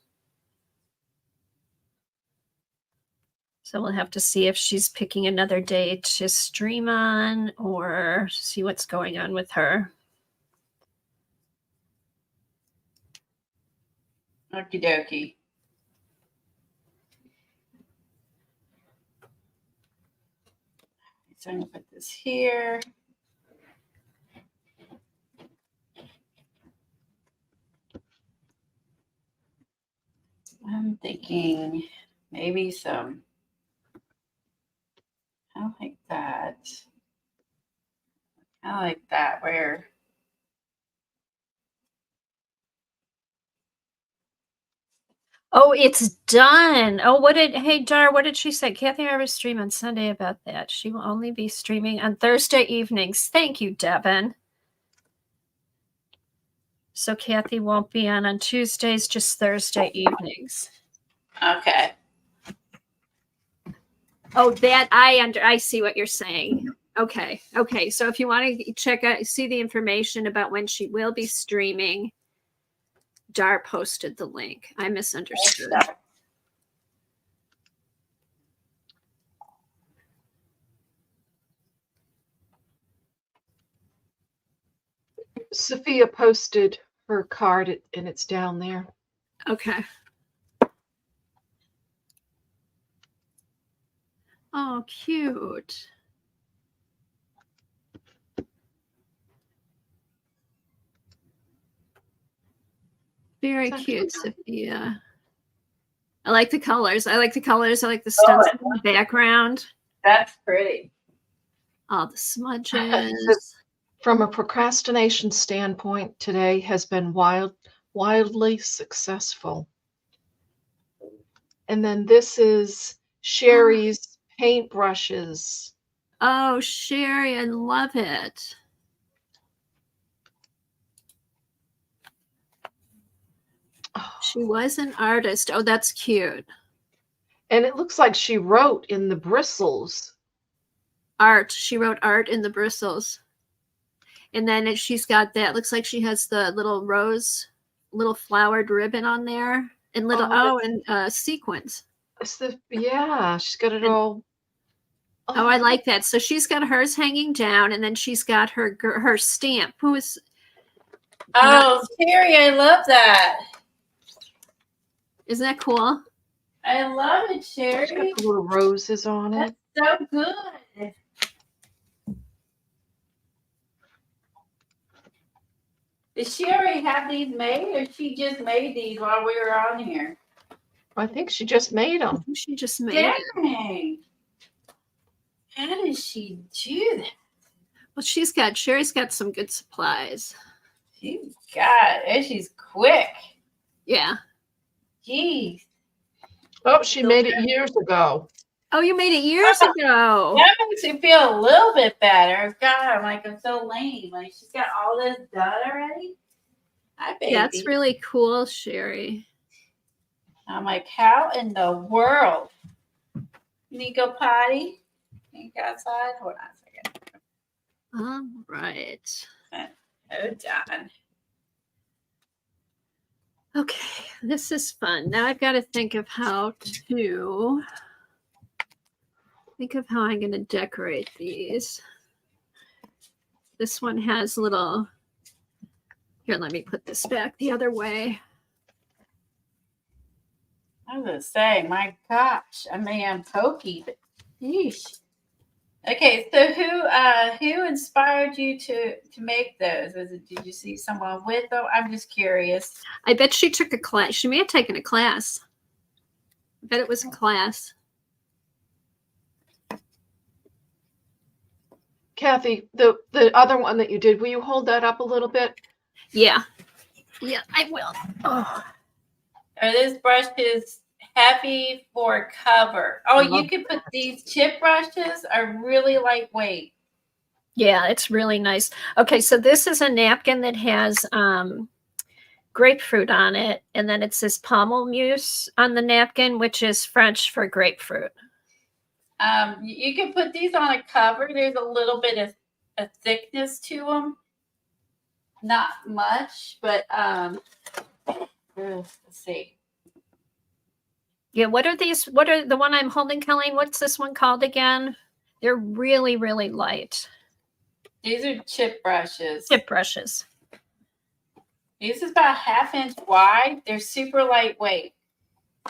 So we'll have to see if she's picking another day to stream on or see what's going on with her. Okie dokie. So I'm going to put this here. I'm thinking maybe some, I like that. I like that where Oh, it's done. Oh, hey, Dar, what did she say? Kathy Arbor stream on Sunday about that. She will only be streaming on Thursday evenings. Thank you, Devin. So Kathy won't be on Tuesdays, just Thursday evenings. okay. Oh, that I see what you're saying. Okay. Okay. So if you want to check out, see the information about when she will be streaming, Dar posted the link. I misunderstood. Sophia posted her card, and it's down there. Okay. Oh, cute. Very It's cute, actually- Sophia. I like the colors. I like the colors. I like the stencil in the background. That's pretty. All the smudges. From a procrastination standpoint, today has been wildly successful. And then this is Sherry's paintbrushes. Oh, Sherry, I love it. She was an artist. Oh, that's cute. And it looks like she wrote in the bristles. Art. She wrote art in the bristles. And then she's got that. Looks like she has the little rose, little flowered ribbon on there. And little, and sequins. Yeah, she's got it all. Oh, I like that. So she's got hers hanging down, and then she's got her stamp. Who is? Oh, Terry, I love that. Isn't that cool? I love it, She's Sherry. got the little roses on it. That's so good. Did she already have these made, or she just made these while we were on here? I think she just made them. She just made it. Dang. How does she do that? Well, Sherry's got some good supplies. She's got it. She's quick. Yeah. Jeez. Oh, she made it years ago. Oh, you made it years ago. That makes me feel a little bit better. God, I'm so lame. Like, she's got all this done already. Hi, baby. That's really cool, Sherry. I'm like, how in the world? You need to go potty? Can you go outside? Hold on a second. All right. Hold on. Okay, this is fun. Now I've got to think of how I'm going to decorate these. This one has little, here, let me put this back the other way. I was gonna say, my gosh, I mean, I'm pokey, but yeesh. Okay, so who inspired you to make those? Did you see someone with them? I'm just curious. I bet she took a class. She may have taken a class. I bet it was a class. Kathy, the other one that you did, will you hold that up a little bit? Yeah. Yeah, I will. Oh. Are these brushes heavy for cover? Oh, you can put these chip brushes are really lightweight. Yeah, it's really nice. Okay, so this is a napkin that has grapefruit on it, and then it says pamplemousse on the napkin, which is French for grapefruit. You can put these on a cover. There's a little bit of a thickness to them. Not much, but let's see. Yeah, what are these? What are the one I'm holding, Colleen? What's this one called again? They're really, really light. These are chip brushes. Chip brushes. These is about 1/2 inch wide. They're super lightweight.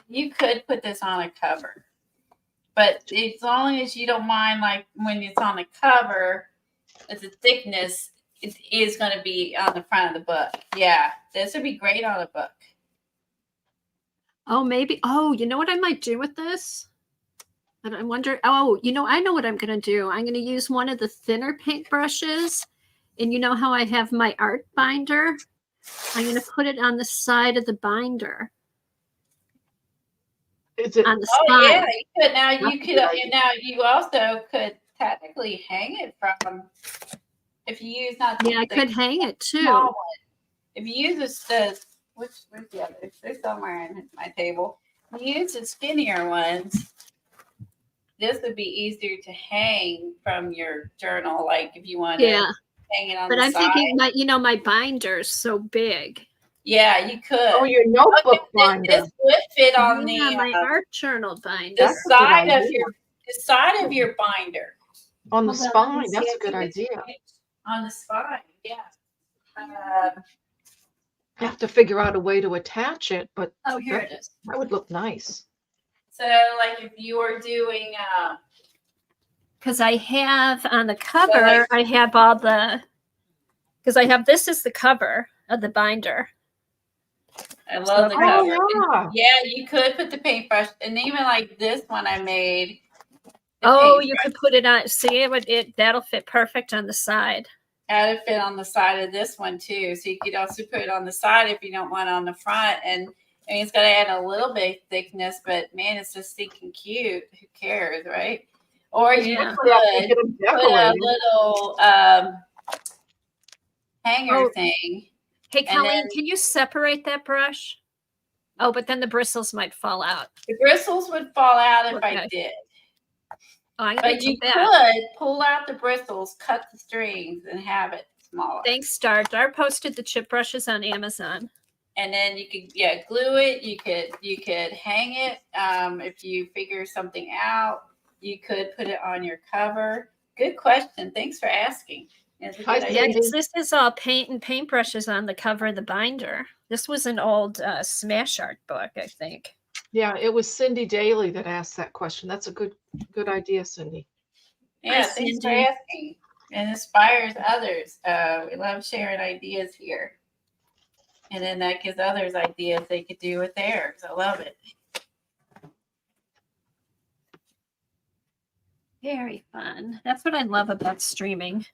You could put this on a cover, but as long as you don't mind, like when it's on a cover, it's a thickness, it is going to be on the front of the book. Yeah, this would be great on a book. Oh, maybe. Oh, you know what I might do with this? And I wonder. Oh, I know what I'm going to do. I'm going to use one of the thinner paint brushes. And you know how I have my art binder? I'm going to put it on the side of the binder. Is it? On the Oh spine. yeah, you could. Now you also could technically hang it from. If you use not. Yeah, I could hang it too. Small one. If you use where's the other? They're somewhere in my table. If you use the skinnier ones, this would be easier to hang from your journal. Like if you want to hang it on But the I'm side. thinking, my binder's so big. Yeah, you could. Oh, your notebook binder. This would fit on My art journal binder. the That's a good side of idea. the side of your binder. On the Hold on, spine. let me see That's a if good you can idea. see it. On the spine, yeah. have to figure out a way to attach it, but Oh, here that, it is. that would look nice. So, like, if you were doing, Because I have on the cover, I have all the, because I have this is the cover of the binder. I love the So- cover. Oh, yeah. Yeah, you could put the paintbrush, and even like this one I made. the Oh, you paintbrush could put it on. See, that'll fit perfect on the side. had to fit on the side of this one too. So you could also put it on the side if you don't want it on the front. And I mean, it's got to add a little bit of thickness, but man, it's just stinking cute. Who cares, right? Or you Yeah. could Get them put a decorated. little hanger Oh. thing. Hey, And Colleen, then- can you separate that brush? Oh, but then the bristles might fall out. The bristles would fall out if I Okay. did. Oh, I'm gonna But you do that. could pull out the bristles, cut the strings, and have it smaller. Thanks, Star. Dar posted the chip brushes on Amazon. And then you could glue it. You could hang it. If you figure something out, you could put it on your cover. Good question. Thanks for asking. It's a Hi, good Yeah, idea. 'cause this is all paint and paintbrushes on the cover of the binder. This was an old Smash Art book, I think. Yeah, it was Cindy Daly that asked that question. That's a good idea, Cindy. Yeah, Hi, thanks for Cindy. asking. It inspires others. We love sharing ideas here. And then that gives others ideas they could do with theirs. I love it. Very fun. That's what I love about streaming.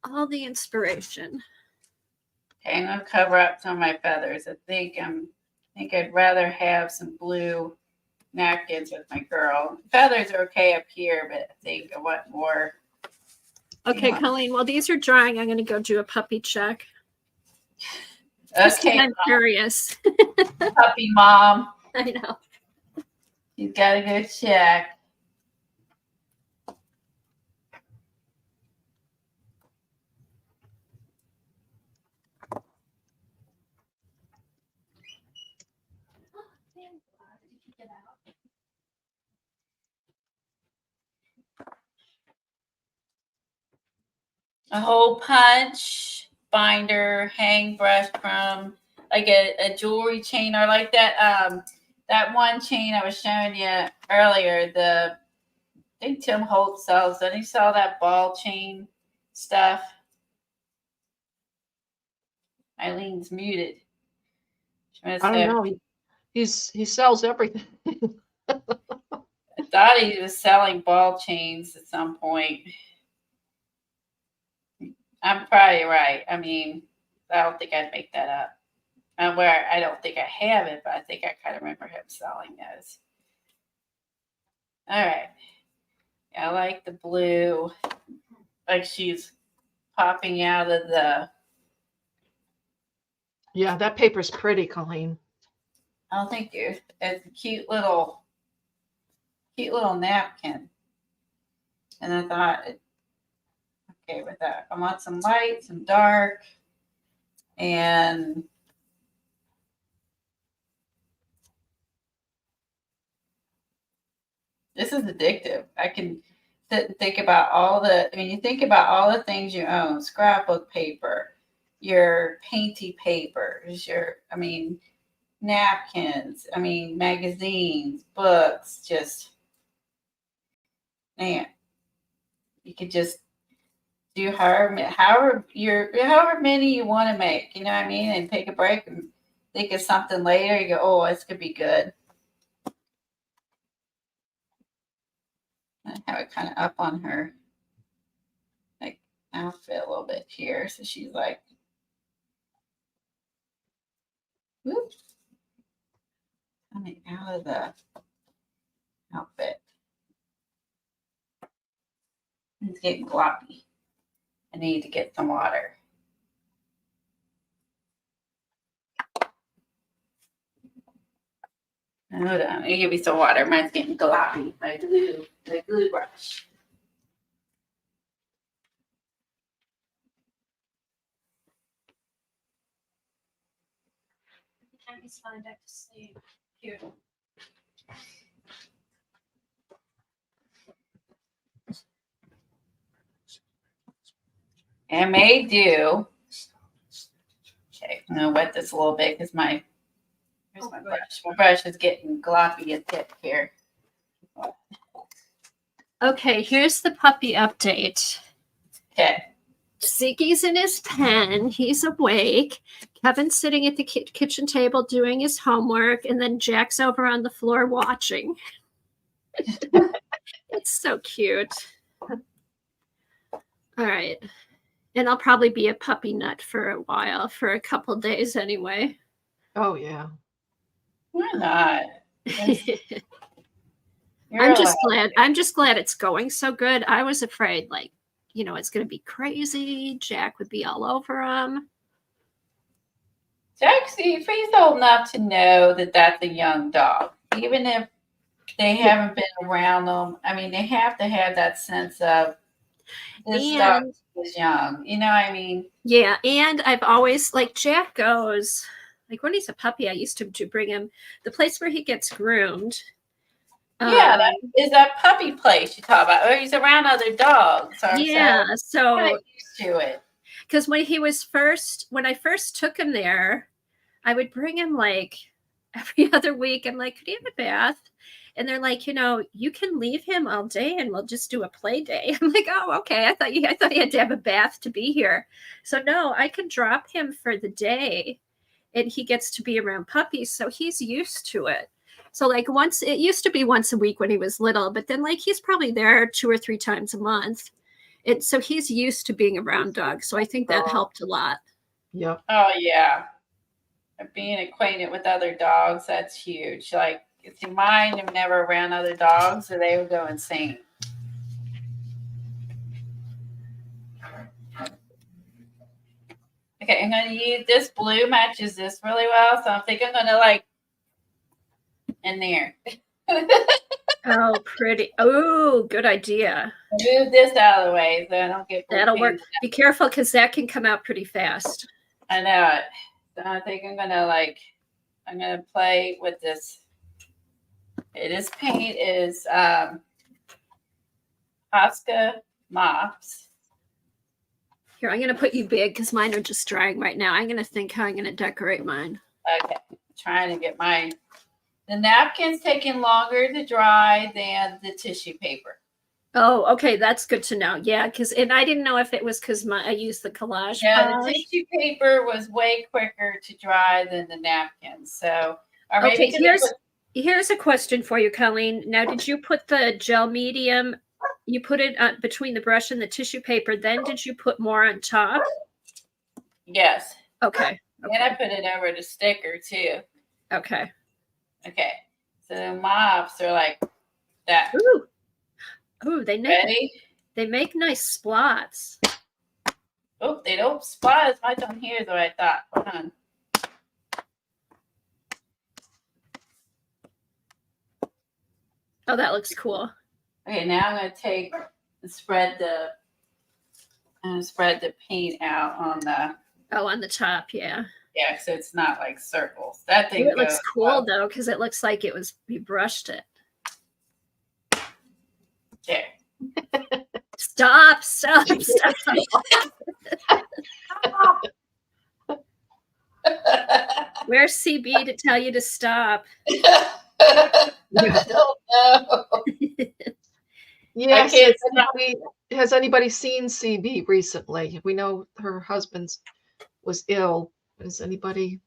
All the inspiration. Okay, I'm gonna cover up some of my feathers. I think I'd rather have some blue napkins with my girl. Feathers are okay up here, but I think I want more. Okay, Yeah. Colleen, while these are drying, I'm going to go do a puppy check. Just 'cause Okay, I'm curious. puppy mom. I know. You gotta go check. A hole punch, binder, hang brush from like a jewelry chain, or like that one chain I was showing you earlier. I think Tim Holt sells. Doesn't he sell that ball chain stuff? Eileen's muted. She must I don't have- know. He sells everything. I thought he was selling ball chains at some point. I'm probably right. I mean, I don't think I'd make that up. I don't think I have it, but I think I kind of remember him selling those. All right. I like the blue. Like she's popping out of the. Yeah, that paper's pretty, Colleen. Oh, thank you. It's a cute little napkin. And I thought, okay, with that, I want some light, some dark, and this is addictive. I can think about you think about all the things you own: scrapbook paper, your painty papers, napkins, magazines, books, just, man, you could just do however many you want to make, you know what I mean? And take a break and think of something later. You go, oh, this could be good. I have it kind of up on her like outfit a little bit here. So she's like, whoops, coming out of the outfit. It's getting gloppy. I need to get some water. Hold on, let me give you some water. Mine's getting gloppy. The glue brush. He's fine back to sleep. Here. And may do. Okay. I'm gonna wet this a little bit because here's my brush. My brush is getting gloppy and thick here. Okay, here's the puppy update. Okay. Ziggy's in his pen. He's awake. Kevin's sitting at the kitchen table doing his homework, and then Jack's over on the floor watching. It's so cute. All right. And I'll probably be a puppy nut for a while, for a couple days anyway. Oh yeah. Why not? I'm just glad it's going so good. I was afraid, like, it's going to be crazy. Jack would be all over him. Jack, see, if he's old enough to know that that's a young dog, even if they haven't been around them, I mean, they have to have that sense of this dog is young. You know what I mean? Yeah, and I've always, like, Jack goes, like, when he's a puppy, I used to bring him the place where he gets groomed. Yeah, that is that puppy place you talk about. Or he's around other dogs. Yeah, so kind of used to it. Because when I first took him there, I would bring him like every other week. I'm like, could he have a bath? And they're like, you can leave him all day and we'll just do a play day. I'm like, oh, okay. I thought he had to have a bath to be here. So no, I can drop him for the day and he gets to be around puppies. So he's used to it. So like it used to be once a week when he was little, but then like he's probably there 2 or 3 times a month. And so he's used to being around dogs. So I think that helped a lot. Yep. Oh yeah. Being acquainted with other dogs, that's huge. Like if you mind them never around other dogs or they would go insane. Okay, I'm gonna use this blue matches this really well. So I think I'm gonna like in there. Oh, pretty. Oh, good idea. Move this out of the way so I don't get. That'll work. Be careful because that can come out pretty fast. I know it. So I think I'm gonna play with this. This paint is Oscar Mops. Here, I'm gonna put you big because mine are just drying right now. I'm gonna think how I'm gonna decorate mine. Okay, trying to get mine. The napkin's taking longer to dry than the tissue paper. Oh, okay, that's good to know. Yeah, and I didn't know if it was because I used the collage. Yeah, the tissue paper was way quicker to dry than the napkin. So, okay, here's a question for you, Colleen. Now, did you put the gel medium? You put it between the brush and the tissue paper. Then, did you put more on top? Yes. Okay. And I put it over the sticker too. Okay. Okay. So the mops are like that. Ooh, they make nice splots. Oh, they don't spot as much on here as what I thought. Hold on. Oh, that looks cool. Okay, now I'm gonna take and spread the paint out on the. Oh, on the top, yeah. Yeah, so it's not like circles. That thing. It looks cool though, because it looks like he brushed it. There. Stop. Where's CB to tell you to stop? I don't know. Yes. Has anybody seen CB recently? We know her husband was ill. Has anybody?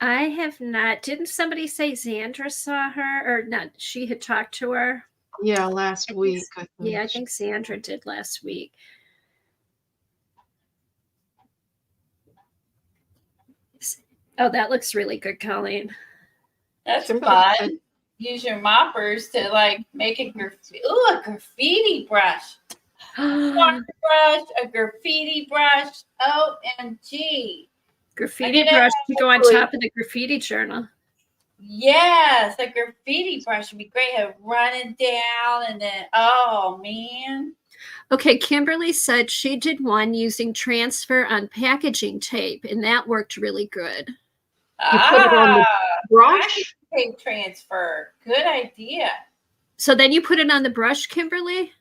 I have not. Didn't somebody say Xandra saw her or not? She had talked to her. Yeah, last week. I think Xandra did last week. Oh, that looks really good, Colleen. That's fun. Use your moppers to like make a graffiti brush. A graffiti brush. OMG. Graffiti brush to go on top of the graffiti journal. Yes, a graffiti brush would be great. Have running down and then, oh man. Okay, Kimberly said she did one using transfer on packaging tape, and that worked really good. You put it on the brush? Tape transfer. Good idea. So then you put it on the brush, Kimberly?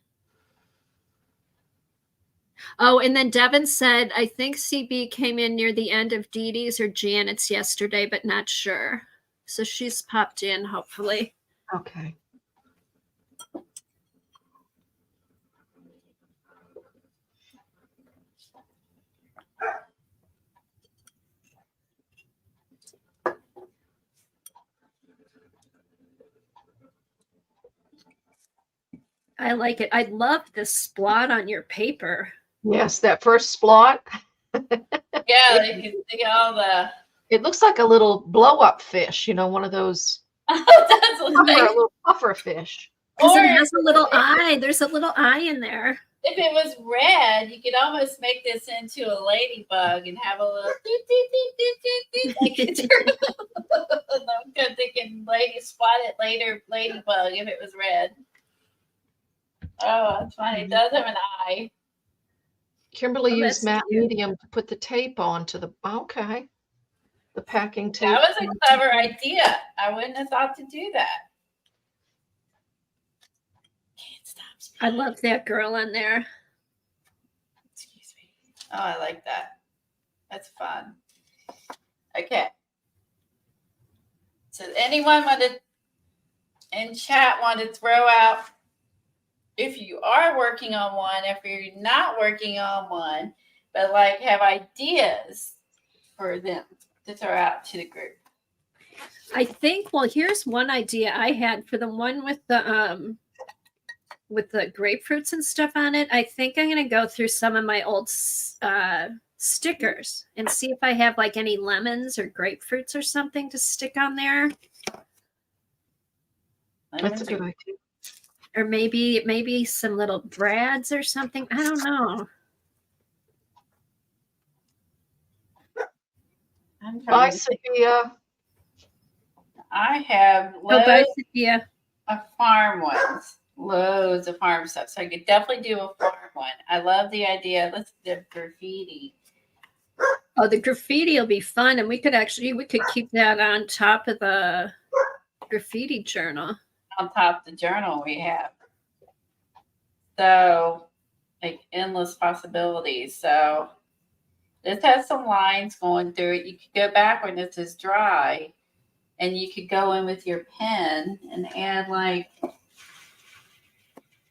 Oh, and then Devin said, I think CB came in near the end of Dee Dee's or Janet's yesterday, but not sure. So she's popped in, hopefully. Okay. I like it. I love this splot on your paper. Yes, that first splot. Yeah, you can see all the. It looks like a little blow-up fish, one of those That's what a makes. little puffer fish. Because Or it has a little if, eye. There's a little eye in there. if it was red, you could almost make this into a ladybug and have a little doot, doot, doot, doot, doot, doot, like a turtle. I'm good thinking lady spot it later ladybug if it was red. Oh, that's funny. It does have an eye. Kimberly Oh, used that's matte cute. medium to put the tape onto the the packing tape. That was a clever idea. I wouldn't have thought to do that. Can't stop. I love that girl on there. Excuse me. Oh, I like that. That's fun. Okay. So anyone in chat want to throw out, if you are working on one, if you're not working on one, but like have ideas for them to throw out to the group. I think, well, here's one idea I had for the one with the grapefruits and stuff on it. I think I'm going to go through some of my old stickers and see if I have like any lemons or grapefruits or something to stick on there. That's a good idea. Or maybe some little brads or something. I don't know. I'm Bye, trying to think. Sophia. I have Oh, bye, loads Sophia. of farm ones. Loads of farm stuff. So I could definitely do a farm one. I love the idea. Let's do graffiti. Oh, the graffiti will be fun, and we could keep that on top of the graffiti journal. On top of the journal we have. So, like endless possibilities. So, this has some lines going through it. You could go back when this is dry, and you could go in with your pen and add like.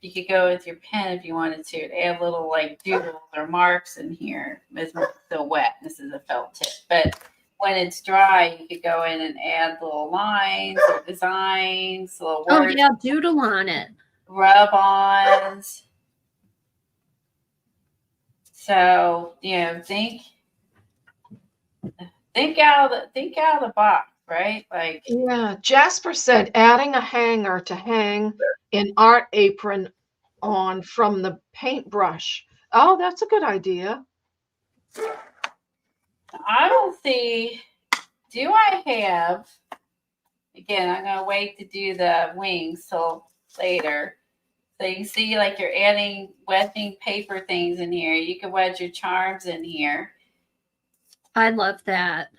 You could go with your pen if you wanted to add little like doodles or marks in here. It's still wet. This is a felt tip, but when it's dry, you could go in and add little lines or designs, little Oh words, yeah, doodle on it. rub-ons. So think out of the box, right? Like Yeah, Jasper said adding a hanger to hang an art apron on from the paintbrush. Oh, that's a good idea. I don't see. Do I have? Again, I'm gonna wait to do the wings till later. So you can see like you're adding wedging paper things in here. You can wedge your charms in here. I love that.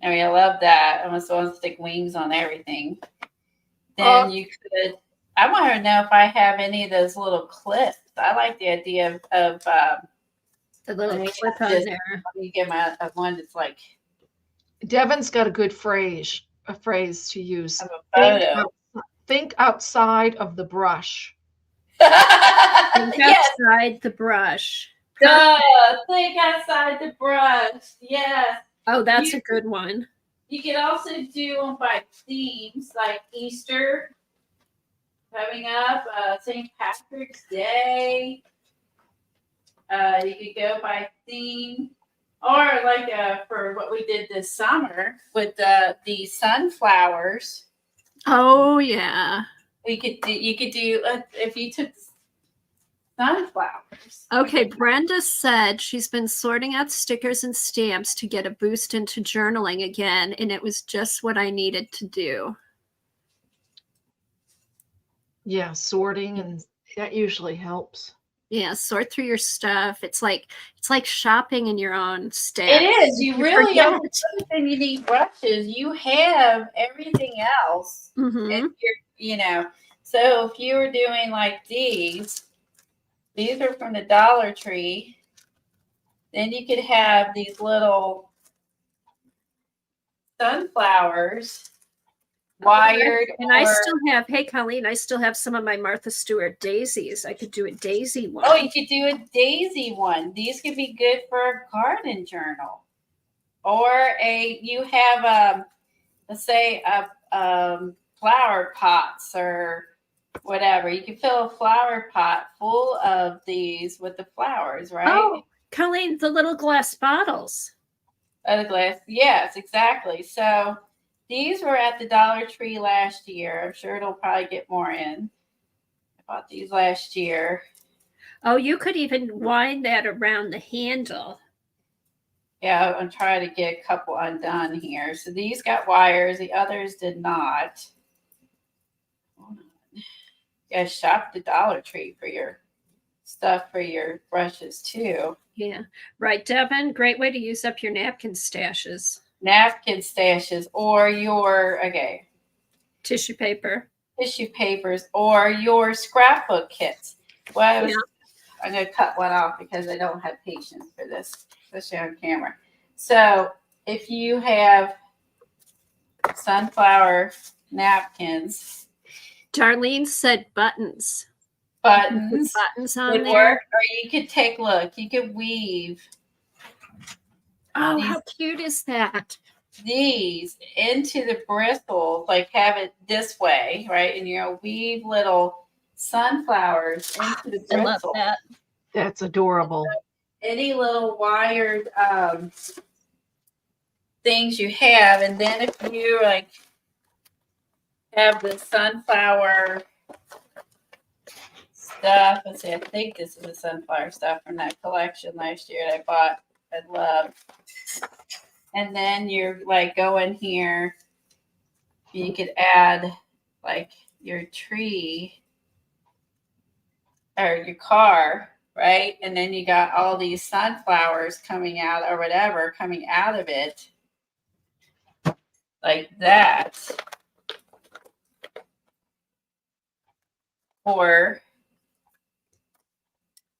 I mean, I love that. I almost want to stick wings on everything. Then you could. I want to know if I have any of those little clips. I like the idea of The little clip on just- there. let me get my one that's like Devin's got a good phrase to use. of a photo. Think outside of the brush. Think Yes, outside the brush. duh. Think outside the brush. Yes. Oh, that's a good one. You could also do them by themes, like Easter coming up, St. Patrick's Day. You could go by theme, or like for what we did this summer with the sunflowers. Oh yeah. You could do if you took sunflowers. Okay, Brenda said she's been sorting out stickers and stamps to get a boost into journaling again, and it was just what I needed to do. Yeah, sorting, and that usually helps. Yeah, sort through your stuff. It's like shopping in your own stash. It is. You really forget don't. Then you need brushes. You have everything else. Mhm. And you're, so if you were doing like these, These are from the Dollar Tree. Then you could have these little sunflowers wired. And I still have, hey, Colleen, I still have some of my Martha Stewart daisies. I could do a daisy one. Oh, you could do a daisy one. These could be good for a garden journal. Or you have, let's say, flower pots or whatever. You can fill a flower pot full of these with the flowers, right? Oh, Colleen, the little glass bottles. The glass. Yes, exactly. So these were at the Dollar Tree last year. I'm sure it'll probably get more in. I bought these last year. Oh, you could even wind that around the handle. Yeah, I'm trying to get a couple undone here. So these got wires. The others did not. Hold on. You guys shop the Dollar Tree for your stuff for your brushes too. Yeah. Right, Devin? Great way to use up your napkin stashes. Napkin stashes or your, Tissue paper. tissue papers or your scrapbook kits. Well, I'm going to cut one off because I don't have patience for this, especially on camera. So if you have sunflower napkins, Darlene said buttons. buttons Buttons on would there. work, or you could take, look, you could weave Oh, these- how cute is that? these into the bristles, like have it this way, right? And you'll weave little sunflowers into the I love bristle. that. That's adorable. Any little wired things you have, and then if you like have the sunflower stuff, let's see, I think this is the sunflower stuff from that collection last year that I bought. I love. And then you're like go in here, you could add like your tree or your car, right? And then you got all these sunflowers coming out or whatever coming out of it like that. Or,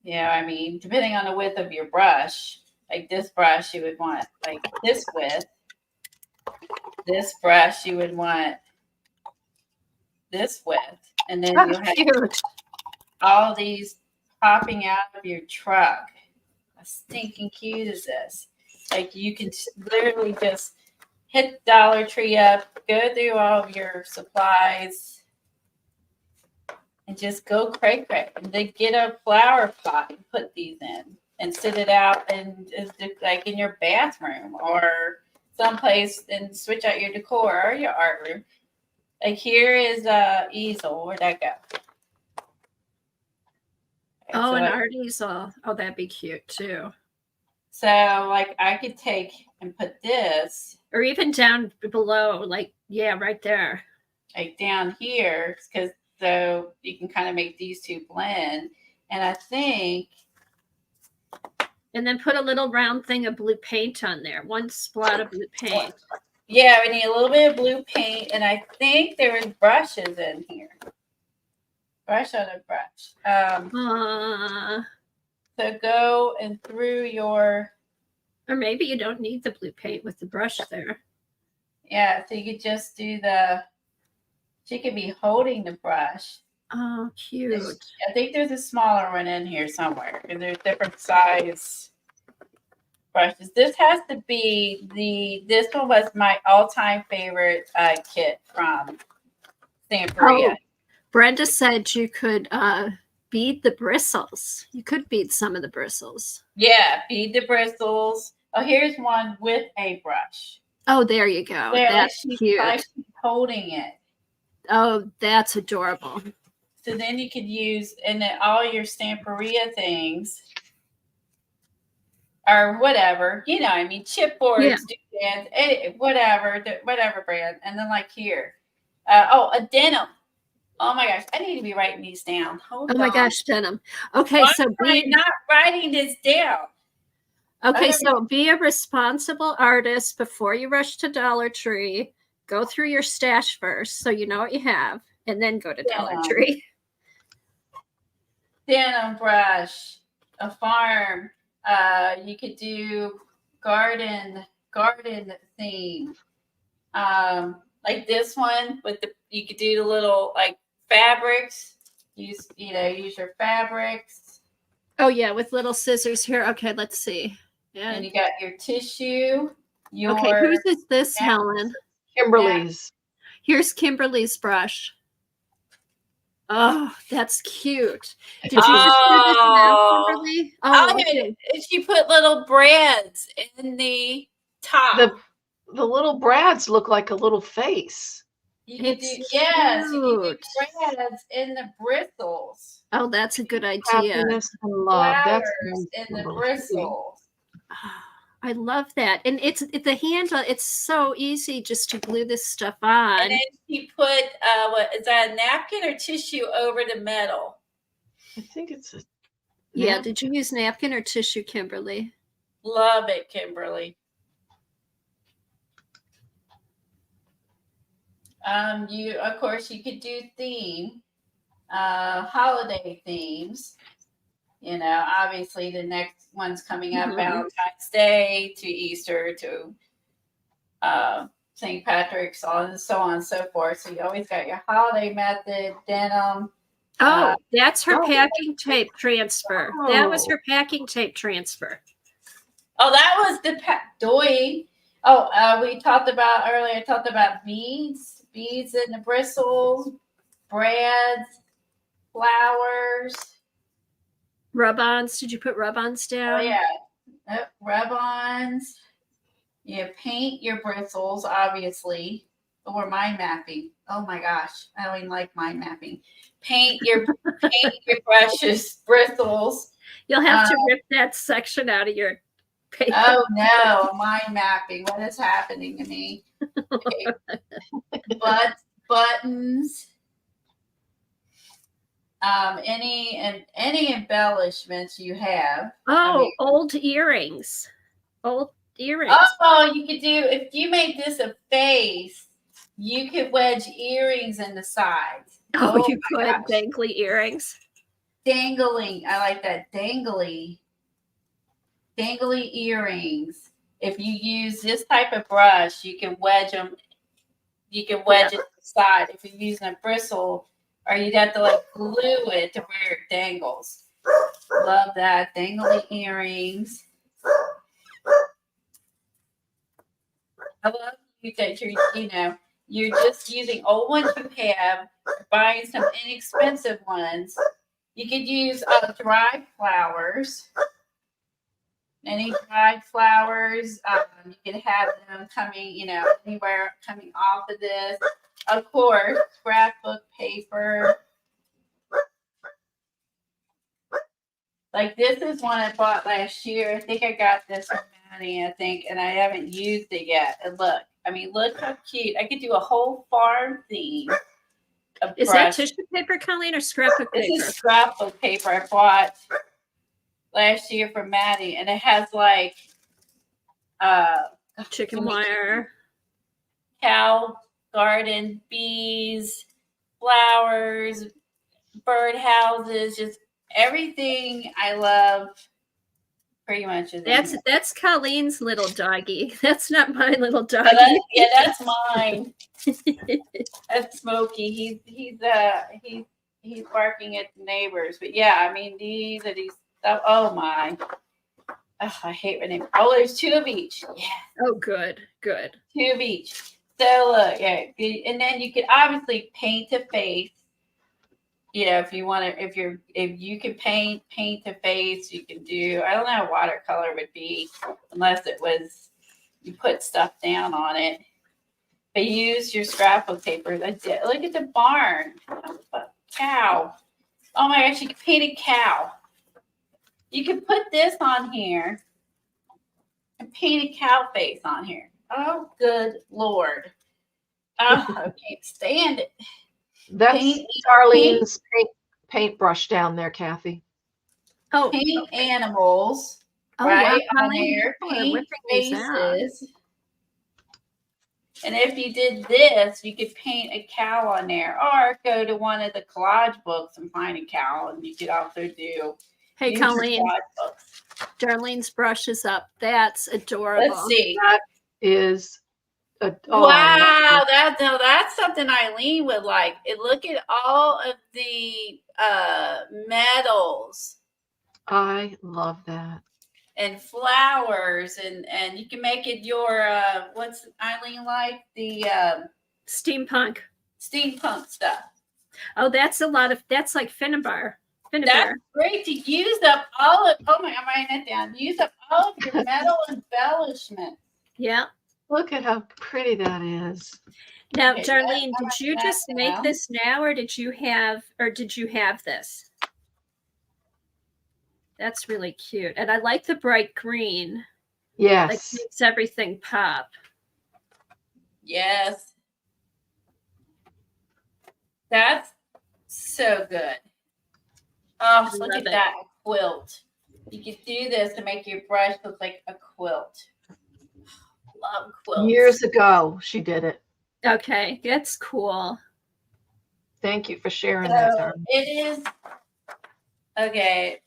I mean, depending on the width of your brush, like this brush, you would want like this width. This brush, you would want this width. And then you have Cute. all these popping out of your truck. How stinking cute is this? Like you can literally just hit Dollar Tree up, go through all of your supplies, and just go cray cray. And then get a flower pot and put these in and sit it out and just like in your bathroom or someplace and switch out your decor or your art room. Like here is a easel. Where'd that go? Okay, Oh, so and I- art easel. Oh, that'd be cute too. So like I could take and put this Or even down below, like, yeah, right there. like down here because so you can kind of make these two blend. And I think And then put a little round thing of blue paint on there. One splat of blue paint. we need a little bit of blue paint, and I think there is brushes in here. Brush on a brush. So go and through your Or maybe you don't need the blue paint with the brush there. so you could just do she could be holding the brush. Oh, cute. I think there's a smaller one in here somewhere, and there's different size brushes. This has to be this one was my all-time favorite kit from Stamperia. Oh, Brenda said you could bead the bristles. You could bead some of the bristles. Yeah, bead the bristles. Oh, here's one with a brush. Oh, there you go. There, That's like cute. she's holding it. Oh, that's adorable. So then you could use, and then all your Stamperia things, or whatever, chipboards, doodads, whatever brand. And then like here, a denim. Oh my gosh, I need to be writing these down. Hold on. Oh my gosh, denim. Okay, Why so am I not writing this down? be a responsible artist before you rush to Dollar Tree. Go through your stash first so you know what you have, and then go to Dollar Yeah. Tree. denim brush, a farm. You could do garden theme. Like this one with you could do the little like fabrics. Use your fabrics. Oh yeah, with little scissors here. Okay, let's see. Yeah. And you got your tissue. Okay, whose is this, Helen? Kimberly's. Here's Kimberly's brush. Oh, that's cute. Did you just do this now, Kimberly? Oh, okay. She put little brads in the top. The little brads look like a little face. You could do, yes, you could do brads in the bristles. Oh, that's a good idea. Happiness and love. That's Flowers in the bristles. I love that. And it's the handle, it's so easy just to glue this stuff on. And then she put what is that, a napkin or tissue over the metal? I think it's a Yeah, did you use napkin or tissue, Kimberly? Love it, Kimberly. You of course you could do theme, holiday themes. Obviously the next one's coming up, Valentine's Day to Easter to St. Patrick's, so on and so forth. So you always got your holiday method, denim. Oh, that's her packing tape transfer. That was her packing tape transfer. Oh, that was the doy. Oh, we talked about earlier. I talked about beads in the bristles, brads, flowers. Rub-ons. Did you put rub-ons down? Oh, yeah. Rub-ons. You paint your bristles, obviously. Or mind mapping. Oh my gosh. I don't even like mind mapping. Paint your brushes, bristles. You'll have to rip that section out of your paper. Oh no, mind mapping. What is happening to me? Okay. Buttons. Any embellishments you have. Oh, old earrings. Old earrings. Oh, you could do, if you made this a face, you could wedge earrings in the sides. Oh, you could dangly earrings. Dangling. I like that. Dangly earrings. If you use this type of brush, you can wedge them. You can wedge it to the side. If you're using a bristle, or you'd have to like glue it to where it dangles. Love that. Dangly earrings. I love that you're just using old ones you have, buying some inexpensive ones. You could use dried flowers. Any dried flowers, you could have them coming, anywhere coming off of this. Of course, scrapbook paper. Like this is one I bought last year. I think I got this from Maddie, and I haven't used it yet. And look how cute. I could do a whole farm theme. Is that tissue paper, Colleen, or scrapbook paper? This is scrapbook paper I bought last year from Maddie, and it has like chicken wire, cow garden, bees, flowers, bird houses, just everything I love pretty much is that's Colleen's little doggy. That's not my little doggy. That's mine. That's Smokey. He's barking at the neighbors. But yeah, I mean these are these stuff. Oh my. Oh, I hate my name. Oh, there's 2 of each. Yeah. Oh, good. 2 of each. So look, yeah, and then you could obviously paint a face. If you want to, if you can paint a face, you can do. I don't know how watercolor would be unless it was you put stuff down on it. But use your scrapbook paper. Look at the barn. Cow. Oh my gosh, you can paint a cow. You can put this on here and paint a cow face on here. Oh, good Lord. Oh, I can't stand it. That's Darlene's paintbrush down there, Kathy. Oh, paint animals. Oh, right wow, on there. Paint faces. And if you did this, you could paint a cow on there, or go to one of the collage books and find a cow. And you could also do Hey, use Colleen, collage books. Darlene's brush is up. That's adorable. Let's see. That is I love Wow, that. that's something Eileen would like. And look at all of the metals I love that. and flowers, and you can make it your what's Eileen like, the Steampunk. steampunk stuff. Oh, that's like Finnebar. That's great to use up all of. Oh my, I'm writing it down. Use up all of your metal embellishment. Yeah. Look at how pretty that is. Now, Okay, Darlene, that- did you that just make down. this now, or did you have this? That's really cute, and I like the bright green. Like Yes. makes everything pop. Yes, that's so good. Oh, look love at it. that quilt. You could do this to make your brush look like a quilt. Love quilts. Years ago, she did it. Okay, that's cool. Thank you for sharing that, So Darlene. it is okay.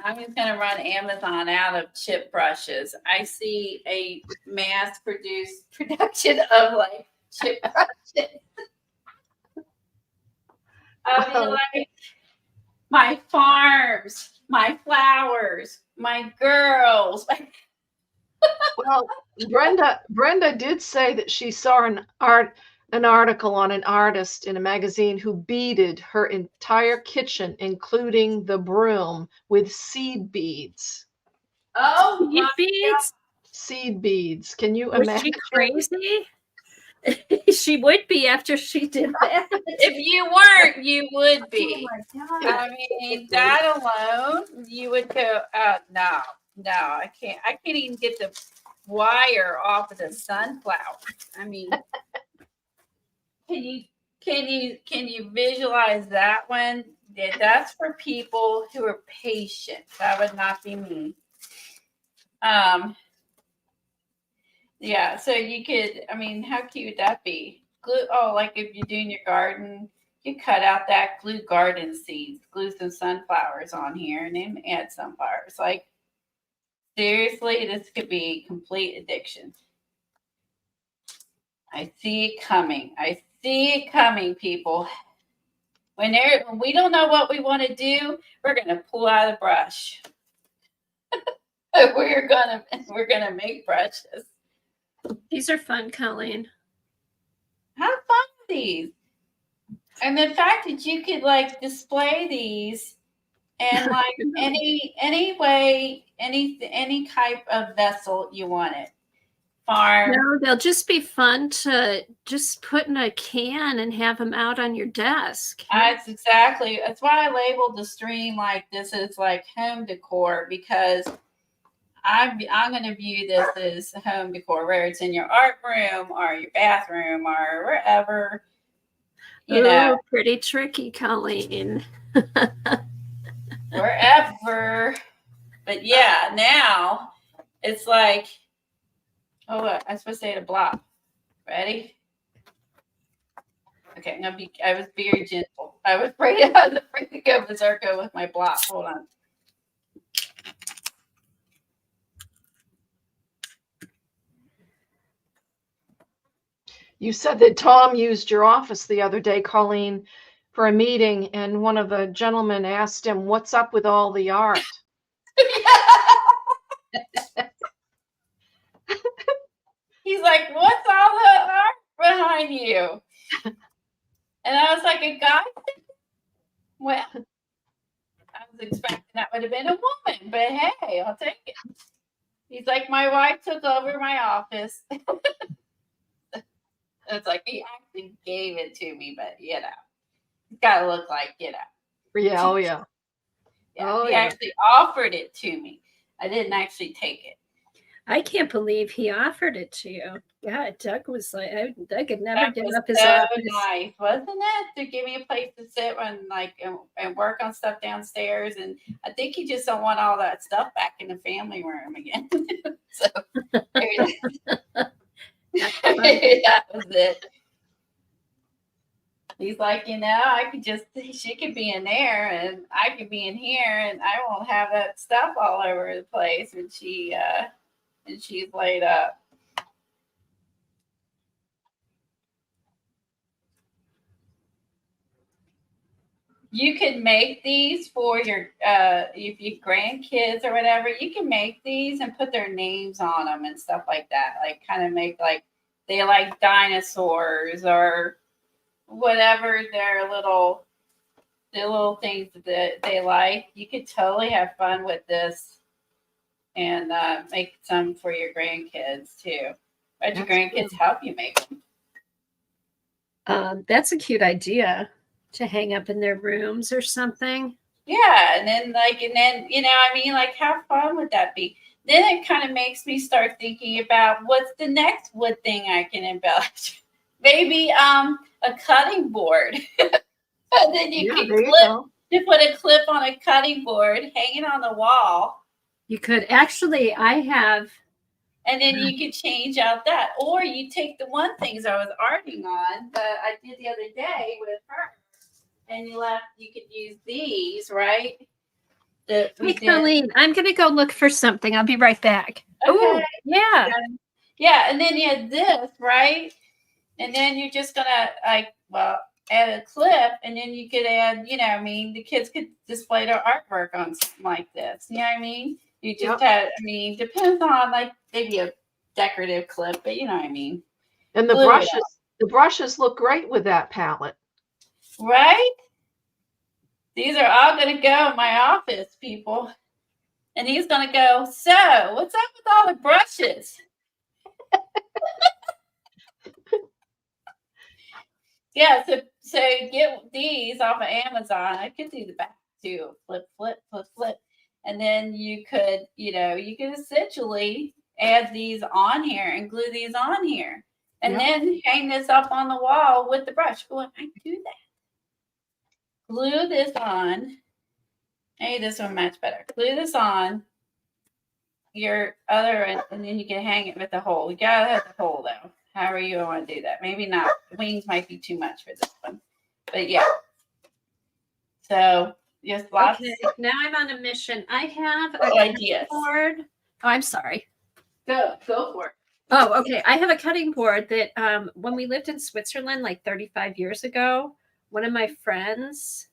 I'm just gonna run Amazon out of chip brushes. I see a mass-produced production of like chip brushes. I mean, like my farms, my flowers, my girls. Well, Brenda did say that she saw an article on an artist in a magazine who beaded her entire kitchen, including the broom, with seed beads. Oh Seed my beads? Seed beads. Can you Was imagine? she crazy? She would be after she did that. If you weren't, you would be. Oh my God. I mean, that alone, you would go, no, I can't even get the wire off of the sunflower. I mean, can you visualize that one? That's for people who are patient. That would not be me. Yeah, so you could, I mean, how cute would that be? Glue, oh, like if you're doing your garden, you cut out that, glue garden seeds, glue some sunflowers on here, and then add sunflowers. Like, seriously, this could be complete addiction. I see it coming. I see it coming, people. When we don't know what we want to do, we're gonna pull out the brush. we're gonna make brushes. These are fun, Colleen. Have fun with these. And the fact that you could like display these and like any way, any type of vessel you want it. Farm. No, they'll just be fun to just put in a can and have them out on your desk. That's why I labeled the stream like this is like home decor, because I'm going to view this as home decor, where it's in your art room or your bathroom or wherever, you know. Ooh, pretty tricky, Colleen. Wherever. But yeah, now it's like, oh, what? I'm supposed to say the block. Ready? Okay, I was very gentle. I was afraid to go berserker with my block. Hold on. You said that Tom used your office the other day, Colleen, for a meeting, and one of the gentlemen asked him, "What's up with all the art?" He's like, "What's all the art behind you?" And I was like, "A guy." Well, I was expecting that would have been a woman, but hey, I'll take it. He's like, "My wife took over my office." It's like he actually gave it to me, but you know, it's gotta look like, you know. Yeah, oh yeah. Yeah, Oh, he yeah. actually offered it to me. I didn't actually take it. I can't believe he offered it to you. God, Doug was like, Doug had never That given was up his so office. nice, wasn't it? To give me a place to sit and work on stuff downstairs. And I think he just don't want all that stuff back in the family room again. So there it is. That was it. He's like, I could she could be in there and I could be in here and I won't have that stuff all over the place when she's laid up. You could make these for your if you grandkids or whatever. You can make these and put their names on them and stuff like that. Like kind of make like they like dinosaurs or whatever the little things that they like. You could totally have fun with this and make some for your grandkids too. Let your grandkids help you make them. That's a cute idea to hang up in their rooms or something. Yeah, and then like how fun would that be? Then it kind of makes me start thinking about what's the next wood thing I can embellish. Maybe a cutting board. And then you can put a clip on a cutting board, hang it on the wall. You could actually, I have. And then you could change out that. Or you take the one things I was arting on that I did the other day with her. And you could use these, right? Hey, Colleen, I'm going to go look for something. I'll be right back. Okay. Ooh, yeah. Yeah, and then you had this, right? And then you're just going to, add a clip, and then you could add, the kids could display their artwork on something like this. You know what I mean? You just had, depends on, like, maybe a decorative clip, but you know what I mean. And the brushes look great with that palette. Right? These are all going to go in my office, people. And he's going to go, so, what's up with all the brushes? Yeah, so get these off of Amazon. I could do the back too. Flip, flip, flip, flip. And then you could essentially add these on here and glue these on here. And then hang this up on the wall with the brush. Go on, I do that. Glue this on. Hey, this one match better. Glue this on your other end, and then you can hang it with the hole. You gotta have the hole though. However you want to do that. Maybe not. The wings might be too much for this one. But yeah. So just lots. Okay, now I'm on a mission. I have a cutting board. Oh, I'm sorry. Go for it. Oh, okay. I have a cutting board that when we lived in Switzerland like 35 years ago, one of my friends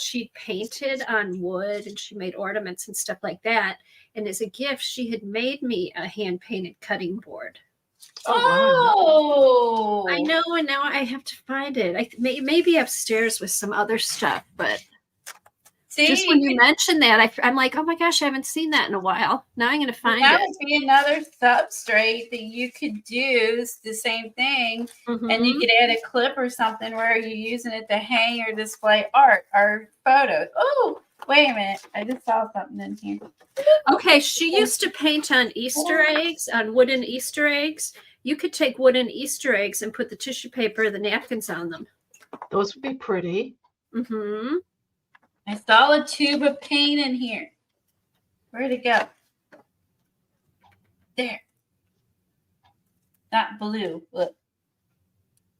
she painted on wood and she made ornaments and stuff like that. And as a gift, she had made me a hand painted cutting board. Oh, I know, and now I have to find it. Maybe upstairs with some other stuff, but just when you mentioned that, I'm like, oh my gosh, I haven't seen that in a while. Now I'm going to find it. That would be another substrate that you could do the same thing, and you could add a clip or something where you're using it to hang or display art or photos. Oh, wait a minute. I just saw something in here. Okay, she used to paint on Easter eggs, on wooden Easter eggs. You could take wooden Easter eggs and put the tissue paper, the napkins on them. Those would be pretty. Mm-hmm. I saw a tube of paint in here. Where'd it go? There. Not blue. Look.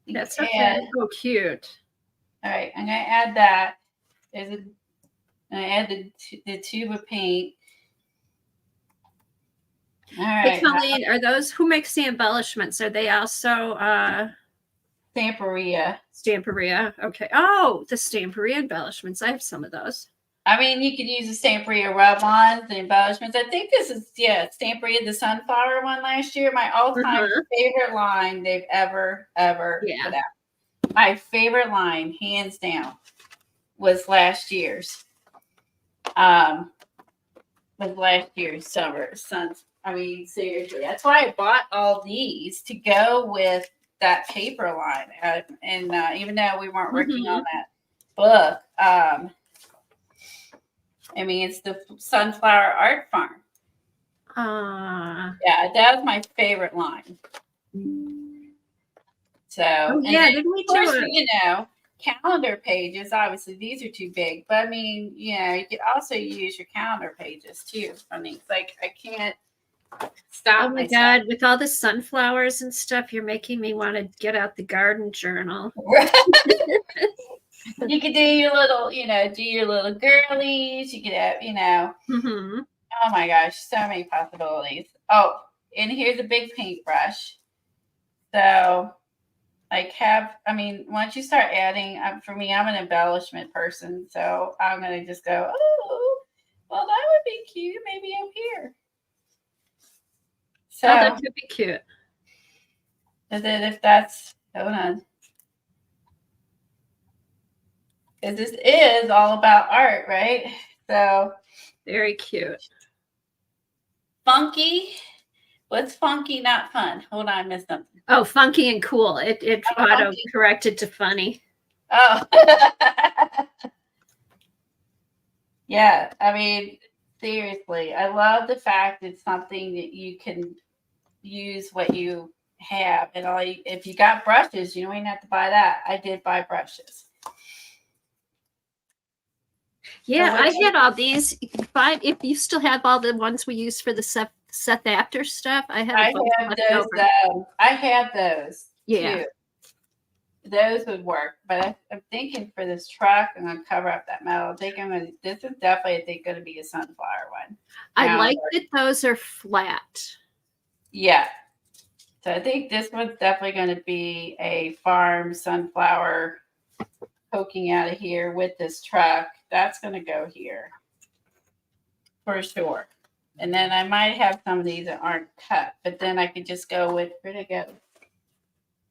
That's okay. Oh, cute. All right, I'm gonna add that. I'm gonna add the tube of paint. All right. Hey, Colleen, are those who makes the embellishments? Are they also Stamperia? Stamperia. Okay. Oh, the Stamperia embellishments. I have some of those. I mean, you could use the Stamperia rub-ons, the embellishments. I think this is Stamperia, the sunflower one last year. My all-time favorite line they've ever put out. My favorite line, hands down, was last year's. Summer suns. I mean, seriously, that's why I bought all these to go with that paper line. And even though we weren't working on that book, I mean, it's the Sunflower Art Farm. Yeah, that was my favorite line. So, didn't we do calendar pages? Obviously, these are too big, but I mean, you could also use your calendar pages too. I mean, it's like I can't stop Oh my myself. God, with all the sunflowers and stuff, you're making me want to get out the garden journal. You could do your little, do your little girlies. You could have, Mm-hmm. oh my gosh, so many possibilities. Oh, and here's a big paintbrush. So, once you start adding, for me, I'm an embellishment person. So I'm going to just go, oh, well, that would be cute. Maybe up here. So, Oh, that could be cute. is it if that's, hold on. Because this is all about art, right? So, Very cute. funky. What's funky, not fun? Hold on, I missed something. Oh, funky and cool. It Oh, auto funky. corrected to funny. Oh. Yeah, seriously, I love the fact it's something that you can use what you have. And if you got brushes, you don't even have to buy that. I did buy brushes. Yeah, So I had all these. If you still have all the ones we used for the Seth After stuff, I have a bunch left over. I have those Yeah. too. Those would work, but I'm thinking for this truck, I'm gonna cover up that metal. This is definitely, going to be a sunflower one. I like that those are flat. Yeah. So I think this one's definitely going to be a farm sunflower poking out of here with this truck. That's going to go here for sure. And then I might have some of these that aren't cut, but then I could just go with, where'd it go?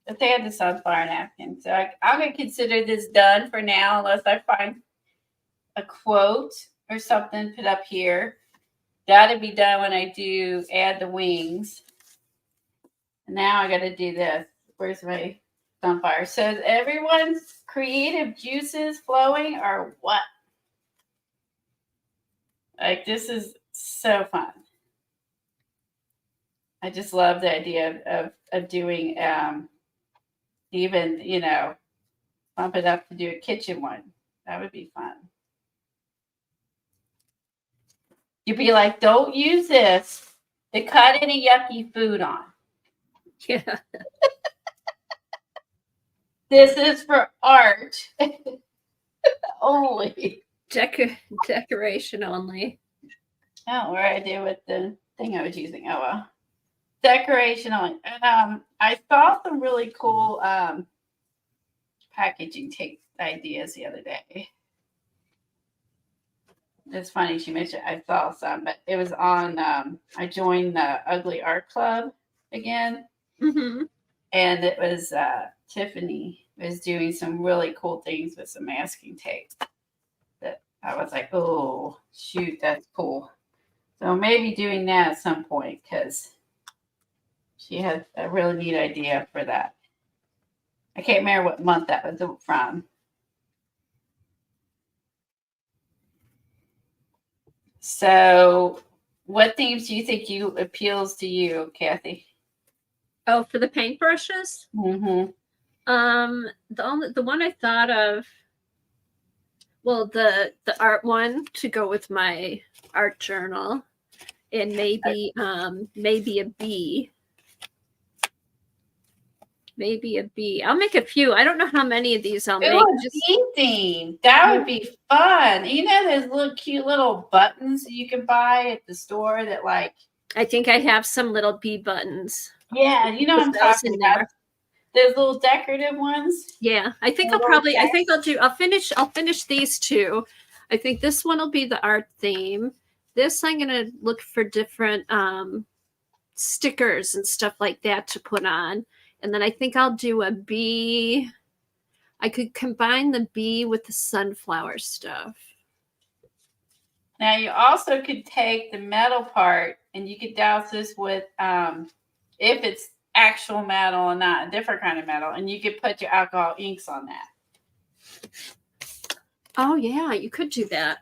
But they had the sunflower napkin. So I'm going to consider this done for now, unless I find a quote or something put up here. That'll be done when I do add the wings. And now I got to do this. Where's my sunflower? So is everyone's creative juices flowing or what? Like, this is so fun. I just love the idea of doing even, bump it up to do a kitchen one. That would be fun. You'd be like, don't use this to cut any yucky food on. Yeah. This is for art only. Decoration only. Oh, where I do with the thing I was using. Oh, well. Decoration only. And I saw some really cool packaging tape ideas the other day. It's funny she mentioned I saw some, but it was on. I joined the Ugly Art Club again, Mm-hmm. and it was Tiffany was doing some really cool things with some masking tape. That I was like, oh shoot, that's cool. So maybe doing that at some point because she has a really neat idea for that. I can't remember what month that was from. So, what themes do you think appeals to you, Kathy? Oh, for the paintbrushes? Mm-hmm. The one I thought of, well, the art one to go with my art journal, and maybe a bee. Maybe a bee. I'll make a few. I don't know how many of these I'll make. Ooh, a bee theme. That would be fun. You know those little cute little buttons you can buy at the store that like. I think I have some little bee buttons. Yeah, you know what I'm Put those talking in about. there. Those little decorative ones. Yeah, I think Little I'll finish these two. I think this one will be the art theme. This I'm gonna look for different stickers and stuff like that to put on. And then I think I'll do a bee. I could combine the bee with the sunflower stuff. Now you also could take the metal part and you could douse this with if it's actual metal and not a different kind of metal, and you could put your alcohol inks on that. Oh yeah, you could do that.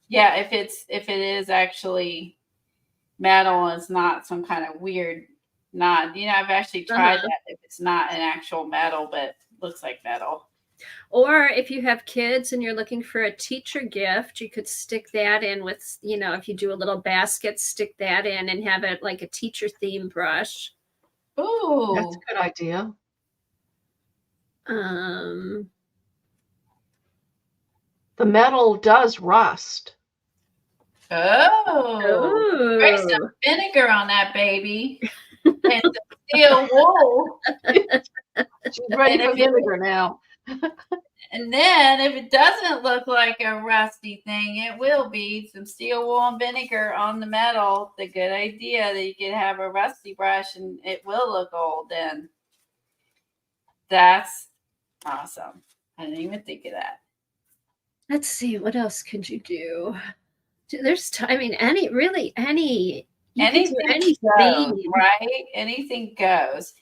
Yeah, if it is actually metal and it's not some kind of weird I've actually tried that if it's not an actual metal but looks like metal. Or if you have kids and you're looking for a teacher gift, you could stick that in with, if you do a little basket, stick that in and have it like a teacher theme brush. That's Ooh. a good idea. Um, The metal does rust. Oh. Spray ooh. some vinegar on that baby. And some steel wool. She's ready And for if it- vinegar now. And then if it doesn't look like a rusty thing, it will be some steel wool and vinegar on the metal. The good idea that you could have a rusty brush and it will look old then. That's awesome. I didn't even think of that. Let's see, what else could you do? There's, any, you can do Anything goes, right? Anything goes.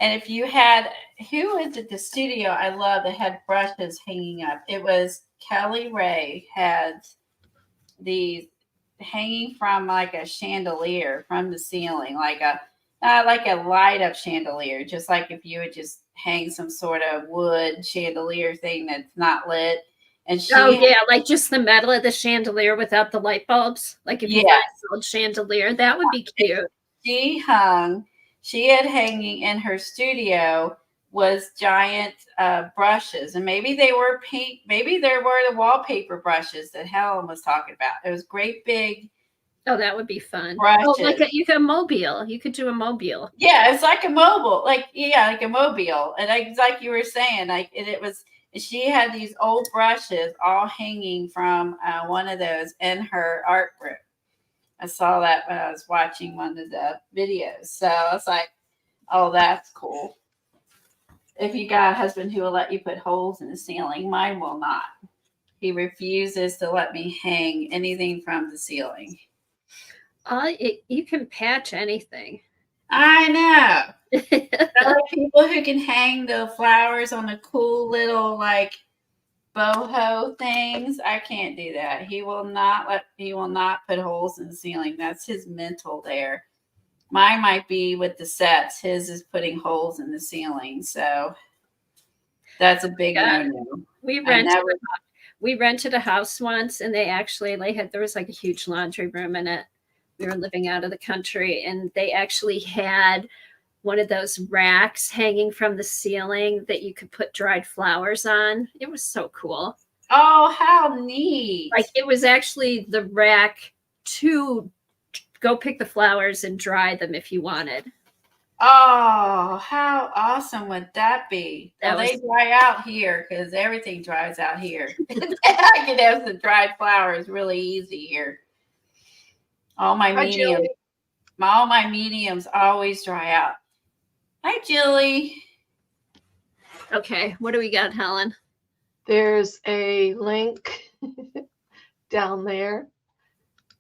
And if you had, who is at the studio I love that had brushes hanging up? It was Kelly Ray had these hanging from like a chandelier from the ceiling, like a light up chandelier, just like if you would just hang some sort of wood chandelier thing that's not lit. And she like just the metal of the chandelier without the light bulbs. Like if you find an old chandelier, that would be cute. She had hanging in her studio was giant brushes, and maybe they were paint, maybe there were the wallpaper brushes that Helen was talking about. It was great big. Oh, that would be fun. Brushes. Oh, like you could mobile. You could do a mobile. Yeah, it's like a mobile, like a mobile, and like you were saying, it was. She had these old brushes all hanging from one of those in her art room. I saw that when I was watching one of the videos. So I was like, oh, that's cool. If you got a husband who will let you put holes in the ceiling, mine will not. He refuses to let me hang anything from the ceiling. You can patch anything. I know. I like people who can hang the flowers on the cool little like boho things. I can't do that. He will not put holes in the ceiling. That's his mental there. Mine might be with the sets. His is putting holes in the ceiling. So that's a big no-no. We rented a house once, and there was like a huge laundry room in it. We were living out of the country, and they actually had one of those racks hanging from the ceiling that you could put dried flowers on. It was so cool. Oh, how neat. Like it was actually the rack to go pick the flowers and dry them if you wanted. Oh, how awesome would that be? They dry out here because everything dries out here. I could have some dried flowers really easy here. All my mediums always dry out. Hi, Jilly. Okay, what do we got, Helen? There's a link down there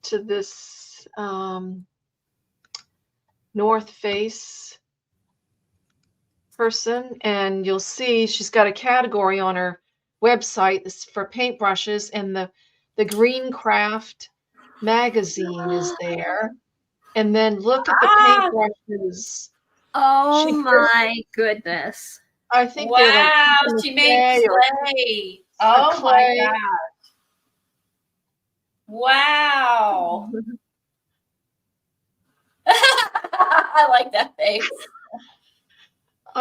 to this North Face person, and you'll see she's got a category on her website. This is for paintbrushes, and the Green Craft magazine is there. And then look at the paintbrushes. Oh my goodness. I think wow, she made clay. Oh my gosh. Wow. I like that face.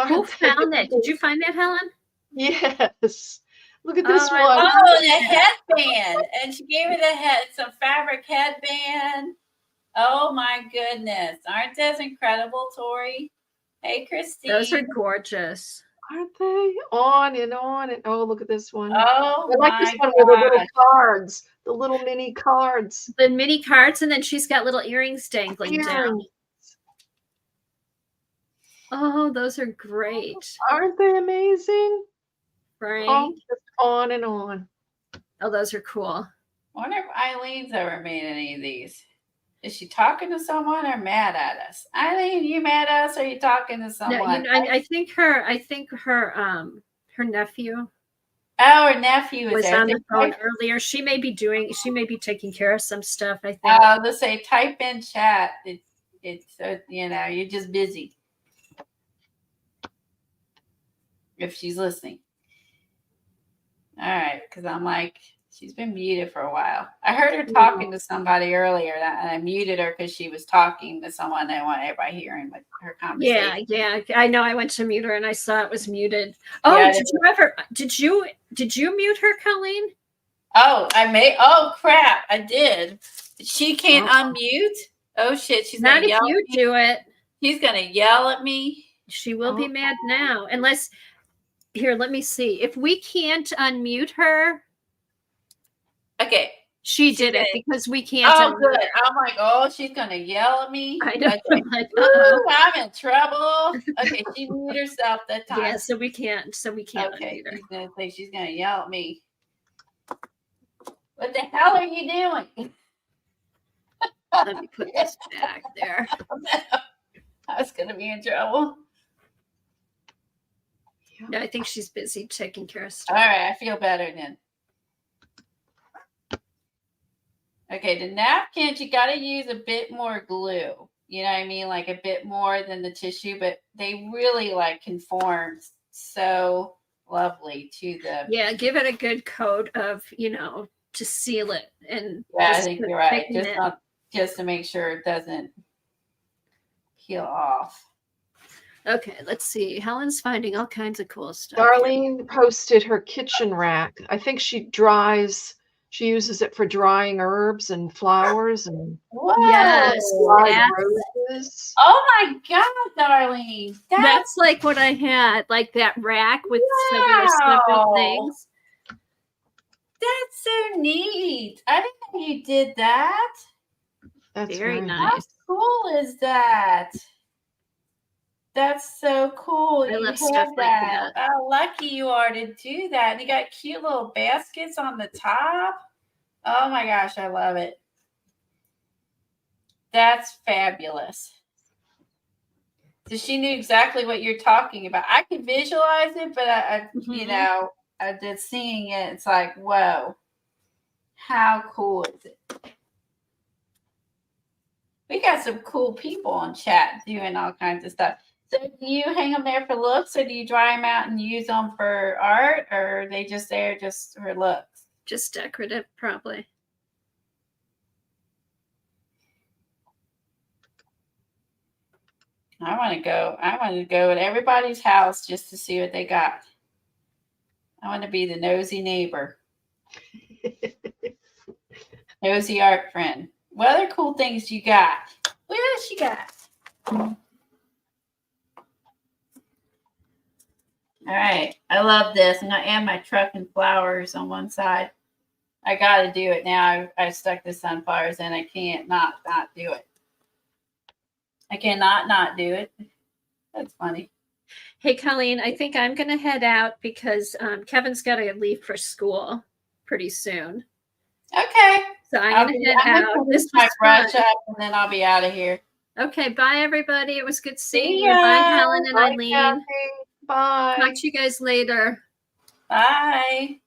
Who found that? Did you find that, Helen? Yes. Look at this one. Oh, the headband. And she gave it some fabric headband. Oh my goodness. Aren't those incredible, Tori? Hey, Christine. Those are gorgeous. Aren't they? On and on. And oh, look at this one. Oh, I like this one with the little cards, the little mini cards. The mini cards, and then she's got little earrings dangling down. Oh, those are great. Aren't they amazing? Right. Oh, just on and on. Oh, those are cool. I wonder if Eileen's ever made any of these. Is she talking to someone or mad at us? Eileen, you mad at us or are you talking to someone? No, I think her nephew. Oh, her nephew was on the phone earlier. She may be taking care of some stuff, I think. Let's say type in chat. It's you're just busy. If she's listening. All right, because I'm like, she's been muted for a while. I heard her talking to somebody earlier, and I muted her because she was talking to someone. I want everybody hearing what her conversation. Yeah. I know. I went to mute her and I saw it was muted. Oh, Yeah, did you mute her, Colleen? Oh, oh crap, I did. She can't unmute. Oh shit, she's Not gonna if yell you at me. do it. She's gonna yell at me. She will be mad now. Unless, here, let me see. If we can't unmute her, Okay. she did it because we can't. Oh, unmute good. her. I'm like, oh, she's gonna yell at me. I know. Okay. I'm like, Ooh, I'm in trouble. Okay, she muted herself that time. Yeah, so we can't. Okay, unmute her. she's gonna say she's gonna yell at me. What the hell are you doing? Let me put this back there. I was gonna be in trouble. Yeah, I think she's busy taking care of All stuff. right, I feel better then. Okay, the napkins, you got to use a bit more glue. You know what I mean? Like a bit more than the tissue, but they really like conform so lovely to the. Yeah, give it a good coat of, to seal it. And Yeah, I just think put you're right. thicken Just to make sure it doesn't peel off. Okay, let's see. Helen's finding all kinds of cool stuff. Darlene posted her kitchen rack. I think she uses it for drying herbs and flowers and Whoa. Yes, dried roses. Oh my God, Darlene. That's like what I had, like that rack with several things. That's so neat. I didn't know you did that. That's Very very nice. How cool is that? That's so cool. I You love have stuff like that. How lucky you are to do that. And you got cute little baskets on the top. Oh my gosh, I love it. That's fabulous. So she knew exactly what you're talking about. I could visualize it, but I did seeing it. It's like, whoa, how cool is it? We got some cool people on chat doing all kinds of stuff. So do you hang them there for looks, or do you dry them out and use them for art, or are they just there just for looks? Just decorative, probably. I want to go at everybody's house just to see what they got. I want to be the nosy neighbor. Nosy art friend. What other cool things you got? What else you got? All right. I love this. I'm going to add my truck and flowers on one side. I got to do it now. I stuck the sunflowers in. I can't not do it. I cannot not do it. That's funny. Hey, Colleen, I think I'm going to head out because Kevin's got to leave for school pretty soon. Okay. So I'm going to head out. This my was brush fun. up, and then I'll be out of here. Okay, bye, everybody. It was good seeing See you. ya. Bye, Helen and Bye, Eileen. Kathy. Bye. Talk to you guys later. Bye.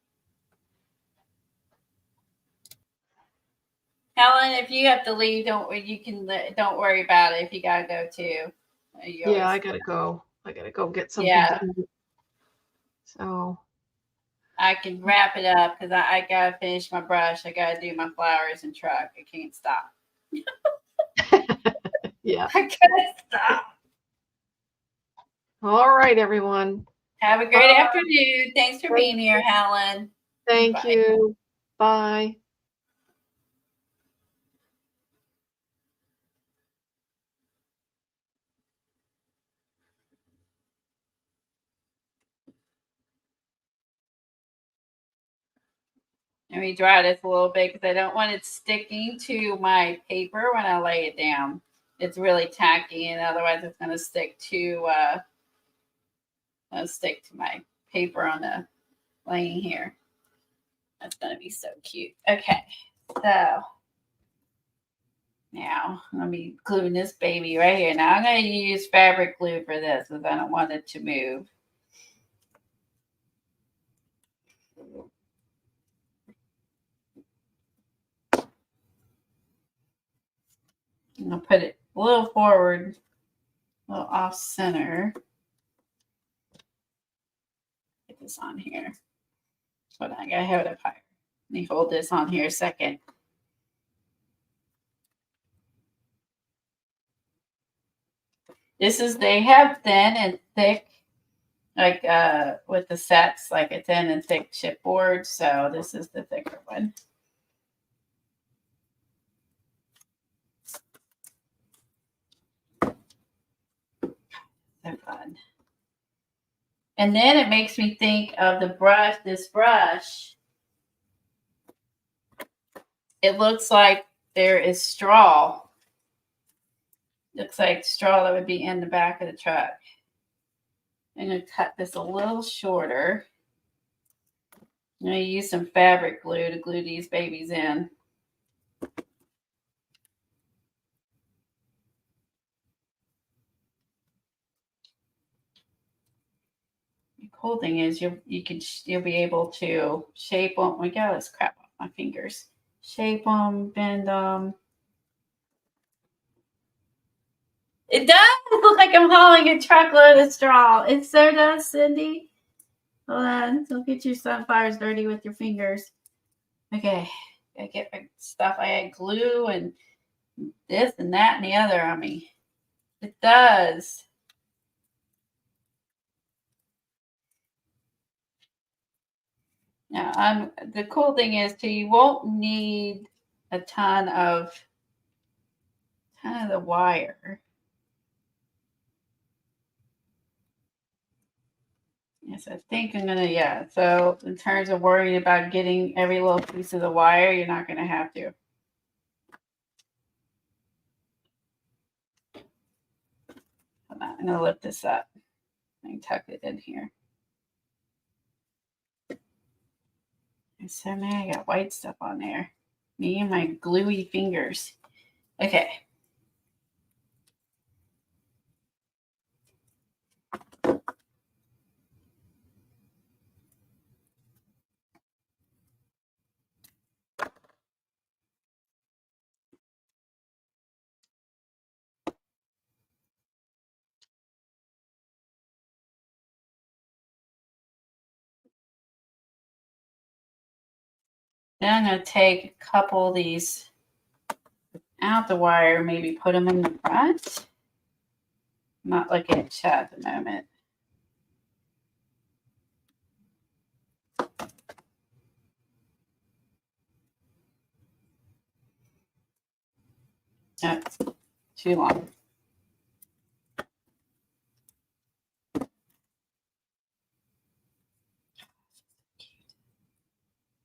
Helen, if you have to leave, don't worry about it if you gotta go too. Yeah, I gotta go. I gotta go get something Yeah. to eat. So I can wrap it up because I gotta finish my brush. I gotta do my flowers and truck. I can't stop. yeah. I can't stop. All right, everyone. Have a great afternoon. Thanks for being here, Helen. Thank Bye. you. Bye. Let me dry this a little bit because I don't want it sticking to my paper when I lay it down. It's really tacky, and otherwise it's going to stick to my paper on the laying here. That's going to be so cute. Okay, so now let me glue this baby right here. Now I'm going to use fabric glue for this because I don't want it to move. I'm going to put it a little forward, a little off center. Get this on here. Hold on, I gotta have it up higher. Let me hold this on here a second. This is, they have thin and thick, like with the sets, like a thin and thick chipboard. So this is the thicker one. So fun. And then it makes me think of the brush, this brush. It looks like there is straw. Looks like straw that would be in the back of the truck. I'm going to cut this a little shorter. I'm going to use some fabric glue to glue these babies in. The cool thing is you'll be able to shape them. Oh my God, let's crap off my fingers. Shape them, bend them. It does look like I'm hauling a truckload of straw. It so does, Cindy. Hold on. Don't get your sunflowers dirty with your fingers. Okay. I get my stuff. I had glue and this and that and the other on me. It does. Now, the cool thing is, too, you won't need a ton of the wire. Yes, I think I'm gonna, yeah. So in terms of worrying about getting every little piece of the wire, you're not gonna have to. Hold on, I'm gonna lift this up and tuck it in here. And so now I got white stuff on there. Me and my gluey fingers. Okay. Then I'm going to take a couple of these out the wire, maybe put them in the front. I'm not looking at chat at the moment. That's too long.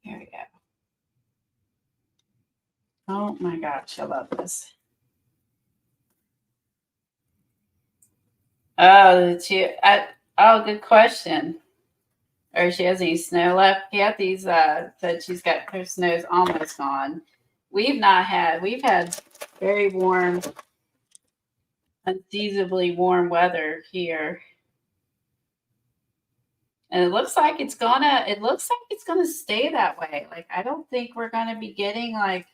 Here we go. Oh my gosh, I love this. Oh, good question. Or she has any snow left. Kathy's said she's got her snow's almost gone. We've had very warm, unseasonably warm weather here. And it looks like it's gonna stay that way. Like, I don't think we're gonna be getting, like,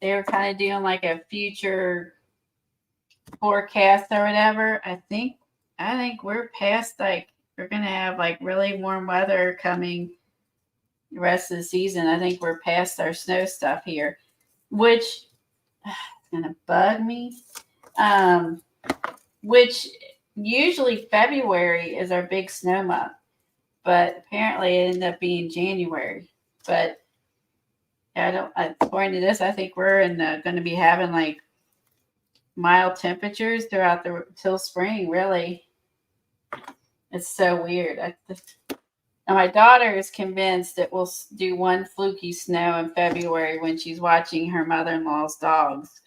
they were kind of doing like a future forecast or whatever. I think we're past, like, we're gonna have like really warm weather coming the rest of the season. I think we're past our snow stuff here, which is gonna bug me. Which usually February is our big snow month, but apparently it ended up being January. But according to this, I think we're going to be having like mild temperatures throughout till spring. Really, it's so weird. Now my daughter is convinced that we'll do one fluky snow in February when she's watching her mother-in-law's dogs.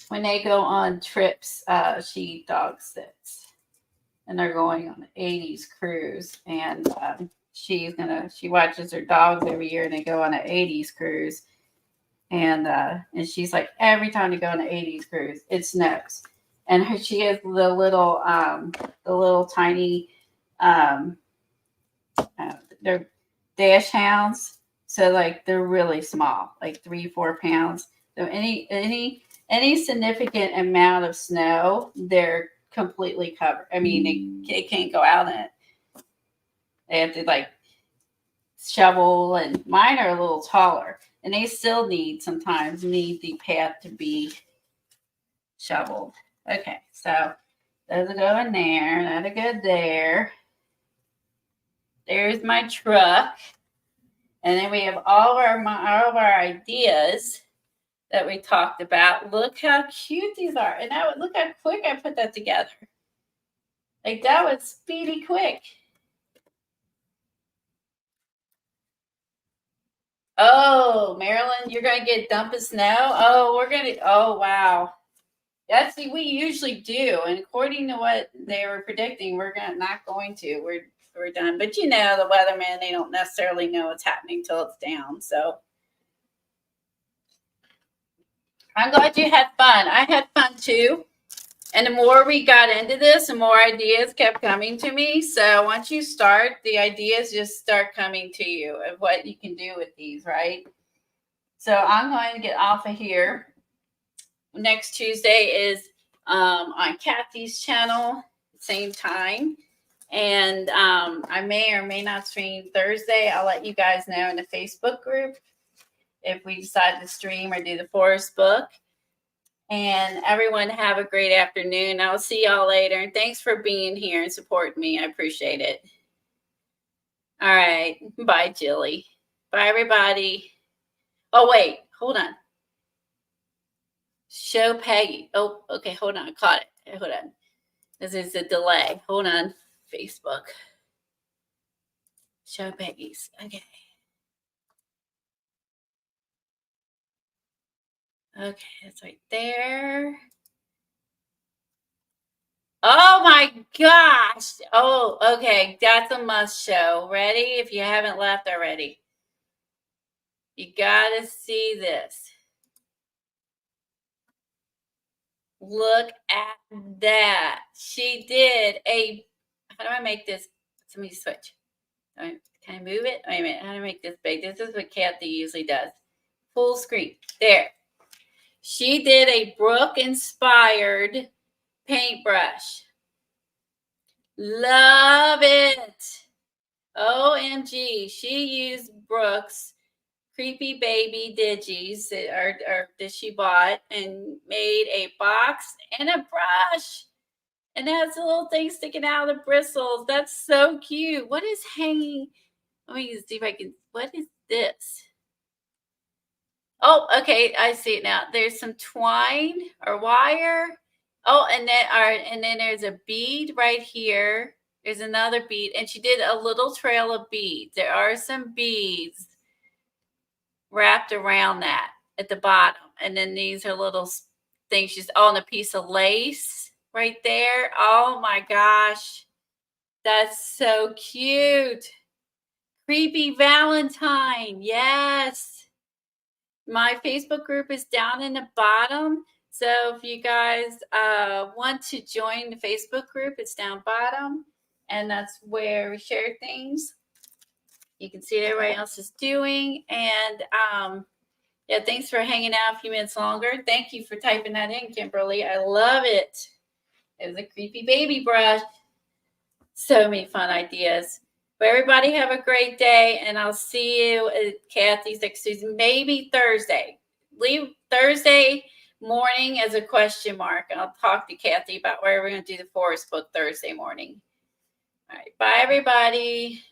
When they go on trips, she dog sits, and they're going on the 80s cruise, and she watches her dogs every year, and they go on an 80s cruise, and she's like, every time they go on an 80s cruise, it snows, and she has the little tiny, they're dash hounds, so like they're really small, like 3-4 pounds. So any significant amount of snow, they're completely covered. I mean, it can't go out in it. They have to like shovel, and mine are a little taller, and they still sometimes need the path to be shoveled. Okay, so those will go in there. That'll go there. There's my truck. And then we have all of our ideas that we talked about. Look how cute these are. And look how quick I put that together. Like that was speedy quick. Oh, Marilyn, you're going to get dumping snow? Oh, wow. That's we usually do. And according to what they were predicting, not going to. We're done. But the weathermen, they don't necessarily know what's happening till it's down. So I'm glad you had fun. I had fun too. And the more we got into this, the more ideas kept coming to me. So once you start, the ideas just start coming to you of what you can do with these, right? So I'm going to get off of here. Next Tuesday is on Kathy's channel, same time. And I may or may not stream Thursday. I'll let you guys know in the Facebook group if we decide to stream or do the forest book. And everyone have a great afternoon. I'll see y'all later. And thanks for being here and supporting me. I appreciate it. All right. Bye, Jilly. Bye, everybody. Oh, wait. Hold on. Show Peggy. Oh, okay. Hold on. I caught it. Hold on. This is a delay. Hold on. Facebook. Show Peggy's. Okay. Okay, it's right there. Oh my gosh. Oh, okay. That's a must show. Ready? If you haven't left already. You gotta see this. Look at that. She did how do I make this? Somebody switch. Can I move it? Wait a minute. How do I make this big? This is what Kathy usually does. Full screen. There. She did a Brooke-inspired paintbrush. Love it. OMG. She used Brooke's Creepy Baby Digis that she bought and made a box and a brush. And it has a little thing sticking out of the bristles. That's so cute. What is hanging? Let me see if I can. What is this? Oh, okay. I see it now. There's some twine or wire. Oh, and then there's a bead right here. There's another bead. And she did a little trail of beads. There are some beads wrapped around that at the bottom. And then these are little things. And a piece of lace right there. Oh my gosh. That's so cute. Creepy Valentine. Yes. My Facebook group is down in the bottom. So if you guys want to join the Facebook group, it's down bottom. And that's where we share things. You can see what everybody else is doing. And yeah, thanks for hanging out a few minutes longer. Thank you for typing that in, Kimberly. I love it. It was a creepy baby brush. So many fun ideas. But everybody have a great day, and I'll see you at Kathy's next Tuesday, maybe Thursday. Leave Thursday morning as a question mark. I'll talk to Kathy about where we're going to do the forest book Thursday morning. All right. Bye, everybody.